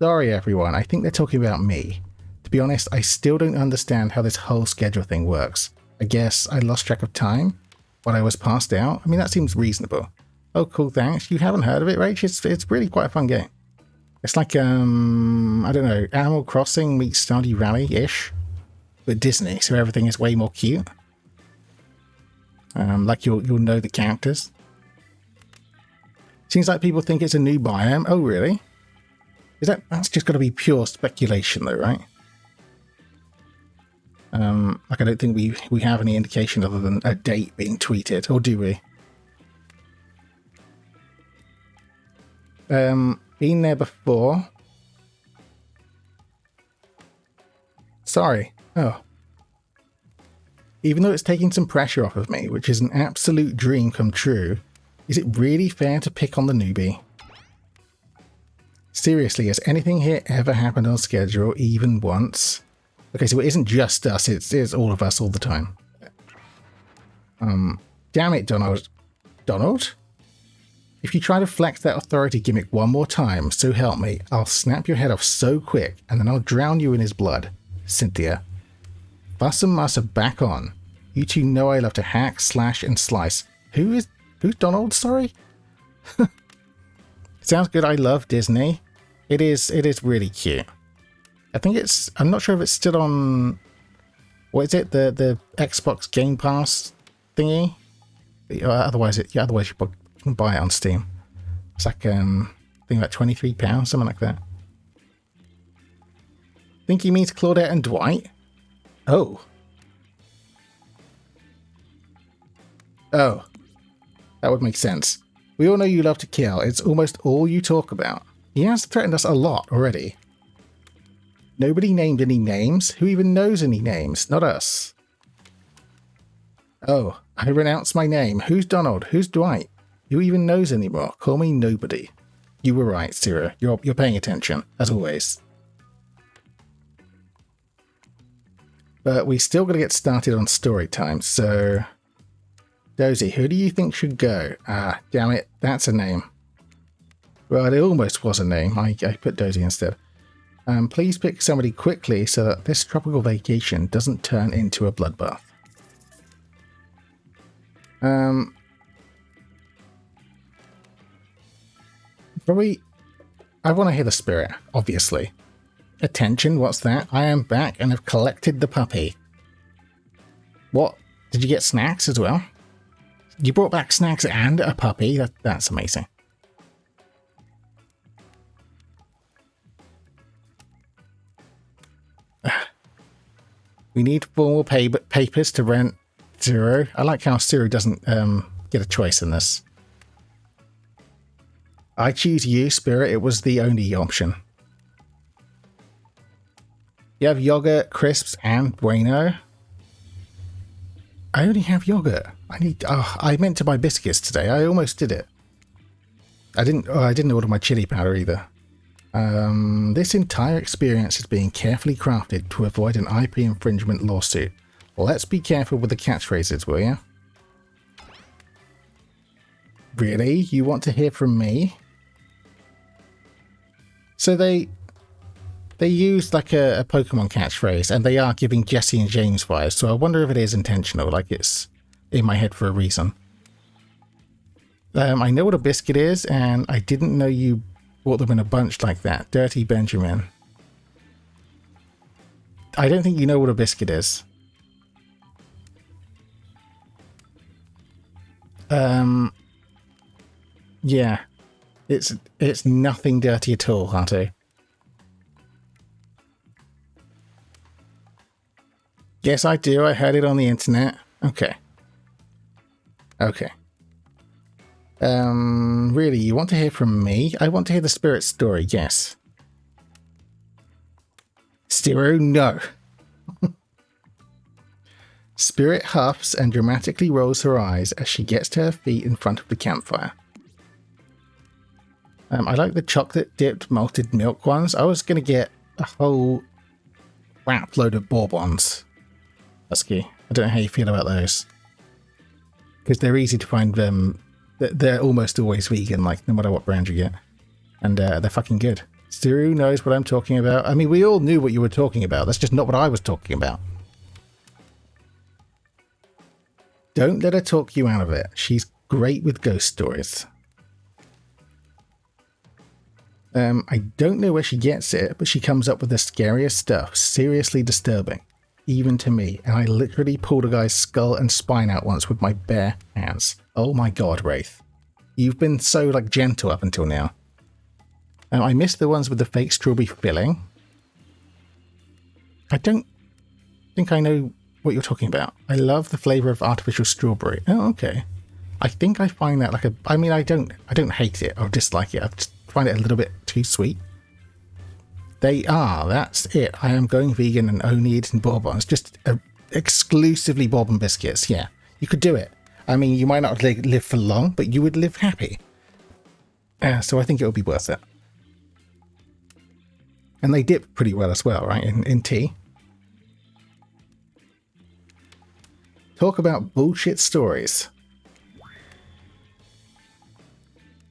Sorry everyone, I think they're talking about me. To be honest, I still don't understand how this whole schedule thing works. I guess I lost track of time while I was passed out. I mean, that seems reasonable. Oh, cool, thanks. You haven't heard of it, Rach? It's really quite a fun game. It's like, I don't know, Animal Crossing meets Stardew Valley-ish. But Disney, so everything is way more cute. Like you'll know the characters. Seems like people think it's a new biome. Oh, really? That's just got to be pure speculation, though, right? Like I don't think we have any indication other than a date being tweeted, or do we? Been there before. Sorry. Oh. Even though it's taking some pressure off of me, which is an absolute dream come true, is it really fair to pick on the newbie? Seriously, has anything here ever happened on schedule even once? Okay, so it isn't just us, it's all of us all the time. Damn it, Donald. Donald? If you try to flex that authority gimmick one more time, so help me, I'll snap your head off so quick, and then I'll drown you in his blood. Cynthia. Fuss and Muss are back on. You two know I love to hack, slash, and slice. Who's Donald, sorry? Sounds good, I love Disney. It is really cute. I think I'm not sure if it's still on, what is it, the Xbox Game Pass thingy? Otherwise you can buy it on Steam. It's like, I think about £23, something like that. Think he means Claudette and Dwight? Oh. Oh. That would make sense. We all know you love to kill. It's almost all you talk about. He has threatened us a lot already. Nobody named any names. Who even knows any names? Not us. Oh, I renounce my name. Who's Donald? Who's Dwight? Who even knows anymore? Call me nobody. You were right, Sarah. You're paying attention, as always. But we still got to get started on story time, so... Dozy, who do you think should go? Ah, damn it, that's a name. Well, it almost was a name. I put Dozy instead. Please pick somebody quickly so that this tropical vacation doesn't turn into a bloodbath. Probably, I want to hear the spirit, obviously. Attention, what's that? I am back and have collected the puppy. What? Did you get snacks as well? You brought back snacks and a puppy? That's amazing. We need formal papers to rent Zero. I like how Zero doesn't get a choice in this. I choose you, Spirit. It was the only option. You have yogurt, crisps, and bueno. I only have yogurt. I meant to buy biscuits today. I almost did it. I didn't order my chili powder either. This entire experience is being carefully crafted to avoid an IP infringement lawsuit. Let's be careful with the catchphrases, will you? Really? You want to hear from me? So they used like a Pokemon catchphrase, and they are giving Jesse and James vibes, so I wonder if it is intentional, like it's in my head for a reason. I know what a biscuit is, and I didn't know you bought them in a bunch like that. Dirty Benjamin. I don't think you know what a biscuit is. Yeah. It's nothing dirty at all, Hato. Yes, I do. I heard it on the internet. Okay. Okay. Really, you want to hear from me? I want to hear the spirit story, yes. Zero, no. Spirit huffs and dramatically rolls her eyes as she gets to her feet in front of the campfire. I like the chocolate-dipped malted milk ones. I was going to get a whole crap load of bourbons. Husky. I don't know how you feel about those. Because they're easy to find. They're almost always vegan, like no matter what brand you get. And they're fucking good. Stu knows what I'm talking about. I mean, we all knew what you were talking about. That's just not what I was talking about. Don't let her talk you out of it. She's great with ghost stories. I don't know where she gets it, but she comes up with the scariest stuff. Seriously disturbing. Even to me. And I literally pulled a guy's skull and spine out once with my bare hands. Oh my god, Wraith. You've been so, like, gentle up until now. I missed the ones with the fake strawberry filling. I don't think I know what you're talking about. I love the flavour of artificial strawberry. Oh, okay. I think I find that like a... I mean, I don't hate it or dislike it. I just find it a little bit too sweet. They are. That's it. I am going vegan and only eating bourbons. Just exclusively bourbon biscuits. Yeah, you could do it. I mean, you might not live for long, but you would live happy. So I think it would be worth it. And they dip pretty well as well, right? In tea. Talk about bullshit stories.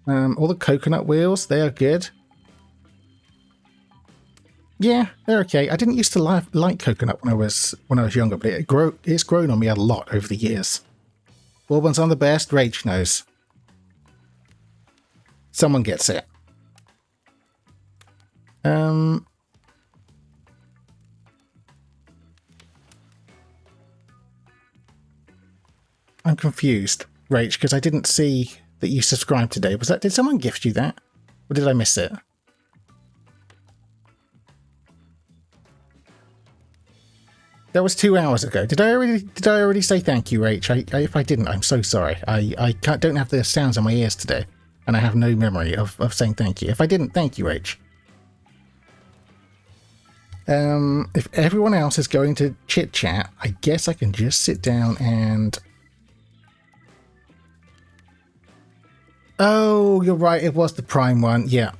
All the coconut wheels, they are good. Yeah, they're okay. I didn't used to like coconut when I was younger, but it's grown on me a lot over the years. Bourbon's on the best, Rach knows. Someone gets it. I'm confused, Rach, because I didn't see that you subscribed today. Did someone gift you that? Or did I miss it? That was 2 hours ago. Did I already say thank you, Rach? If I didn't, I'm so sorry. I don't have the sounds on my ears today, and I have no memory of saying thank you. If I didn't, thank you, Rach. If everyone else is going to chit chat, I guess I can just sit down and. Oh, you're right. It was the Prime one. Yeah.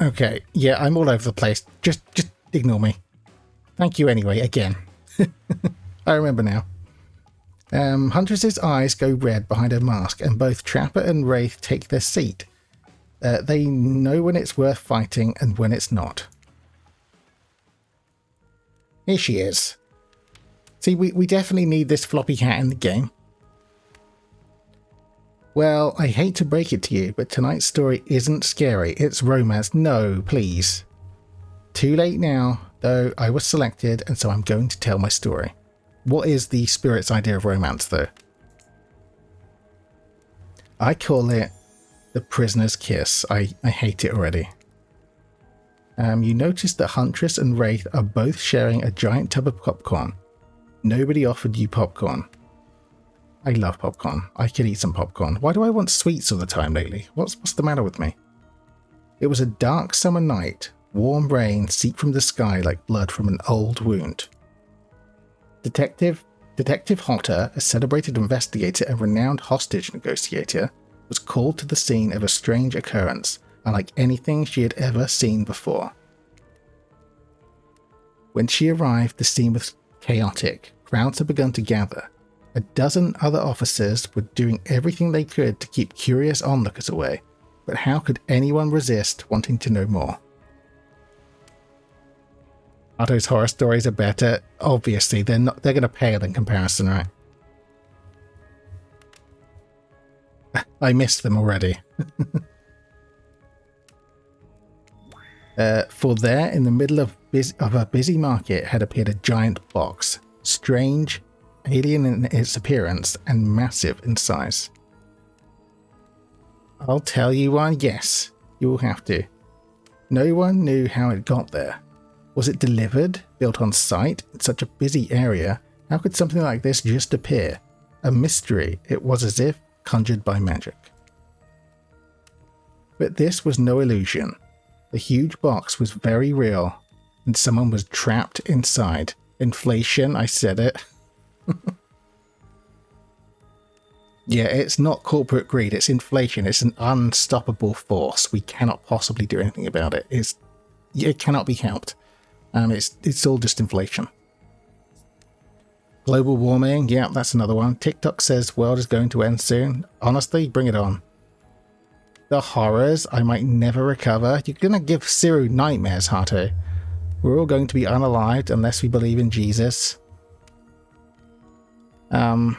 Okay. Yeah, I'm all over the place. Just ignore me. Thank you anyway, again. I remember now. Huntress's eyes go red behind her mask, and both Trapper and Wraith take their seat. They know when it's worth fighting and when it's not. Here she is. See, we definitely need this floppy hat in the game. Well, I hate to break it to you, but tonight's story isn't scary. It's romance. No, please. Too late now. Though I was selected, and so I'm going to tell my story. What is the spirit's idea of romance, though? I call it the prisoner's kiss. I hate it already. You notice that Huntress and Wraith are both sharing a giant tub of popcorn. Nobody offered you popcorn. I love popcorn. I could eat some popcorn. Why do I want sweets all the time lately? What's the matter with me? It was a dark summer night. Warm rain seeped from the sky like blood from an old wound. Detective Hotter, a celebrated investigator and renowned hostage negotiator, was called to the scene of a strange occurrence, unlike anything she had ever seen before. When she arrived, the scene was chaotic. Crowds had begun to gather. A dozen other officers were doing everything they could to keep curious onlookers away, but how could anyone resist wanting to know more? Otto's horror stories are better. Obviously, they're going to pale in comparison, right? I missed them already. For there, in the middle of a busy market, had appeared a giant box, strange, alien in its appearance, and massive in size. I'll tell you one, yes, you will have to. No one knew how it got there. Was it delivered, built on site, in such a busy area? How could something like this just appear? A mystery. It was as if conjured by magic. But this was no illusion. The huge box was very real, and someone was trapped inside. Inflation, I said it. Yeah, it's not corporate greed, it's inflation. It's an unstoppable force. We cannot possibly do anything about it. It cannot be helped. It's all just inflation. Global warming, yeah, that's another one. TikTok says world is going to end soon. Honestly, bring it on. The horrors, I might never recover. You're going to give Siru nightmares, Hato. We're all going to be unalived unless we believe in Jesus. And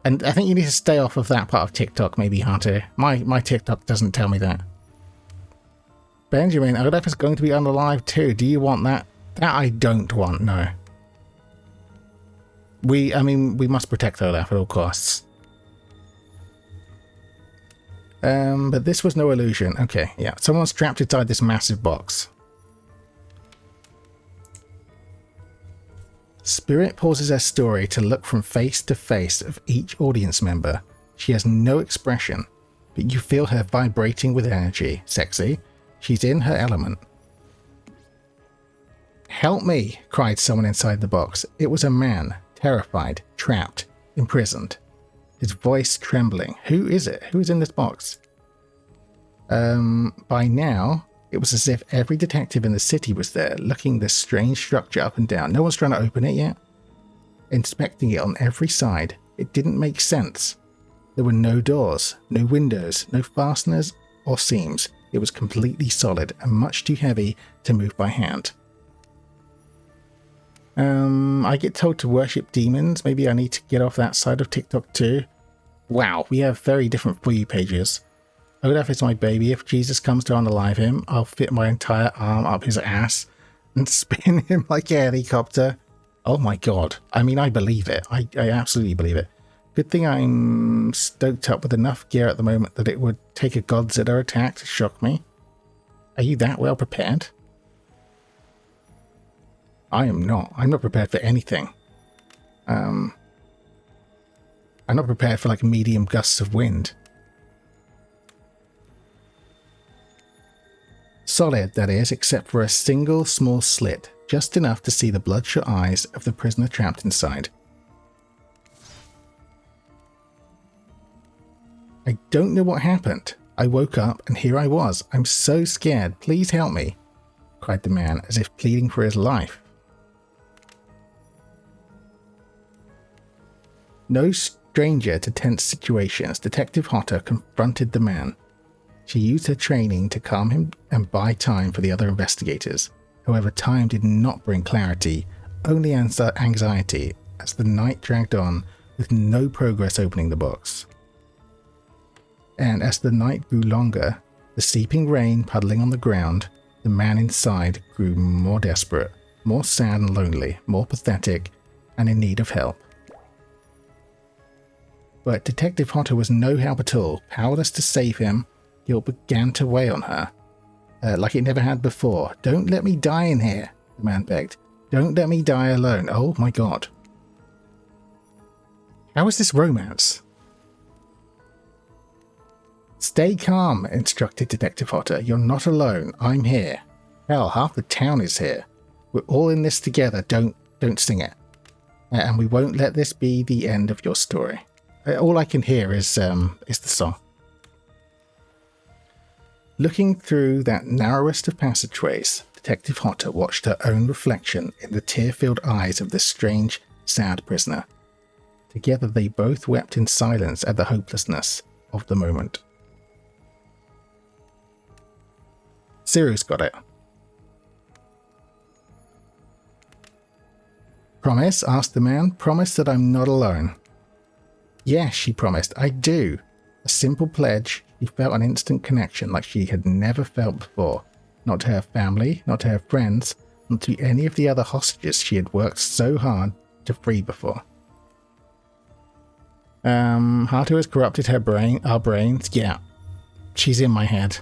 I think you need to stay off of that part of TikTok, maybe, Hato. My TikTok doesn't tell me that. Benjamin, Olaf is going to be unalive too. Do you want that? That I don't want, no. We must protect Olaf at all costs. But this was no illusion. Okay, yeah. Someone's trapped inside this massive box. Spirit pauses her story to look from face to face of each audience member. She has no expression, but you feel her vibrating with energy. Sexy. She's in her element. Help me, cried someone inside the box. It was a man, terrified, trapped, imprisoned. His voice trembling. Who is it? Who is in this box? By now, it was as if every detective in the city was there, looking this strange structure up and down. No one's trying to open it yet. Inspecting it on every side. It didn't make sense. There were no doors, no windows, no fasteners or seams. It was completely solid and much too heavy to move by hand. I get told to worship demons. Maybe I need to get off that side of TikTok too. Wow, we have very different For You pages. Olaf is my baby. If Jesus comes to unalive him, I'll fit my entire arm up his ass and spin him like a helicopter. Oh my god. I mean, I believe it. I absolutely believe it. Good thing I'm stoked up with enough gear at the moment that it would take a Godzilla attack to shock me. Are you that well prepared? I am not. I'm not prepared for anything. I'm not prepared for like medium gusts of wind. Solid, that is, except for a single small slit, just enough to see the bloodshot eyes of the prisoner trapped inside. I don't know what happened. I woke up and here I was. I'm so scared. Please help me, cried the man as if pleading for his life. No stranger to tense situations, Detective Hotter confronted the man. She used her training to calm him and buy time for the other investigators. However, time did not bring clarity, only anxiety as the night dragged on with no progress opening the box. And as the night grew longer, the seeping rain puddling on the ground, the man inside grew more desperate, more sad and lonely, more pathetic, and in need of help. But Detective Hotter was no help at all. Powerless to save him, guilt began to weigh on her, like it never had before. Don't let me die in here, the man begged. Don't let me die alone. Oh my god. How is this romance? Stay calm, instructed Detective Hotter. You're not alone. I'm here. Hell, half the town is here. We're all in this together. Don't sing it. And we won't let this be the end of your story. All I can hear is the song. Looking through that narrowest of passageways, Detective Hotter watched her own reflection in the tear-filled eyes of this strange, sad prisoner. Together they both wept in silence at the hopelessness of the moment. Ciru's got it. Promise? Asked the man. Promise that I'm not alone. Yes, she promised. I do. A simple pledge. She felt an instant connection like she had never felt before. Not to her family, not to her friends, not to any of the other hostages she had worked so hard to free before. Hato has corrupted our brains. Yeah. She's in my head.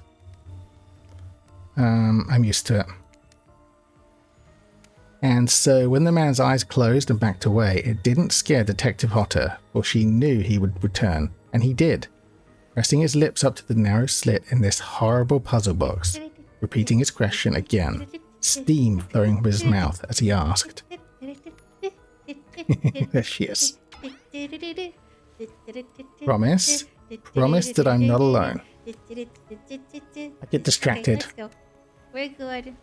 I'm used to it. And so when the man's eyes closed and backed away, it didn't scare Detective Hotter, for she knew he would return, and he did, pressing his lips up to the narrow slit in this horrible puzzle box, repeating his question again, steam flowing from his mouth as he asked. There she is. Promise? Promise that I'm not alone. I get distracted. Okay, let's go. We're good.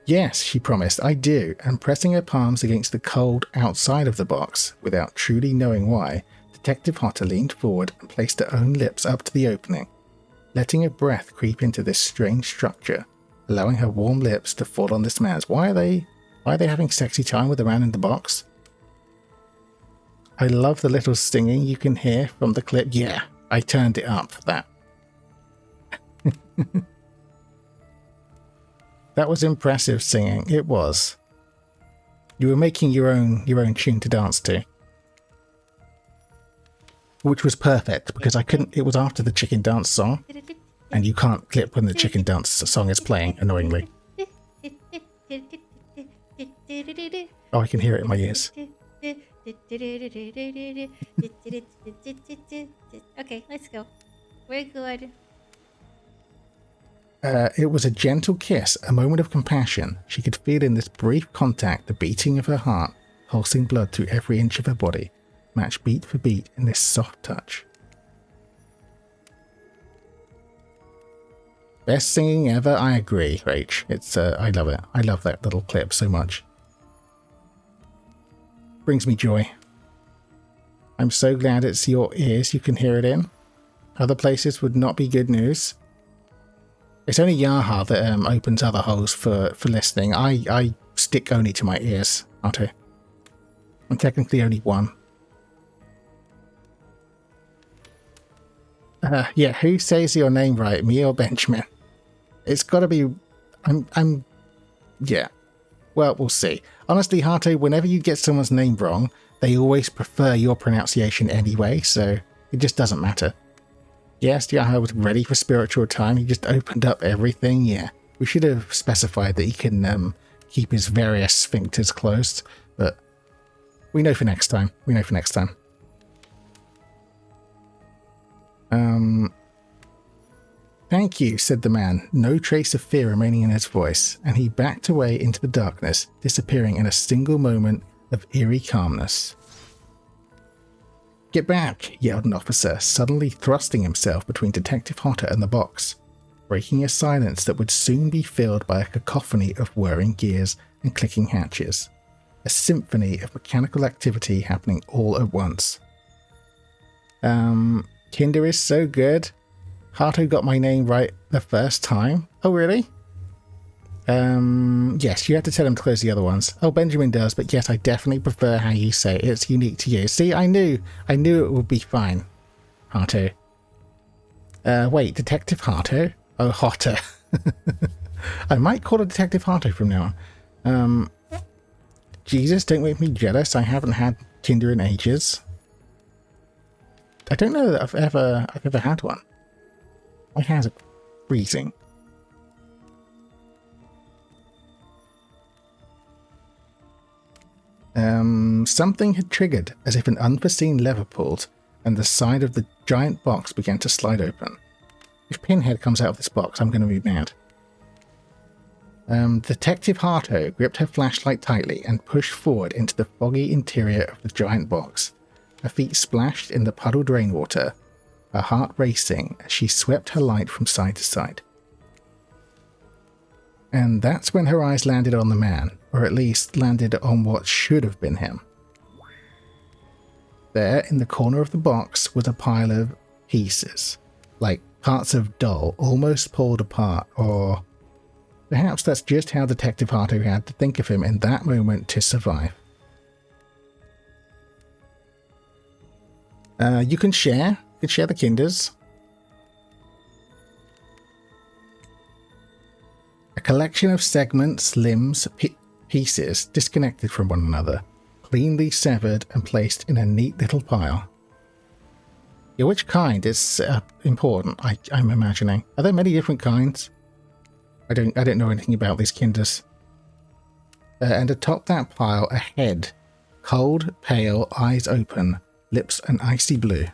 Yes, she promised, I do, and pressing her palms against the cold outside of the box, without truly knowing why, Detective Hotter leaned forward and placed her own lips up to the opening, letting her breath creep into this strange structure, allowing her warm lips to fall on this man's. Why are they having sexy time with the man in the box? I love the little singing you can hear from the clip. Yeah, I turned it up for that. That was impressive singing. It was. You were making your own tune to dance to. Which was perfect because I couldn't. It was after the chicken dance song. And you can't clip when the chicken dance song is playing, annoyingly. Oh, I can hear it in my ears. Okay, let's go. We're good. It was a gentle kiss, a moment of compassion. She could feel in this brief contact the beating of her heart, pulsing blood through every inch of her body, matched beat for beat in this soft touch. Best singing ever, I agree, Rach. It's I love it. I love that little clip so much. brings me joy. I'm so glad it's your ears you can hear it in. Other places would not be good news. It's only Yaha that opens other holes for listening. I stick only to my ears, Hato. I'm technically only one. Yeah, who says your name right, me or Benjamin? It's got to be... Yeah. Well, we'll see. Honestly, Hato, whenever you get someone's name wrong, they always prefer your pronunciation anyway, so it just doesn't matter. Yes, Yaha was ready for spiritual time. He just opened up everything. Yeah, we should have specified that he can keep his various sphincters closed, but we know for next time. Thank you, said the man, no trace of fear remaining in his voice, and he backed away into the darkness, disappearing in a single moment of eerie calmness. Get back, yelled an officer, suddenly thrusting himself between Detective Hato and the box, breaking a silence that would soon be filled by a cacophony of whirring gears and clicking hatches, a symphony of mechanical activity happening all at once. Kinder is so good. Hato got my name right the first time. Oh, really? Yes, you have to tell him to close the other ones. Oh, Benjamin does, but yes, I definitely prefer how you say it. It's unique to you. See, I knew it would be fine. Hato. Wait, Detective Hato? Oh, Hato. I might call it Detective Hato from now on. Jesus, don't make me jealous. I haven't had Kinder in ages. I don't know that I've ever had one. My hands are freezing. Something had triggered, as if an unforeseen lever pulled, and the side of the giant box began to slide open. If Pinhead comes out of this box, I'm going to be mad. Detective Hato gripped her flashlight tightly and pushed forward into the foggy interior of the giant box. Her feet splashed in the puddled rainwater, her heart racing as she swept her light from side to side. And that's when her eyes landed on the man, or at least landed on what should have been him. There, in the corner of the box, was a pile of pieces, like parts of doll, almost pulled apart, or perhaps that's just how Detective Hato had to think of him in that moment to survive. You can share the kinders. A collection of segments, limbs, pieces disconnected from one another, cleanly severed and placed in a neat little pile. Yeah, which kind is important, I'm imagining. Are there many different kinds? I don't know anything about these kinders. And atop that pile, a head. Cold, pale, eyes open, lips an icy blue.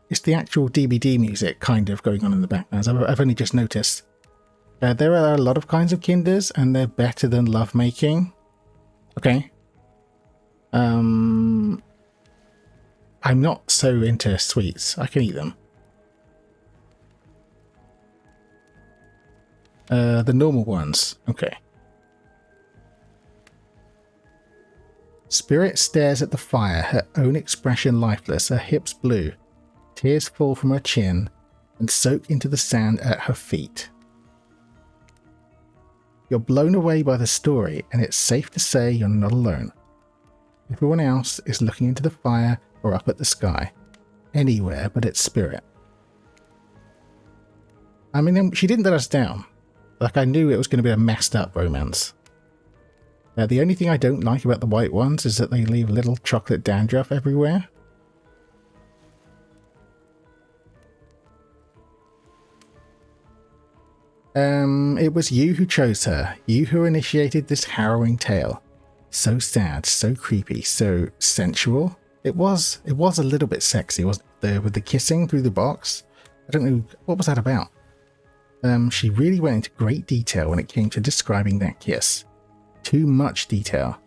It's the actual DBD music kind of going on in the background. I've only just noticed. There are a lot of kinds of kinders, and they're better than lovemaking. Okay. I'm not so into sweets. I can eat them. The normal ones. Okay. Spirit stares at the fire, her own expression lifeless, her hips blue. Tears fall from her chin and soak into the sand at her feet. You're blown away by the story, and it's safe to say you're not alone. Everyone else is looking into the fire or up at the sky. Anywhere but its spirit. I mean, she didn't let us down. Like, I knew it was going to be a messed up romance. The only thing I don't like about the white ones is that they leave little chocolate dandruff everywhere. It was you who chose her. You who initiated this harrowing tale. So sad, so creepy, so sensual. It was a little bit sexy, wasn't it? With the kissing through the box. I don't know, what was that about? She really went into great detail when it came to describing that kiss. Too much detail.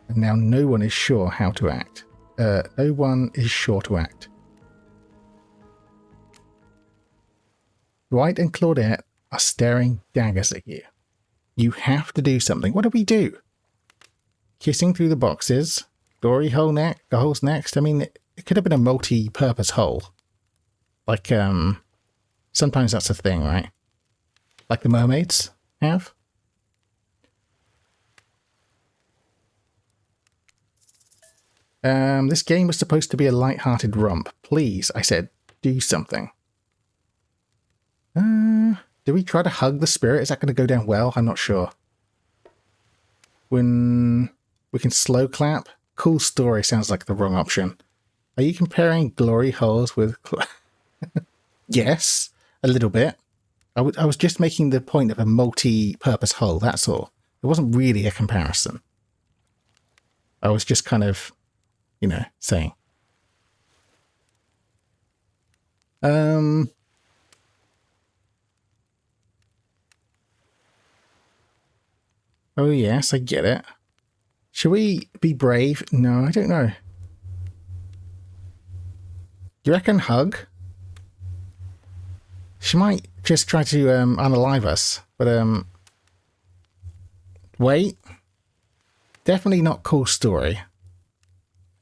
And now no one is sure how to act. No one is sure to act. Dwight and Claudette are staring daggers at you. You have to do something. What do we do? Kissing through the boxes? Glory hole holes next? I mean, it could have been a multi-purpose hole. Like, sometimes that's a thing, right? Like the mermaids have. This game was supposed to be a light-hearted romp. Please, I said, do something. Do we try to hug the spirit? Is that going to go down well? I'm not sure. When we can slow clap? Cool story sounds like the wrong option. Are you comparing glory holes with... Yes, a little bit. I was just making the point of a multi-purpose hole, that's all. It wasn't really a comparison. I was just kind of, you know, saying. Oh yes, I get it. Should we be brave? No, I don't know. You reckon hug? She might just try to unalive us, but wait. Definitely not cool story.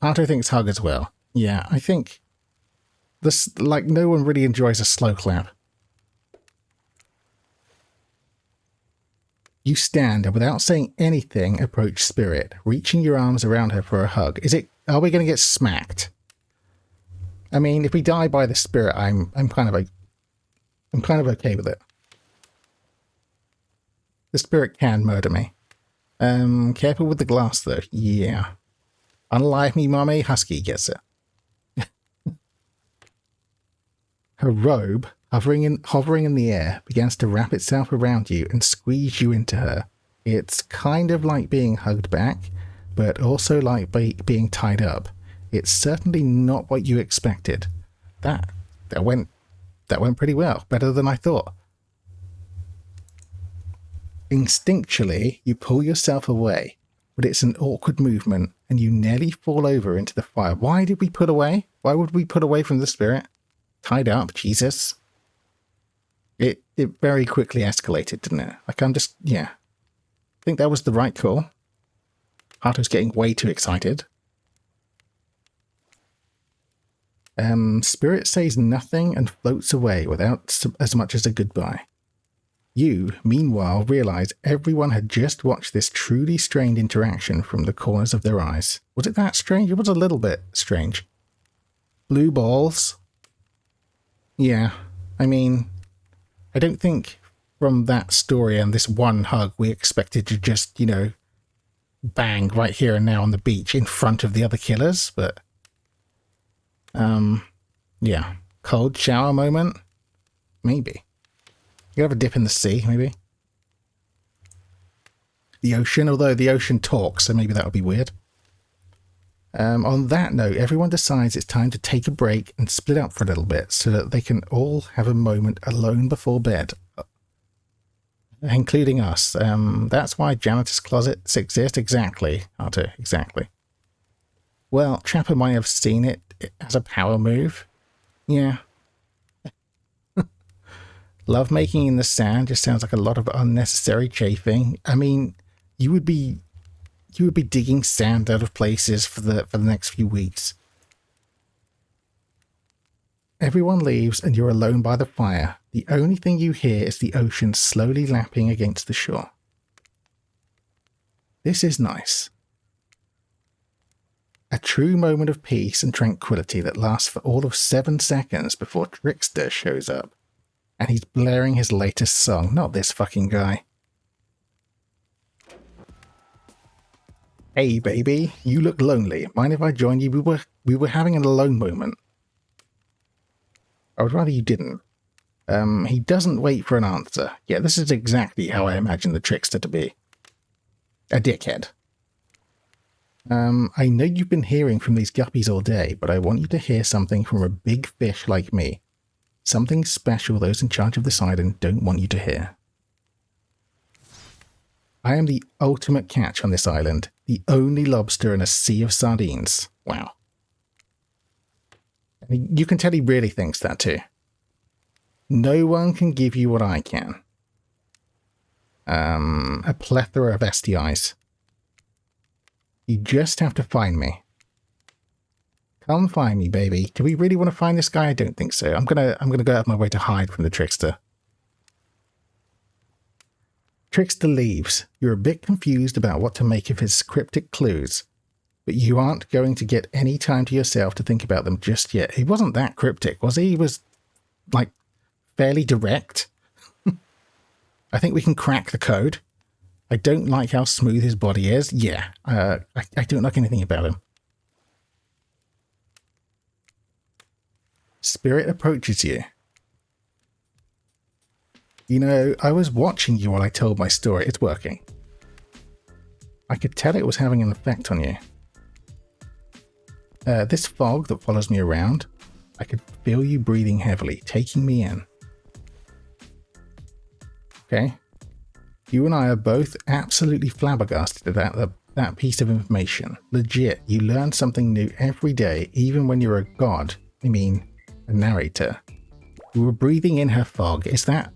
Arto thinks hug as well. Yeah, I think this, like, no one really enjoys a slow clap. You stand and without saying anything approach Spirit, reaching your arms around her for a hug. Are we going to get smacked? I mean, if we die by the spirit, I'm kind of okay with it. The spirit can murder me. Careful with the glass though. Yeah. Unalive me, mommy. Husky gets it. Her robe, hovering in the air, begins to wrap itself around you and squeeze you into her. It's kind of like being hugged back, but also like being tied up. It's certainly not what you expected. That went pretty well, better than I thought. Instinctually, you pull yourself away, but it's an awkward movement and you nearly fall over into the fire. Why did we put away? Why would we put away from the spirit? Tied up, Jesus. It very quickly escalated, didn't it? Like, yeah. I think that was the right call. Arto's getting way too excited. Spirit says nothing and floats away without as much as a goodbye. You, meanwhile, realize everyone had just watched this truly strained interaction from the corners of their eyes. Was it that strange? It was a little bit strange. Blue balls? Yeah, I mean, I don't think from that story and this one hug we expected to just, you know, bang right here and now on the beach in front of the other killers, but... yeah. Cold shower moment? Maybe. You could have a dip in the sea, maybe. The ocean, although the ocean talks, so maybe that would be weird. On that note, everyone decides it's time to take a break and split up for a little bit so that they can all have a moment alone before bed. Including us. That's why janitor's closets exist. Exactly, Arto, exactly. Well, Trapper might have seen it as a power move. Yeah. Love making in the sand just sounds like a lot of unnecessary chafing. I mean, you would be digging sand out of places for the next few weeks. Everyone leaves and you're alone by the fire. The only thing you hear is the ocean slowly lapping against the shore. This is nice. A true moment of peace and tranquility that lasts for all of 7 seconds before Trickster shows up. And he's blaring his latest song, not this fucking guy. Hey baby, you look lonely. Mind if I join you? We were having an alone moment. I would rather you didn't. He doesn't wait for an answer. Yeah, this is exactly how I imagine the Trickster to be. A dickhead. I know you've been hearing from these guppies all day, but I want you to hear something from a big fish like me. Something special those in charge of this island don't want you to hear. I am the ultimate catch on this island, the only lobster in a sea of sardines. Wow. You can tell he really thinks that too. No one can give you what I can. A plethora of STIs. You just have to find me. Come find me, baby. Do we really want to find this guy? I don't think so. I'm gonna go out of my way to hide from the trickster. Trickster leaves. You're a bit confused about what to make of his cryptic clues, but you aren't going to get any time to yourself to think about them just yet. He wasn't that cryptic, was he? He was, like, fairly direct. I think we can crack the code. I don't like how smooth his body is. Yeah, I don't like anything about him. Spirit approaches you. You know, I was watching you while I told my story. It's working. I could tell it was having an effect on you. This fog that follows me around, I could feel you breathing heavily, taking me in. Okay. You and I are both absolutely flabbergasted about that piece of information. Legit, you learn something new every day, even when you're a god. I mean, a narrator. You were breathing in her fog. Is that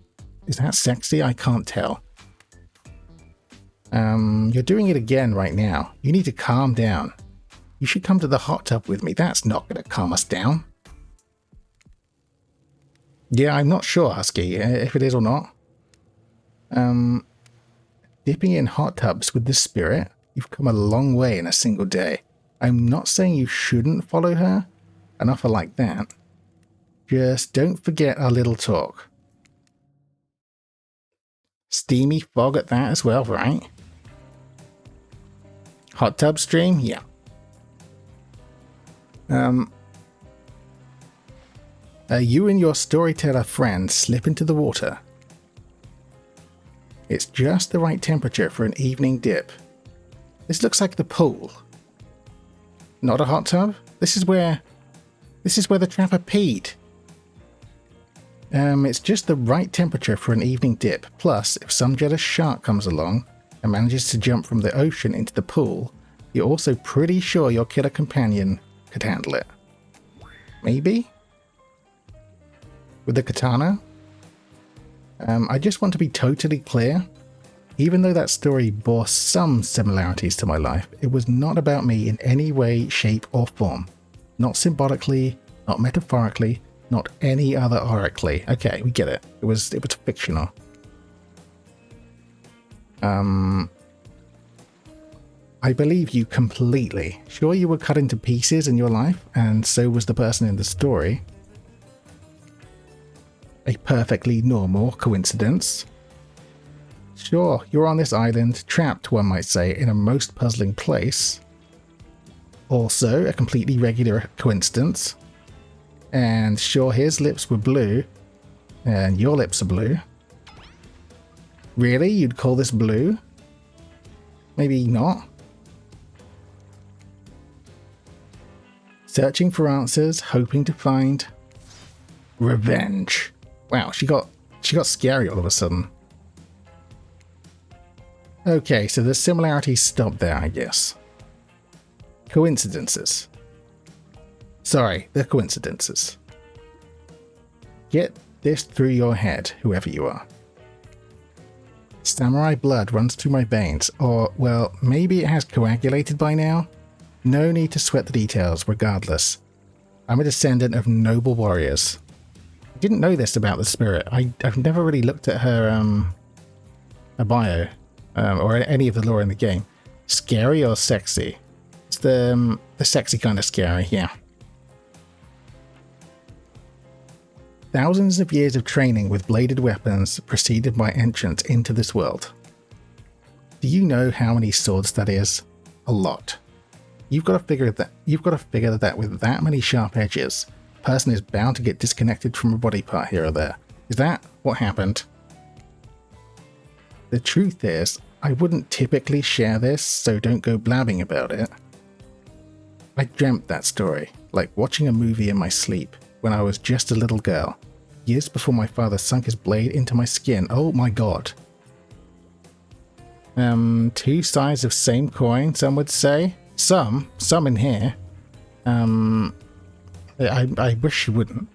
sexy? I can't tell. You're doing it again right now. You need to calm down. You should come to the hot tub with me. That's not going to calm us down. Yeah, I'm not sure, Husky, if it is or not. Dipping in hot tubs with the spirit, you've come a long way in a single day. I'm not saying you shouldn't follow her. An offer like that. Just don't forget our little talk. Steamy fog at that as well, right? Hot tub stream? Yeah. You and your storyteller friend slip into the water. It's just the right temperature for an evening dip. This looks like the pool. Not a hot tub? This is where the trapper peed. It's just the right temperature for an evening dip. Plus, if some jealous shark comes along and manages to jump from the ocean into the pool, you're also pretty sure your killer companion could handle it. Maybe? With the katana? I just want to be totally clear. Even though that story bore some similarities to my life, it was not about me in any way, shape, or form. Not symbolically, not metaphorically, not any other oracally. Okay, we get it. It was fictional. I believe you completely. Sure, you were cut into pieces in your life, and so was the person in the story. A perfectly normal coincidence. Sure, you're on this island, trapped, one might say, in a most puzzling place. Also, a completely regular coincidence. And sure, his lips were blue, and your lips are blue. Really? You'd call this blue? Maybe not. Searching for answers, hoping to find revenge. Wow, she got scary all of a sudden. Okay, so the similarities stop there, I guess. Coincidences. Sorry, the coincidences. Get this through your head, whoever you are. Samurai blood runs through my veins, or, well, maybe it has coagulated by now? No need to sweat the details, regardless. I'm a descendant of noble warriors. I didn't know this about the spirit. I've never really looked at her bio, or any of the lore in the game. Scary or sexy? It's the sexy kind of scary, yeah. Thousands of years of training with bladed weapons preceded my entrance into this world. Do you know how many swords that is? A lot. You've got to figure that with that many sharp edges, a person is bound to get disconnected from a body part here or there. Is that what happened? The truth is, I wouldn't typically share this, so don't go blabbing about it. I dreamt that story, like watching a movie in my sleep, when I was just a little girl, years before my father sunk his blade into my skin. Oh my god. Two sides of same coin, some would say. Some in here. I wish you wouldn't.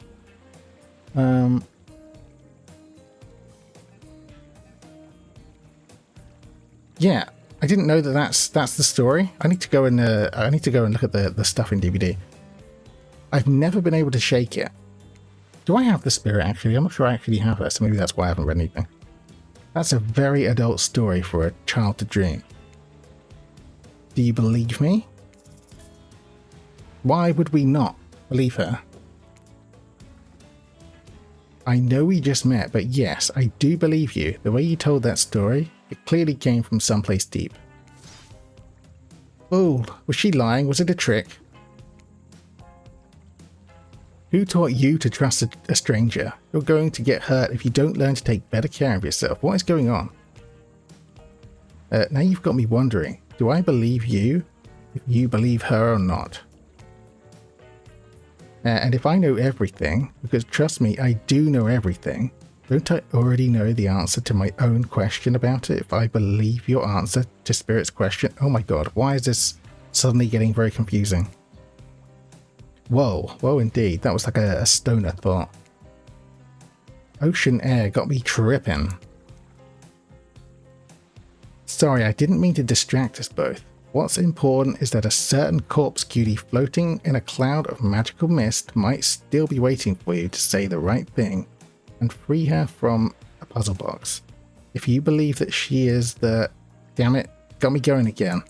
Yeah, I didn't know that that's the story. I need to go and look at the stuff in DVD. I've never been able to shake it. Do I have the spirit actually? I'm not sure I actually have it, so maybe that's why I haven't read anything. That's a very adult story for a child to dream. Do you believe me? Why would we not believe her? I know we just met, but yes, I do believe you. The way you told that story, it clearly came from someplace deep. Oh, was she lying? Was it a trick? Who taught you to trust a stranger? You're going to get hurt if you don't learn to take better care of yourself. What is going on? Now you've got me wondering, do I believe you if you believe her or not? And if I know everything, because trust me, I do know everything, don't I already know the answer to my own question about it if I believe your answer to Spirit's question? Oh my god, why is this suddenly getting very confusing? Whoa indeed, that was like a stoner thought. Ocean air got me tripping. Sorry, I didn't mean to distract us both. What's important is that a certain corpse cutie floating in a cloud of magical mist might still be waiting for you to say the right thing and free her from a puzzle box. If you believe that she is the... Damn it, got me going again.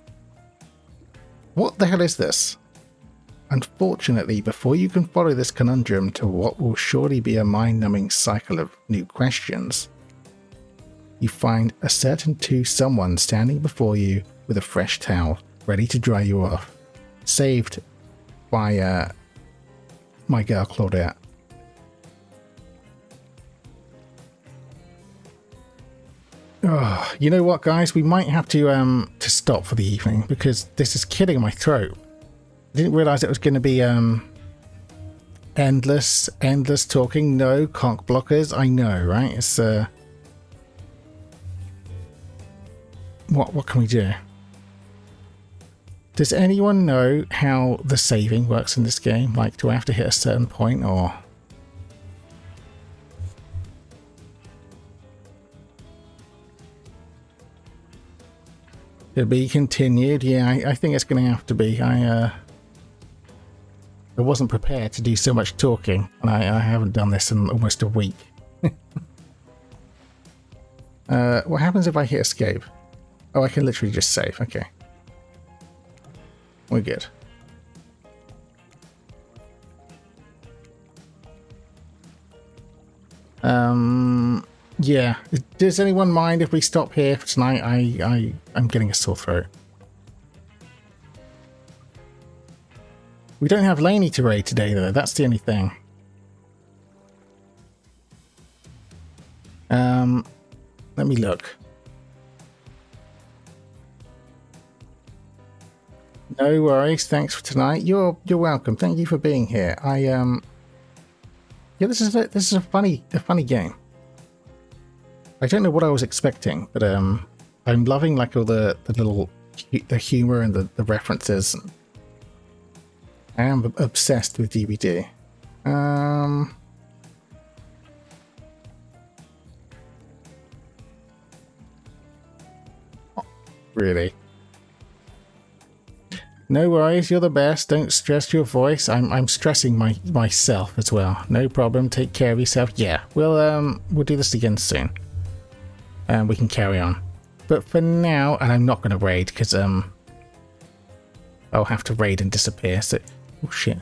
What the hell is this? Unfortunately, before you can follow this conundrum to what will surely be a mind-numbing cycle of new questions, you find a certain someone standing before you with a fresh towel, ready to dry you off. Saved by my girl Claudette. Oh, you know what, guys? We might have to stop for the evening because this is killing my throat. I didn't realise it was going to be endless talking. No cock blockers. I know, right? It's what can we do? Does anyone know how the saving works in this game? Like, do I have to hit a certain point or? To be continued? Yeah, I think it's going to have to be. I wasn't prepared to do so much talking, and I haven't done this in almost a week. What happens if I hit escape? Oh, I can literally just save. Okay. We're good. Yeah. Does anyone mind if we stop here for tonight? I'm getting a sore throat. We don't have Lainey to raid today, though. That's the only thing. Let me look. No worries. Thanks for tonight. You're welcome. Thank you for being here. Yeah, this is a funny game. I don't know what I was expecting, but I'm loving like all the humor and the references. I am obsessed with DBD. Really? No worries, you're the best. Don't stress your voice. I'm stressing myself as well. No problem. Take care of yourself. Yeah, we'll do this again soon. And we can carry on. But for now, and I'm not going to raid because I'll have to raid and disappear. So, oh shit.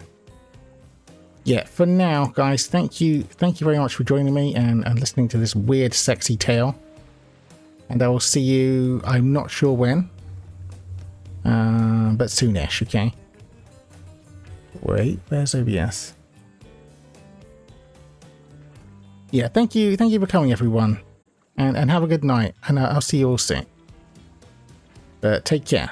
Yeah, for now, guys, thank you very much for joining me and listening to this weird, sexy tale. And I will see you. I'm not sure when. But soonish, okay? Wait, where's OBS? Yeah, thank you for coming, everyone. And have a good night, and I'll see you all soon. But take care.